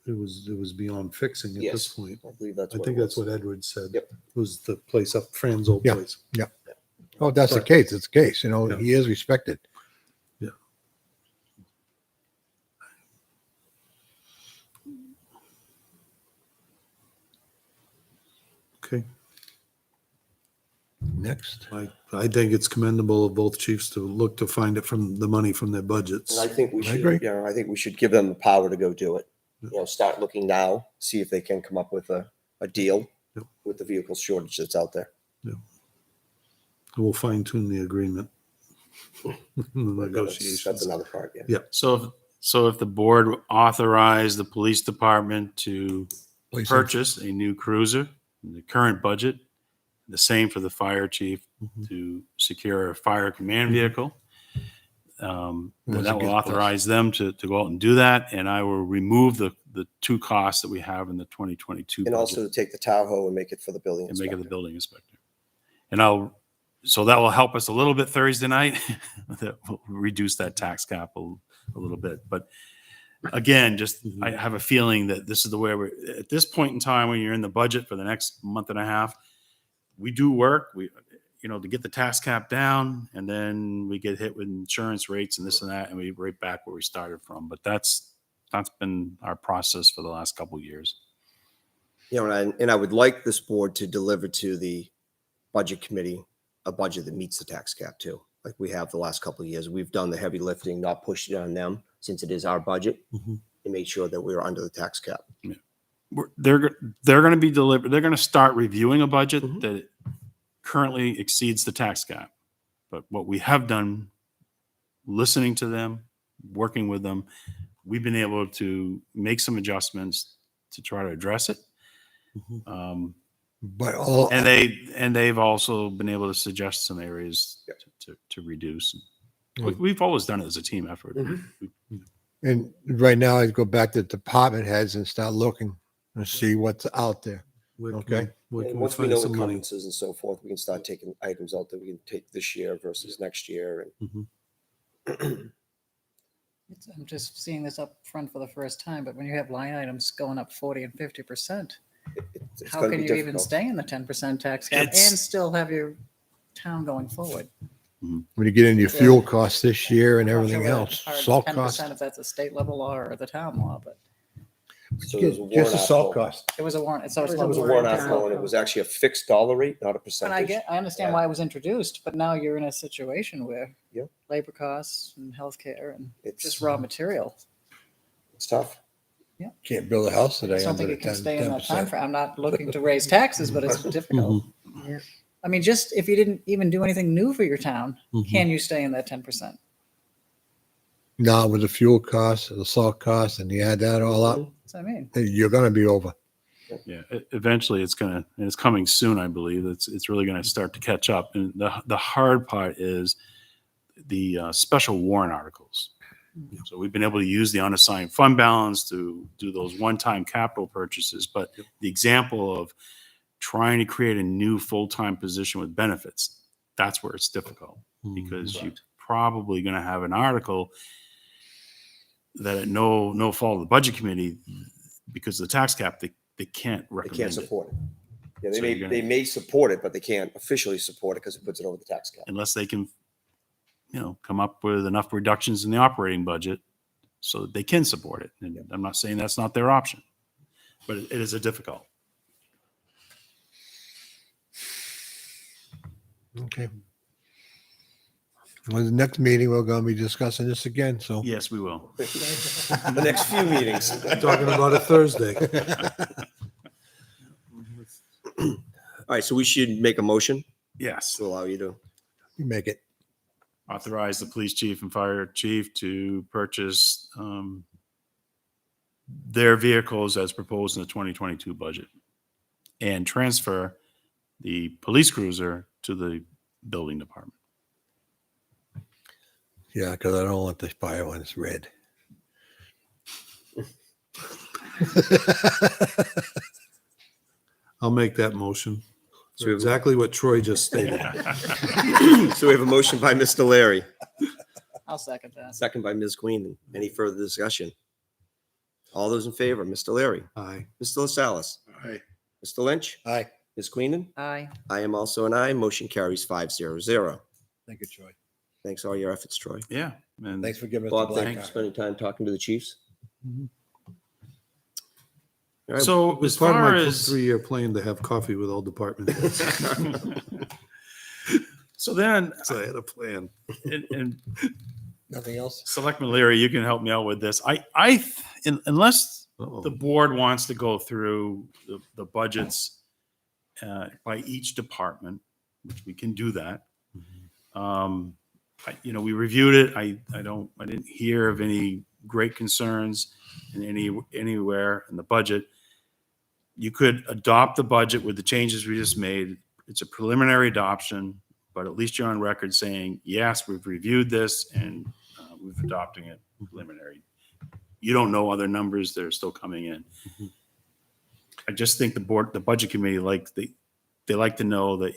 it was beyond fixing at this
Yes.
point.
I believe that's
I
what
think
it
that's
was.
what Edward said.
Yep.
Was the place up, Fran's old
Yeah.
place.
Oh, if that's the
But-
case. It's the case.
Yeah.
He is respected.
Yeah. Okay.
Next.
I think it's commendable of both chiefs to look to find it from the money from their budgets.
And I think we
I agree.
should, I think we should give them the power to go do it. Start looking now, see if they can come up with a deal
Yep.
with with the vehicle shortage that's out there.
We'll fine tune the agreement.
That's
Negotiations.
another part, yeah.
Yeah.
So if the board authorized the police department to
Please.
purchase a new cruiser in the current budget, the same for the fire chief to secure a fire command vehicle, then
Once
that
it
will
gets
authorize them to go out and do that. And I will remove the two costs that we have in the 2022
And
budget
also to take the Tahoe and make it for the building
and make it the
inspector.
building inspector. And so that will help us a little bit Thursday night. That will reduce that tax cap a little bit. But again, I have a feeling that this is the way we're at this point in time when you're in the budget for the next month and a half. We do work, to get the tax cap down, and then we get hit with insurance rates and this and that, and we're right back where we started from. But that's been our process for the last couple of years.
And I would like this board to deliver to the budget committee a budget that meets the tax cap too. Like we have the last couple of years. We've done the heavy lifting, not pushed it on them since it is our budget, and made sure that we are under the tax cap.
Yeah. They're going to be delivered. They're going to start reviewing a budget that currently exceeds the tax cap. But what we have done, listening to them, working with them, we've been able to make some adjustments to try to address it.
But all,
And they've also been able to suggest some areas to reduce. We've always done it as a team effort.
and right now I'd go back to department heads and start looking and see what's out there. Okay.
And once we know the encumbrances and so forth, we can start taking items out that we can take this year versus next year. And
I'm just seeing this up front for the first time, but when you have line items going up 40 and 50%,
it's
how
gonna
can
be
you even
difficult.
stay in the 10% tax cap and still have your town going forward?
When you get into your fuel costs this year and everything else, salt
10%,
costs.
if that's a state level law or the town law, but
So there's a warrant
Just the salt
article.
cost.
it was a warrant. So it's
It was a
not
warrant article, and it was actually a fixed dollar rate, not a
And
percentage.
I understand why it was introduced, but now you're in a situation where
Yep.
labor costs and healthcare and
It's
just raw material.
It's tough.
Can't build a house
I
today
just don't
under
think
the
it can stay in that time
10%.
frame. I'm not looking to raise taxes, but it's difficult.
Yeah.
I mean, just if you didn't even do anything new for your town, can you stay in that 10%?
Now with the fuel costs, the salt costs, and you add that all up,
That's what I mean.
you're gonna be over.
Yeah, eventually and it's coming soon, I believe. It's really going to start to catch up. And the hard part is the special warrant articles. So we've been able to use the unassigned fund balance to do those one-time capital purchases. But the example of trying to create a new full-time position with benefits, that's where it's difficult because you're probably going to have an article that at no fault of the budget committee, because of the tax cap, they can't
They
recommend
can't
it.
support it. Yeah,
So you're gonna-
they may support it, but they can't officially support it because it puts it over the tax cap.
Unless they can, come up with enough reductions in the operating budget so that they can support it. And I'm not saying that's not their option, but it is a difficult.
Okay. Well, the next meeting, we're gonna be discussing this again, so.
Yes, we will.
The next few meetings.
Talking about it Thursday.
All right, so we should make a motion
Yes.
to allow you to.
You make it.
Authorize the police chief and fire chief to purchase their vehicles as proposed in the 2022 budget and transfer the police cruiser to the building department.
Yeah, because I don't want the fire one, it's red.
I'll make that motion.
So we have-
Exactly what Troy just stated.
So we have a motion by Mr. Larry,
I'll second that.
second by Ms. Queen. Any further discussion? All those in favor, Mr. Larry,
Aye.
Mr. LaSalle's,
Aye.
Mr. Lynch,
Aye.
Ms. Queenan.
Aye.
I am also an aye. Motion carries 500.
Thank you, Troy.
Thanks for all your efforts, Troy.
Yeah. And
Thanks for giving us the
Bob,
black
thank you for
card.
spending time talking to the chiefs.
Mhm.
All right.
so
It was
as
part of
far
my
as
3-year plan to have coffee with all department heads.
so then
So I had a plan.
and
Nothing else?
Selectman Leary, you can help me out with this. Unless
Uh-oh.
the board wants to go through the budgets by each department, which we can do that. We reviewed it. I didn't hear of any great concerns in anywhere in the budget. You could adopt the budget with the changes we just made. It's a preliminary adoption, but at least you're on record saying, yes, we've reviewed this and we've adopting it preliminary. You don't know other numbers that are still coming in. I just think the budget committee, they like to know that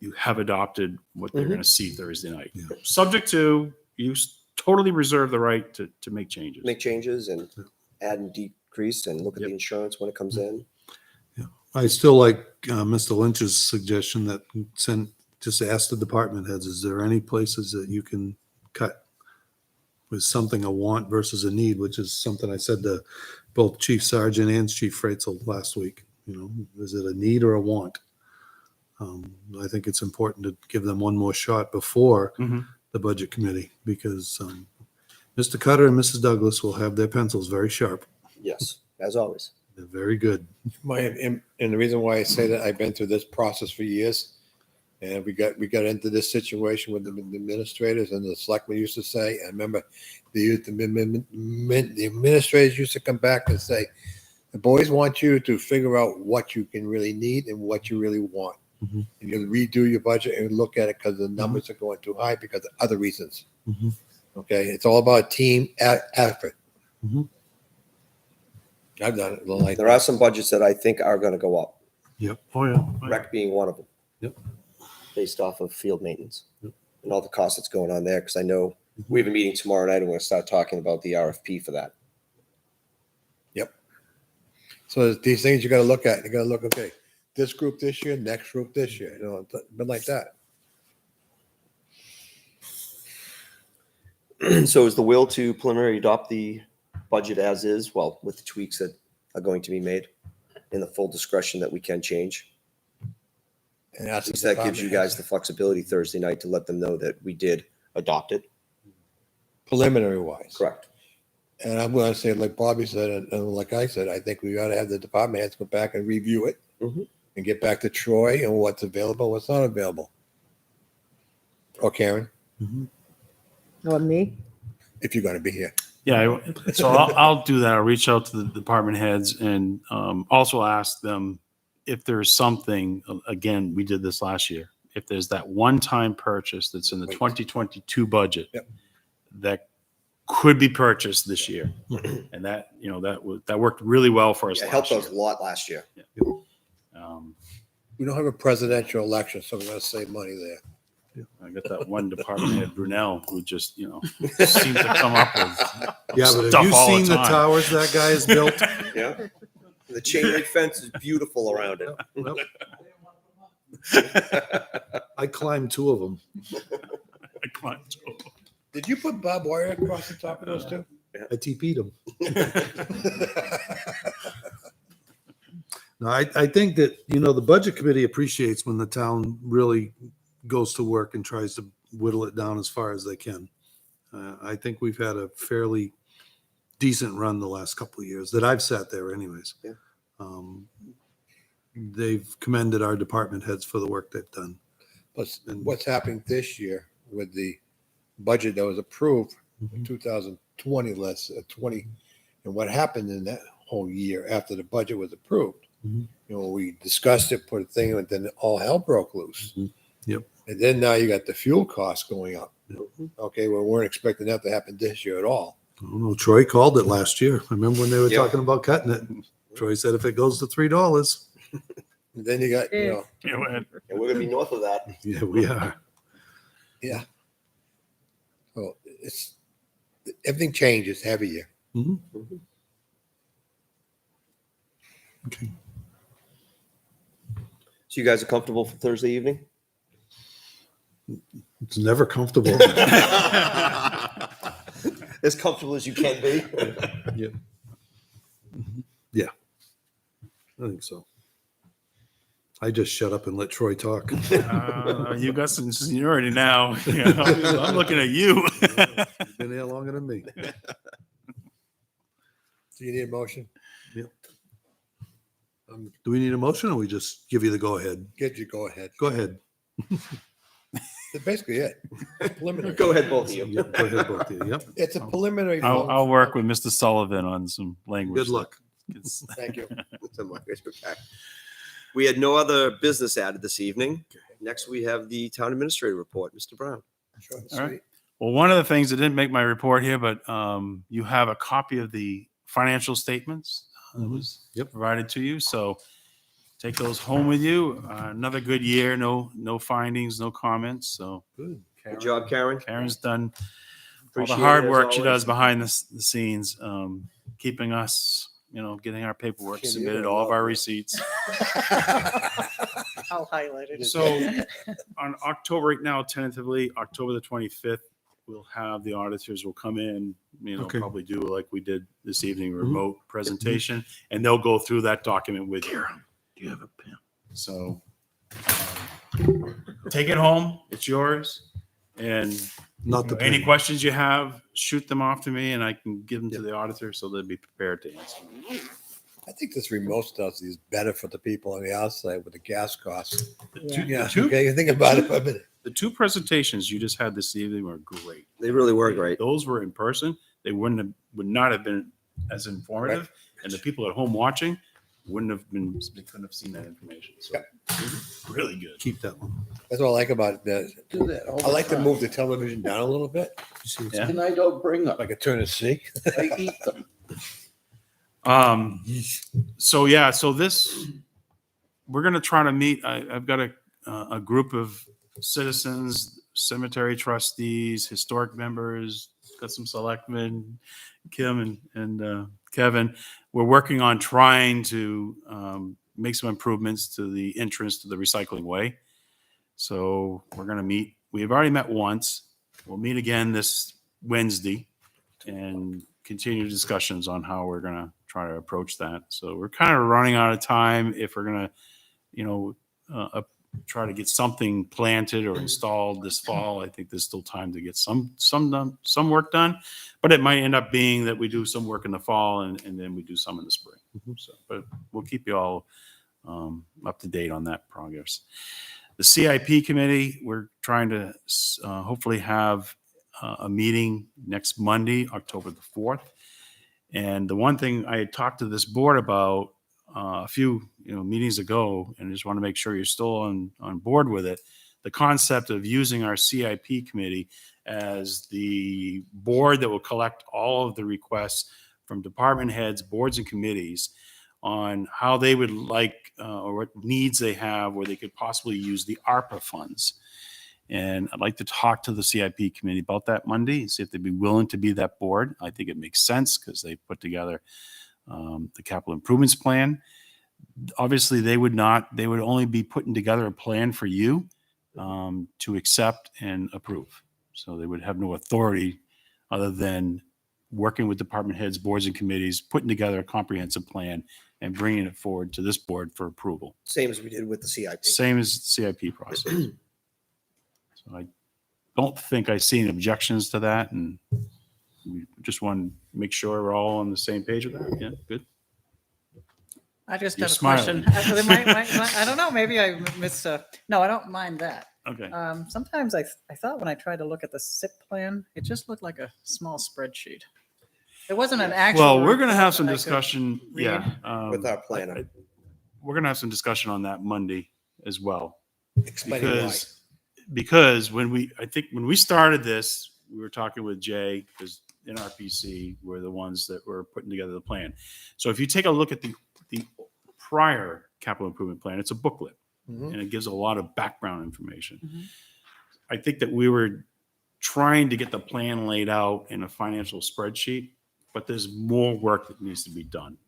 you have adopted what they're going to see Thursday night.
Yeah.
Subject to, you totally reserve the right to make changes.
Make changes and add and decrease and look at the insurance when it comes in.
I still like Mr. Lynch's suggestion that just ask the department heads, is there any places that you can cut? Was something a want versus a need, which is something I said to both Chief Sargent and Chief Freitzel last week. Is it a need or a want? I think it's important to give them one more shot before the budget committee, because Mr. Cutter and Mrs. Douglas will have their pencils very sharp.
Yes, as always.
They're very good.
And the reason why I say that, I've been through this process for years, and we got into this situation with the administrators, and the selectmen used to say, I remember the administrators used to come back and say, the boys want you to figure out what you can really need and what you really want. And you redo your budget and look at it because the numbers are going too high because of other reasons. Okay, it's all about team effort. I've done it like
There are some budgets that I think are going to go up.
Yep. Oh, yeah.
Rec being one of them.
Yep.
Based off of field maintenance and all the costs that's going on there. Because I know we have a meeting tomorrow night and we're going to start talking about the RFP for that.
So these things you got to look at. You got to look, okay, this group this year, next group this year. It's been like that.
So is the will to preliminary adopt the budget as is, well, with the tweaks that are going to be made in the full discretion that we can change?
And
At least that gives you guys the flexibility Thursday night to let them know that we did adopt it.
preliminary wise.
Correct.
And I'm going to say, like Bobby said, and like I said, I think we ought to have the department heads go back and review it and get back to Troy and what's available, what's not available. Or Karen,
Or me?
if you're going to be here.
Yeah, so I'll do that. I'll reach out to the department heads and also ask them if there's something, again, we did this last year, if there's that one-time purchase that's in the 2022 budget that could be purchased this year. And that, that worked really well for us
It helped
last
us
year.
a lot last year.
We don't have a presidential election, so we're going to save money there.
I got that one department head, Brunel, who just, seems to come up with
Yeah, but
stuff
have you
all
seen the
time.
towers that guy has built?
Yeah. The chain link fence is beautiful around it.
I climbed 2 of them.
I climbed over.
Did you put barbed wire across the top of those two?
I TP'd them. No, I think that, the budget committee appreciates when the town really goes to work and tries to whittle it down as far as they can. I think we've had a fairly decent run the last couple of years that I've sat there anyways.
Yeah.
They've commended our department heads for the work they've done.
Plus, what's happening this year with the budget that was approved in 2020, 20, and what happened in that whole year after the budget was approved. We discussed it, put a thing, and then all hell broke loose.
Yep.
And then now you got the fuel costs going up. Okay, well, we weren't expecting that to happen this year at all.
I don't know. Troy called it last year. I remember when they were
Yeah.
talking about cutting it. Troy said if it goes to $3,
And then you got,
And we're going to be north of that.
yeah, we are.
yeah. Well, everything changes every year.
Okay.
So you guys are comfortable for Thursday evening?
It's never comfortable.
As comfortable as you can be.
Yeah. I think so. I just shut up and let Troy talk.
You got some seniority now. I'm looking at you.
You've been here longer than me.
Do you need a motion?
Yep. Do we need a motion or we just give you the go-ahead?
Get you, go ahead.
Go ahead.
That's basically it. Preliminary.
Go ahead, both of you.
Yep, go ahead, both of you. Yep.
It's a preliminary.
I'll work with Mr. Sullivan on some language.
Good luck.
It's-
Thank you.
We had no other business added this evening. Next, we have the town administrator report. Mr. Brown.
Short and
All right.
sweet.
Well, one of the things that didn't make my report here, but you have a copy of the financial statements that was provided to you. So take those home with you. Another good year. No findings, no comments. So
Good.
Good job, Karen.
Karen's done all
Appreciate
the hard
it, as
work she
always.
does behind the scenes, keeping us, getting our paperwork
Can you
submitted,
even
all of our
love it?
receipts.
I'll highlight it.
So on October, right now, tentatively, October the 25th, we'll have the auditors will come in,
Okay.
probably do like we did this evening, remote presentation, and they'll go through that document with you.
Do you have a pen?
So take it home. It's yours. And
Not the
any
pen.
questions you have, shoot them off to me and I can give them to the auditor so they'll be prepared to answer.
I think this remote stuff is better for the people on the outside with the gas costs. Yeah,
two-
okay, you think about it for a minute.
The two presentations you just had this evening were great.
They really were great.
Those were in person. They would not have been as informative, and the people at home watching they couldn't have seen that information. So really good.
Keep that one.
That's what I like about it.
Do that all
I like to
time.
move the television down a little bit.
You see what's-
Yeah.
And I don't bring up.
Like a turn to see.
I eat them.
So this, we're going to try to meet. I've got a group of citizens, cemetery trustees, historic members, got some selectmen, Kim and Kevin. We're working on trying to make some improvements to the entrance to the recycling way. So we're going to meet. We've already met once. We'll meet again this Wednesday and continue discussions on how we're going to try to approach that. So we're kind of running out of time if we're going to, try to get something planted or installed this fall. I think there's still time to get some work done, but it might end up being that we do some work in the fall and then we do some in the spring. So, but we'll keep you all up to date on that progress. The CIP committee, we're trying to hopefully have a meeting next Monday, October the 4th. And the one thing I had talked to this board about a few meetings ago, and just want to make sure you're still on board with it, the concept of using our CIP committee as the board that will collect all of the requests from department heads, boards, and committees on how they would like or what needs they have where they could possibly use the ARPA funds. And I'd like to talk to the CIP committee about that Monday and see if they'd be willing to be that board. I think it makes sense because they put together the capital improvements plan. Obviously, they would only be putting together a plan for you to accept and approve. So they would have no authority other than working with department heads, boards, and committees, putting together a comprehensive plan and bringing it forward to this board for approval.
Same as we did with the CIP.
Same as the CIP process. So I don't think I see any objections to that, and we just want to make sure we're all on the same page with that. Yeah, good.
I just
You're
have a
smiling.
question. I don't know, maybe I missed, no, I don't mind that.
Okay.
Sometimes I thought when I tried to look at the SIP plan, it just looked like a small spreadsheet. It wasn't an actual.
Well, we're going to have some
report that I could
discussion.
read.
Yeah.
With our planner.
We're going to have some discussion on that Monday as well.
Explaining why.
Because when we started this, we were talking with Jay, because NRPC were the ones that were putting together the plan. So if you take a look at the prior capital improvement plan, it's a booklet and it gives a lot of background information. I think that we were trying to get the plan laid out in a financial spreadsheet, but there's more work that needs to be done.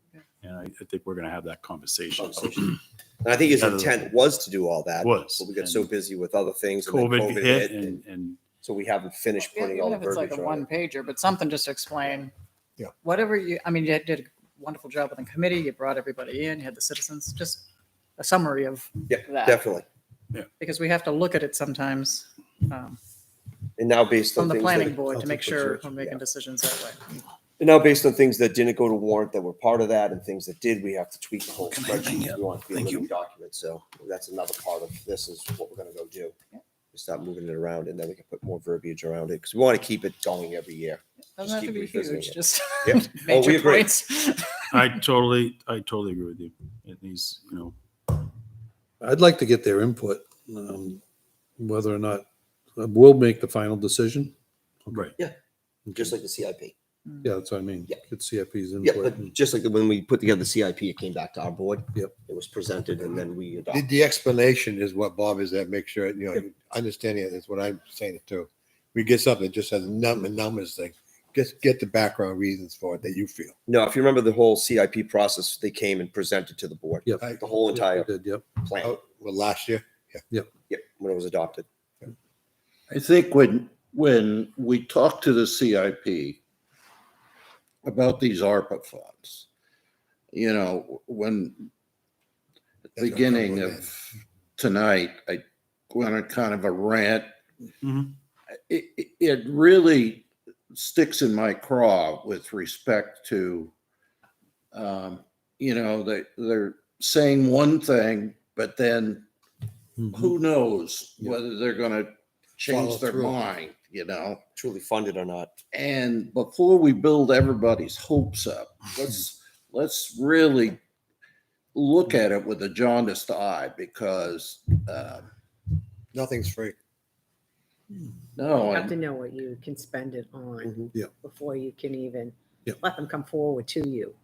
And I think we're going to have that conversation.
And I think his intent was to do all that.
Was.
But we got so busy with other things. and then
COVID hit
and
and
so we haven't finished putting all
Even
the
if it's like
verbiage
a
on it.
one pager, but something just to explain.
Yeah.
Whatever you did a wonderful job with the committee. You brought everybody in, you had the citizens, just a summary of
Yeah,
that.
definitely.
Because we have to look at it sometimes
And now based on
from the
things
planning
that-
board to
I'll
make
take
sure
pictures.
we're making decisions that way.
And now based on things that didn't go to warrant that were part of that and things that did, we have to tweak the whole spreadsheet. We want it to be a living document. So that's another part of this is what we're gonna go do. We start moving it around and then we can put more verbiage around it because we want to keep it going every year.
Doesn't have to
keep
be
revisiting
huge,
it.
just
Yep. Oh, we
major
agree.
points.
I totally agree with you. It needs,
I'd like to get their input, whether or not, we'll make the final decision.
right.
Just like the CIP.
Yeah, that's what I mean.
Yeah.
Get CIP's
Yeah,
input.
but just like when we put together the CIP, it came back to our board.
Yep.
It was presented and then we
The,
adopted.
the explanation is what Bob is at, make sure, understanding it is what I'm saying it too. We get something that just has a numbers thing. Just get the background reasons for it that you feel.
No, if you remember the whole CIP process, they came and presented to the board.
Yep.
The whole entire
Yep, we did, yep.
plan.
Oh, well, last year,
Yep, when it was adopted.
I think when we talk to the CIP about these ARPA funds, when at the
That's
beginning
what I'm
of tonight, I went on kind of a rant.
Mhm.
It really sticks in my craw with respect to, they're saying one thing, but then who knows
Yeah.
whether they're going to change
Follow
their
through.
mind,
Truly funded or not.
And before we build everybody's hopes up, let's really look at it with a jaundiced eye because
nothing's free.
no,
You have to
and
know what you can spend it on
Mhm.
Yeah.
before you can even
Yeah.
let them come forward to you.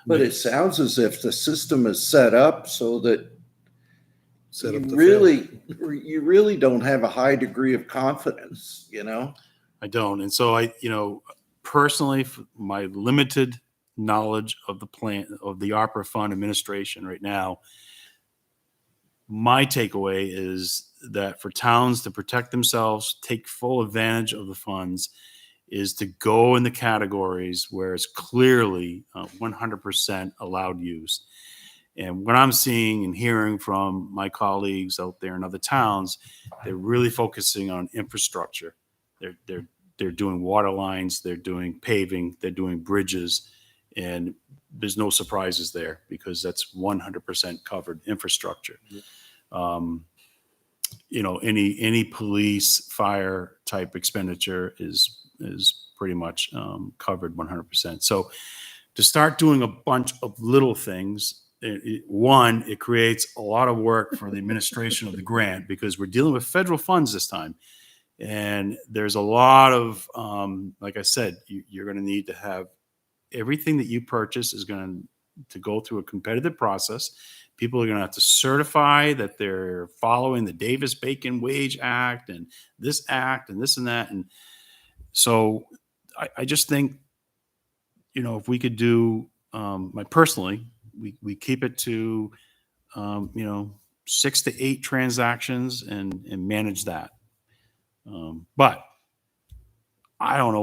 but it sounds as if the system is set up so that
Set
you
up the
really don't have a high degree of confidence,
I don't. And so personally, my limited knowledge of the plan of the ARPA fund administration right now, my takeaway is that for towns to protect themselves, take full advantage of the funds, is to go in the categories where it's clearly 100% allowed use. And what I'm seeing and hearing from my colleagues out there in other towns, they're really focusing on infrastructure. They're doing water lines, they're doing paving, they're doing bridges, and there's no surprises there because that's 100% covered infrastructure. Any police, fire type expenditure is pretty much covered 100%. So to start doing a bunch of little things, it creates a lot of work for the administration of the grant because we're dealing with federal funds this time. And there's a lot of, like I said, you're going to need to have everything that you purchase is going to go through a competitive process. People are going to have to certify that they're following the Davis-Bacon Wage Act and this act and this and that. And so I just think, if we could do, personally, we keep it to, 6 to 8 transactions and manage that. But I don't know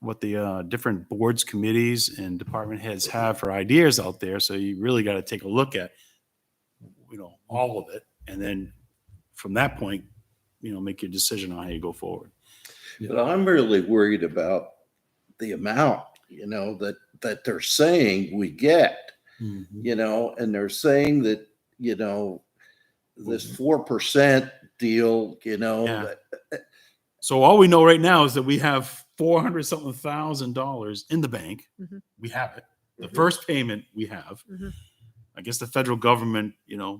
what the different boards, committees, and department heads have for ideas out there. So you really got to take a look at, all of it, and then from that point, make your decision on how you go forward.
but I'm really worried about the amount, that they're saying we get, and they're saying that, this 4% deal,
Yeah.
that
So all we know right now is that we have $400-something thousand in the bank.
Mhm.
We have it. The
Mhm.
first payment we have.
Mhm.
I guess the federal government,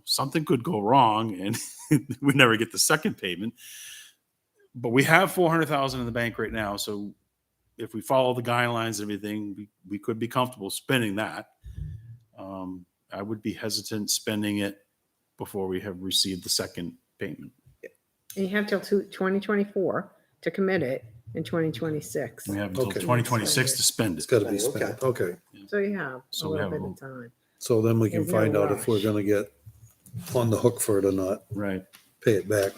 something could go wrong and we never get the second payment. But we have 400,000 in the bank right now. So if we follow the guidelines and everything, we could be comfortable spending that. I would be hesitant spending it before we have received the second payment.
And you have till 2024 to commit it in 2026.
We have until
Okay.
2026 to spend
It's
it.
got to be spent. Okay.
So you have a
So we
little
have
bit
a
of time.
So then we can
There's no
find out if we're
rush.
going to get on the hook for it or not,
Right.
pay it back.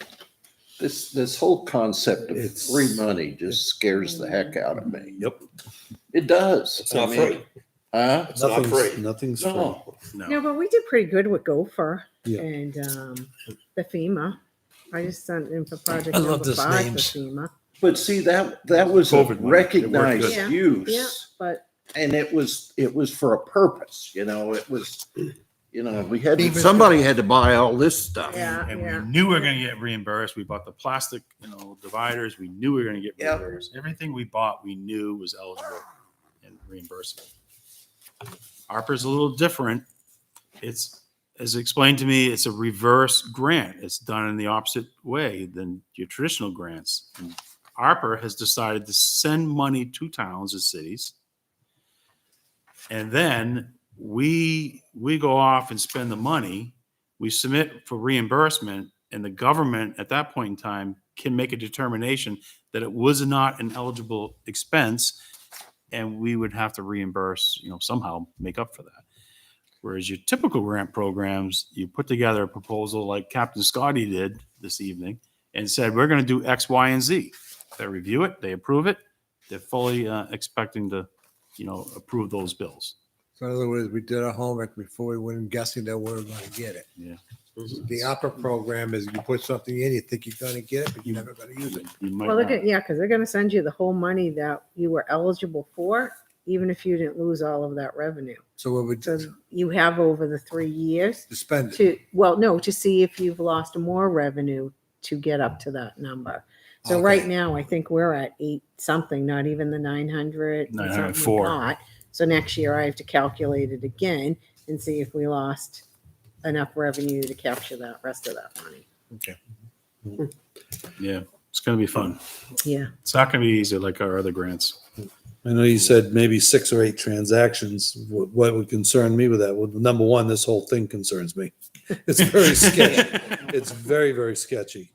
this whole concept of
It's-
free money just scares the heck out of me.
Yep.
It does.
It's not
I mean,
free.
Huh?
It's not free.
Nothing's free.
No.
No,
No.
but we did pretty good with Gopher
Yeah.
and the FEMA. I just sent in for project
I love
number
those
5
names.
for FEMA.
But see, that was a
COVID money. It worked
recognized
good.
Yeah,
use.
but
And it was for a purpose, it was, we had, somebody had to buy all this stuff.
Yeah.
And we knew we were gonna get reimbursed. We bought the plastic, dividers. We knew we were gonna get
Yep.
reimbursed. Everything we bought, we knew was eligible and reimbursable. ARPA's a little different. It's, as explained to me, it's a reverse grant. It's done in the opposite way than your traditional grants. And ARPA has decided to send money to towns and cities. And then we go off and spend the money, we submit for reimbursement, and the government at that point in time can make a determination that it was not an eligible expense, and we would have to reimburse, somehow make up for that. Whereas your typical grant programs, you put together a proposal like Captain Scotty did this evening and said, we're going to do X, Y, and Z. They review it, they approve it, they're fully expecting to, approve those bills.
So in other words, we did our homework before we went in guessing that we were going to get it.
Yeah.
The opera program is you put something in, you think you're going to get it, but you're never going to use it.
You might
well,
not.
because they're gonna send you the whole money that you were eligible for, even if you didn't lose all of that revenue.
So what would
So you have over the 3 years
to spend it?
to see if you've lost more revenue to get up to that number. So
Okay.
right now, I think we're at 8 something, not even the 900. and something we
904.
got. So next year I have to calculate it again and see if we lost enough revenue to capture that rest of that money.
Okay.
Yeah, it's going to be fun.
Yeah.
It's not going to be easy like our other grants.
I know you said maybe 6 or 8 transactions. What would concern me with that? Well, number one, this whole thing concerns me. It's very sketchy. It's very, very sketchy.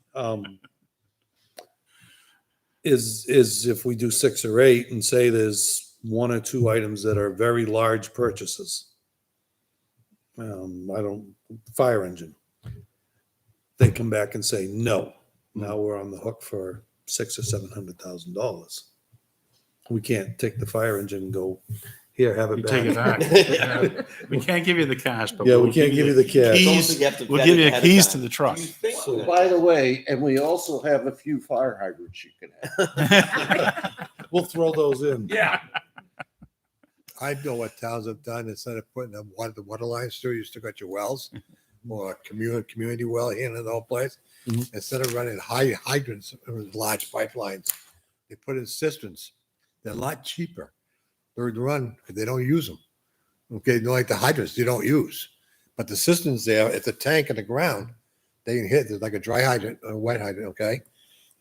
Is if we do 6 or 8 and say there's 1 or 2 items that are very large purchases. Fire engine. They come back and say, no, now we're on the hook for $600,000 or $700,000. We can't take the fire engine and go, here, have
We
it
take it
back.
back. Yeah. We can't give you the cash, but
Yeah,
we'll
we can't give you the cash.
keys. We'll give you the keys to the truck.
So, by the way, and we also have a few fire hydrants you can have.
We'll throw those in.
Yeah.
I know what towns have done. Instead of putting the water lines through, you still got your wells or a community well here in the whole place.
Mhm.
Instead of running hydrants or large pipelines, they put in cisterns. They're a lot cheaper. They're to run because they don't use them. Okay, they're like the hydrants they don't use. But the cisterns there, it's a tank in the ground. They can hit, there's like a dry hydrant, a wet hydrant, okay?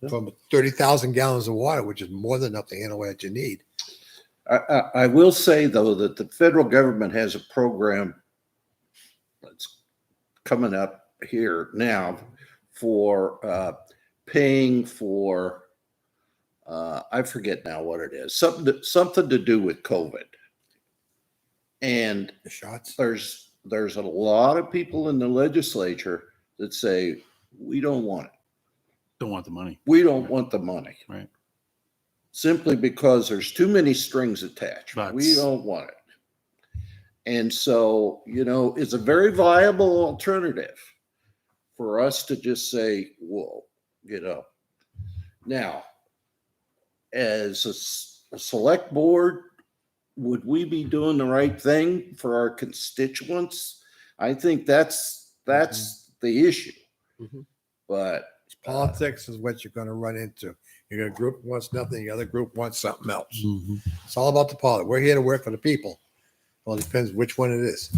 From 30,000 gallons of water, which is more than enough to handle what you need.
I will say, though, that the federal government has a program that's coming up here now for paying for, I forget now what it is, something to do with COVID. And
The shots.
there's a lot of people in the legislature that say, we don't want it.
Don't want the money.
We don't want the money.
Right.
Simply because there's too many strings attached.
That's-
We don't want it. And so, it's a very viable alternative for us to just say, whoa, Now, as a select board, would we be doing the right thing for our constituents? I think that's the issue.
Mhm.
But
Politics is what you're going to run into. You're going to group wants nothing, the other group wants something else.
Mhm.
It's all about the politics. We're here to work for the people. Well, it depends which one it is.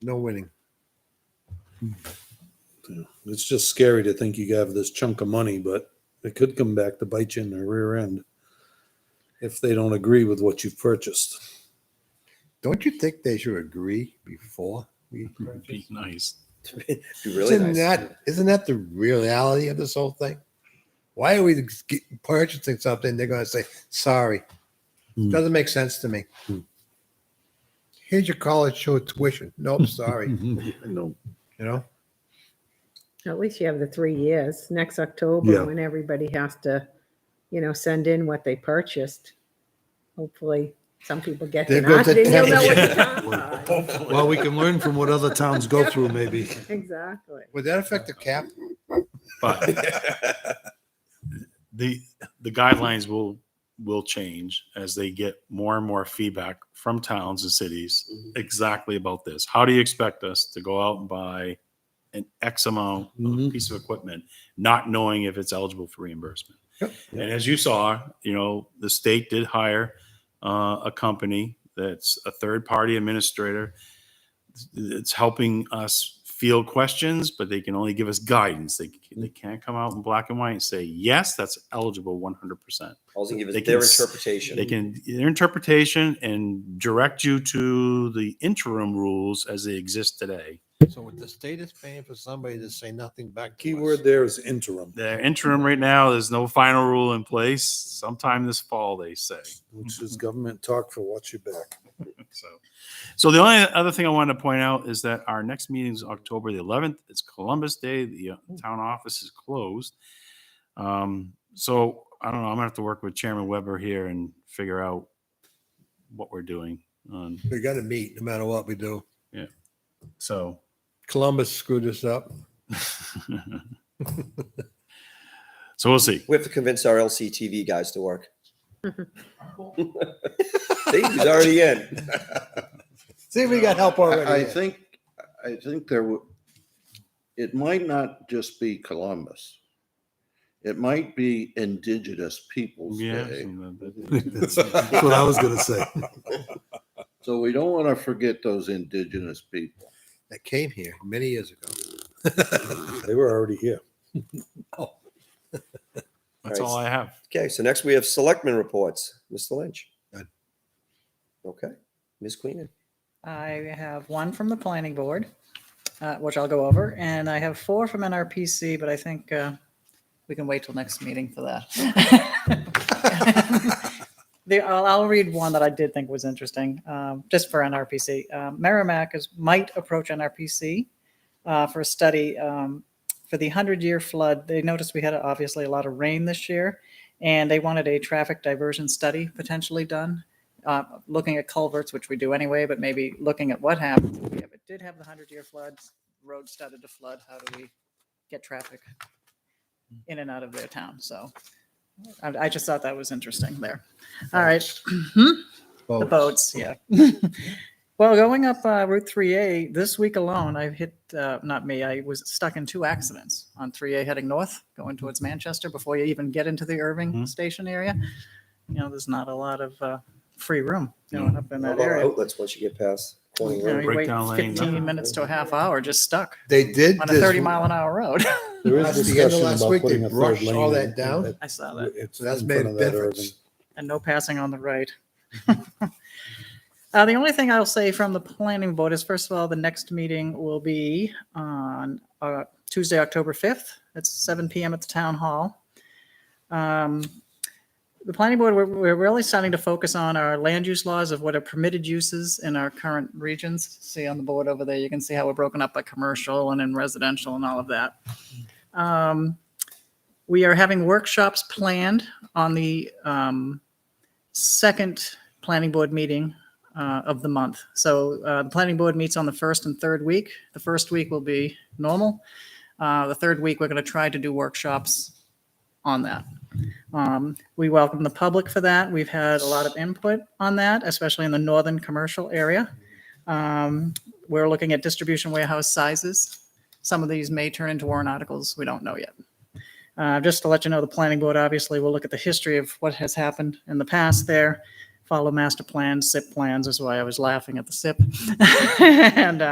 No winning.
It's just scary to think you have this chunk of money, but it could come back to bite you in the rear end if they don't agree with what you've purchased.
Don't you think they should agree before we
Be nice.
Isn't that the reality of this whole thing? Why are we purchasing something? They're going to say, sorry.
Hmm.
Doesn't make sense to me.
Hmm.
Here's your college tuition. Nope, sorry.
No.
At least you have the 3 years. Next October,
Yeah.
when everybody has to, send in what they purchased. Hopefully, some people get
There
to
goes
not,
the
then you'll know what
tension.
you're talking about.
Well, we can learn from what other towns go through, maybe.
Exactly.
Would that affect the cap?
But the guidelines will change as they get more and more feedback from towns and cities exactly about this. How do you expect us to go out and buy an X amount of a piece of equipment, not knowing if it's eligible for reimbursement? And as you saw, the state did hire a company that's a third-party administrator. It's helping us field questions, but they can only give us guidance. They can't come out in black and white and say, yes, that's eligible 100%.
All they give
They
is their
can
interpretation.
They can, their interpretation, and direct you to the interim rules as they exist today.
So what the state is paying for somebody to say nothing back to us.
Keyword there is interim,
They're interim right now. There's no final rule in place. Sometime this fall, they say.
which is government talk for watch your back.
So the only other thing I wanted to point out is that our next meeting is October the 11th. It's Columbus Day. The town office is closed. So I don't know. I'm gonna have to work with Chairman Weber here and figure out what we're doing.
We got to meet no matter what we do.
So
Columbus screwed us up.
so we'll see.
We have to convince our LCTV guys to work. See, he's already in.
See, we got help already.
I think it might not just be Columbus. It might be Indigenous Peoples
Yeah.
Day.
That's what I was gonna say.
So we don't want to forget those indigenous people.
That came here many years ago.
They were already here.
That's all I have.
Okay, so next we have selectmen reports. Mr. Lynch.
None.
Okay, Ms. Queenan.
I have one from the planning board, which I'll go over, and I have 4 from NRPC, but I think we can wait till next meeting for that. I'll read one that I did think was interesting, just for NRPC. Merrimack might approach NRPC for a study for the 100-year flood. They noticed we had obviously a lot of rain this year, and they wanted a traffic diversion study potentially done, looking at culverts, which we do anyway, but maybe looking at what happened if it did have the 100-year floods, roads started to flood, how do we get traffic in and out of their town? So I just thought that was interesting there. All right. The boats, yeah. Well, going up Route 3A this week alone, I've hit, not me, I was stuck in 2 accidents on 3A heading north, going towards Manchester before you even get into the Irving station area. There's not a lot of free room, up in
How
that
about
area.
outlets once you get past Corning Road?
You wait
Breakdown lane,
15 minutes to a half hour just stuck
They did
on a
this-
30-mile-an-hour road.
There
Last-
is
the end of
discussion
last
about
week, they
putting a third
brushed
lane.
all
in.
that down.
I saw that.
It's
So that's
in
made
front
a
of that
difference.
Irving.
And no passing on the right. The only thing I'll say from the planning board is, first of all, the next meeting will be on Tuesday, October 5th. It's 7 p.m. at the town hall. The planning board, we're really starting to focus on our land use laws of what are permitted uses in our current regions. See on the board over there, you can see how we're broken up by commercial and in residential and all of that. We are having workshops planned on the second planning board meeting of the month. So the planning board meets on the 1st and 3rd week. The first week will be normal. The 3rd week, we're going to try to do workshops on that. We welcome the public for that. We've had a lot of input on that, especially in the northern commercial area. We're looking at distribution warehouse sizes. Some of these may turn into warrant articles. We don't know yet. Just to let you know, the planning board obviously will look at the history of what has happened in the past there, follow master plans, SIP plans, is why I was laughing at the SIP, and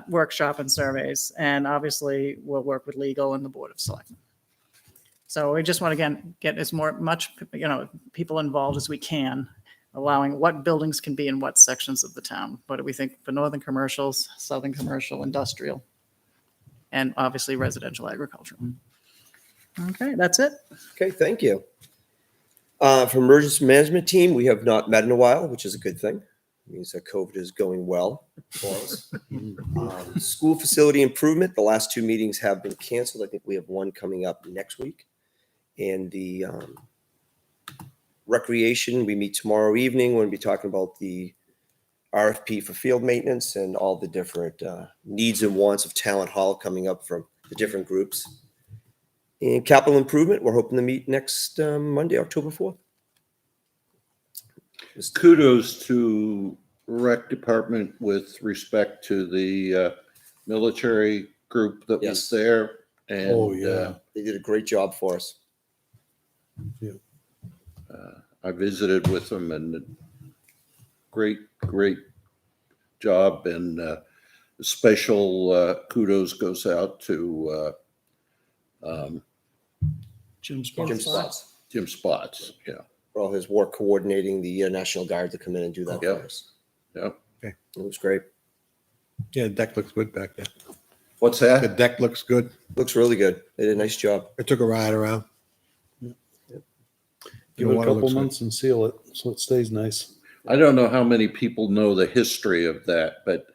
workshop and surveys. And obviously, we'll work with legal and the Board of Selectmen. So we just want to, again, get as much people involved as we can, allowing what buildings can be in what sections of the town. What do we think for northern commercials, southern commercial, industrial, and obviously residential agricultural. Okay, that's it.
Okay, thank you. For emergency management team, we have not met in a while, which is a good thing. It means that COVID is going well for us. School facility improvement, the last 2 meetings have been canceled. I think we have one coming up next week. And the recreation, we meet tomorrow evening. We're going to be talking about the RFP for field maintenance and all the different needs and wants of Talent Hall coming up from the different groups. And capital improvement, we're hoping to meet next Monday, October 4th.
Kudos to rec department with respect to the military group that
Yes.
was there. And
Oh, yeah.
They did a great job for us.
I visited with them, and great job. And special kudos goes out to
Jim
Jim Spots,
Jim Spots. Yeah.
for all his work coordinating the National Guard to come in and do that
Yeah.
for us.
Yeah.
It was great.
Yeah, the deck looks good back there.
What's
The
that?
deck looks good.
Looks really good. They did a nice job.
I took a ride around.
Give it a couple months and seal it, so it stays nice.
I don't know how many people know the history of that, but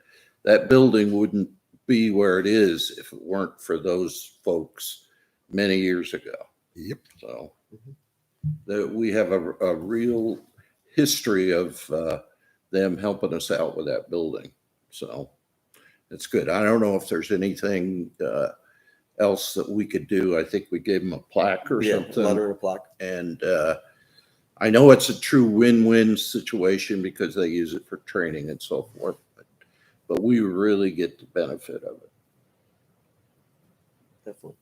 that building wouldn't be where it is if it weren't for those folks many years ago.
Yep.
So that we have a real history of them helping us out with that building. So it's good. I don't know if there's anything else that we could do. I think we gave them a plaque or something.
Letter and a plaque.
And I know it's a true win-win situation because they use it for training and so forth, but we really get the benefit of it.
Definitely.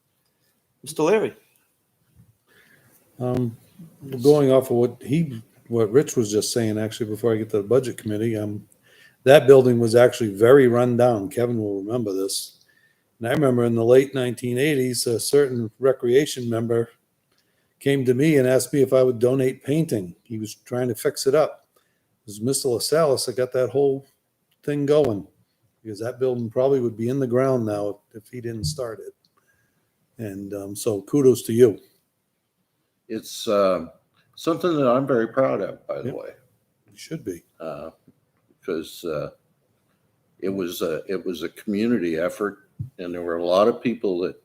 Mr. Larry.
Going off of what Rich was just saying, actually, before I get to the budget committee, that building was actually very run down. Kevin will remember this. And I remember in the late 1980s, a certain recreation member came to me and asked me if I would donate painting. He was trying to fix it up. It was Mr. LaSalle that got that whole thing going, because that building probably would be in the ground now if he didn't start it. And so kudos to you.
It's something that I'm very proud of, by the way.
You should be.
Because it was a community effort, and there were a lot of people that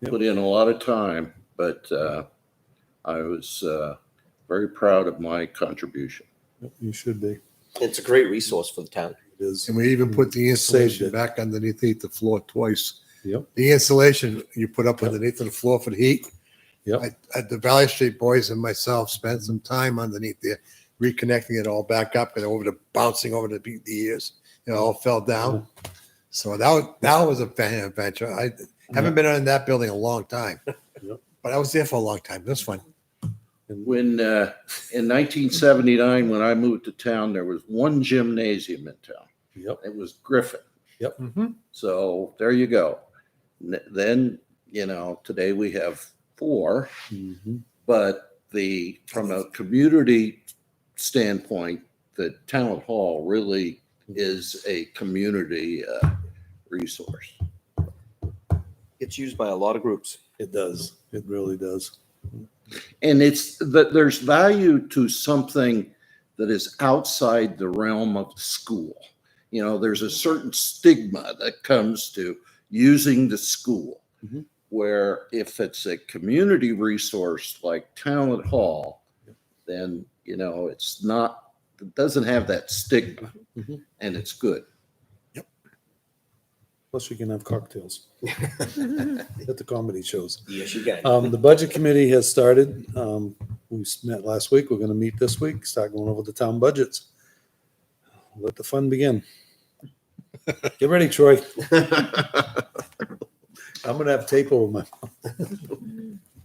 put in a lot of time, but I was very proud of my contribution.
You should be.
It's a great resource for the town.
It is.
And we even put the insulation
it.
back underneath the floor twice.
Yep.
The insulation you put up underneath of the floor for the heat.
Yep.
The Valley Street boys and myself spent some time underneath there, reconnecting it all back up and bouncing over the years. It all fell down. So that was a fan adventure. I haven't been in that building a long time, but I was there for a long time. It was fun.
When in 1979, when I moved to town, there was one gymnasium in town.
Yep.
It was Griffin.
Yep.
So there you go. Then, today we have 4, but from a community standpoint, the town hall really is a community resource.
It's used by a lot of groups.
It does. It really does.
And it's that there's value to something that is outside the realm of the school. There's a certain stigma that comes to using the school, where if it's a community resource like Talent Hall, then, it doesn't have that stigma, and it's good.
Plus, you can have cocktails at the comedy shows.
Yes, you can.
The budget committee has started. We met last week. We're going to meet this week, start going over the town budgets. Let the fun begin. Get ready, Troy. I'm going to have tape over my mouth.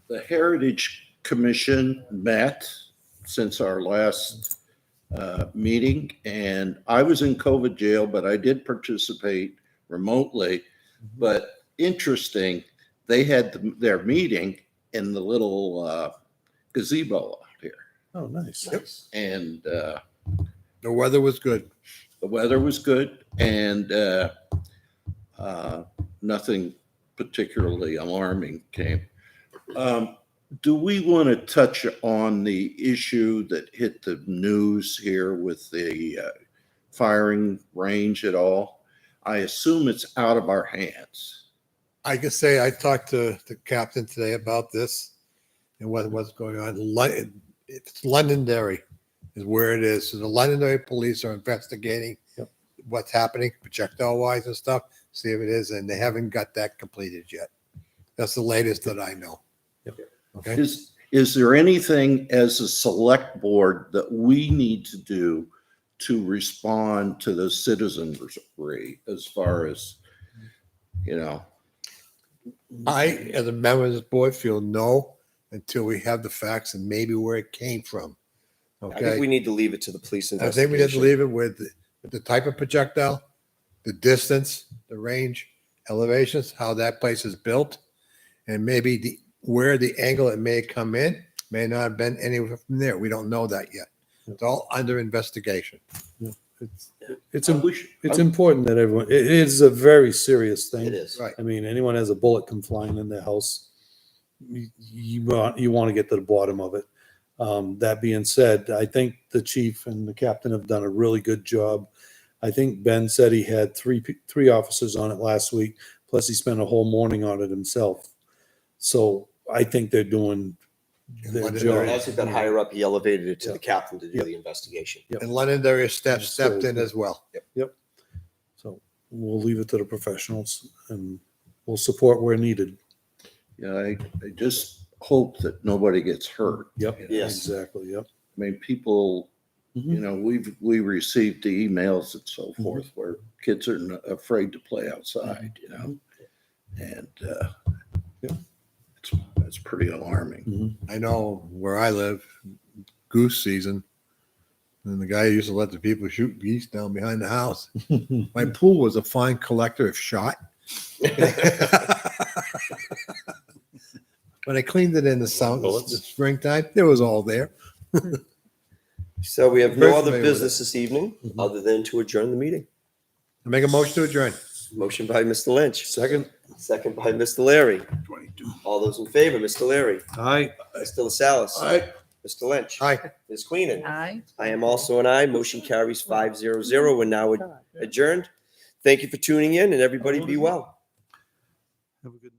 The Heritage Commission met since our last meeting, and I was in COVID jail, but I did participate remotely. But interesting, they had their meeting in the little gazebo out here.
Oh, nice.
And
The weather was good.
the weather was good, and nothing particularly alarming came. Do we want to touch on the issue that hit the news here with the firing range at all? I assume it's out of our hands.
I can say I talked to the captain today about this and what's going on. It's Londonderry is where it is. So the Londonderry police are investigating what's happening, projectile wise and stuff, see if it is, and they haven't got that completed yet. That's the latest that I know. Okay?
Is there anything as a select board that we need to do to respond to the citizenry as far as, you know?
I, as a member of this board, feel no until we have the facts and maybe where it came from.
I think
Okay?
we need to leave it to the police
I think we just
investigation.
leave it with the type of projectile, the distance, the range, elevations, how that place is built, and maybe where the angle it may come in may not have been anywhere from there. We don't know that yet. It's all under investigation.
It's important that everyone, it is a very serious thing.
It is.
Right.
I mean, anyone has a bullet come flying in their house, you want to get to the bottom of it. That being said, I think the chief and the captain have done a really good job. I think Ben said he had three officers on it last week, plus he spent a whole morning on it himself. So I think they're doing their
London
job.
As it got higher up, he elevated it to the captain to do the investigation.
And Londonderry stepped in as well.
So we'll leave it to the professionals and we'll support where needed.
Yeah, I just hope that nobody gets hurt.
Yep.
You know?
Yes.
Exactly. Yep.
I mean, people, you know, we received the emails and so forth where kids are afraid to play outside, you know? And it's pretty alarming.
I know where I live, goose season, and the guy used to let the people shoot geese down behind the house. My pool was a fine collector of shot. When I cleaned it in the springtime, it was all there.
So we have
Very
no other
familiar with
business this evening other than to adjourn the meeting.
I make a motion to adjourn.
Motion by Mr. Lynch,
Second.
second by Mr. Larry. All those in favor, Mr. Larry,
Aye.
Mr. LaSalle's, Mr. Lynch.
Aye.
Ms. Queenan.
Aye.
I am also an aye. Motion carries 500. We're now adjourned. Thank you for tuning in and everybody be well.
Have a good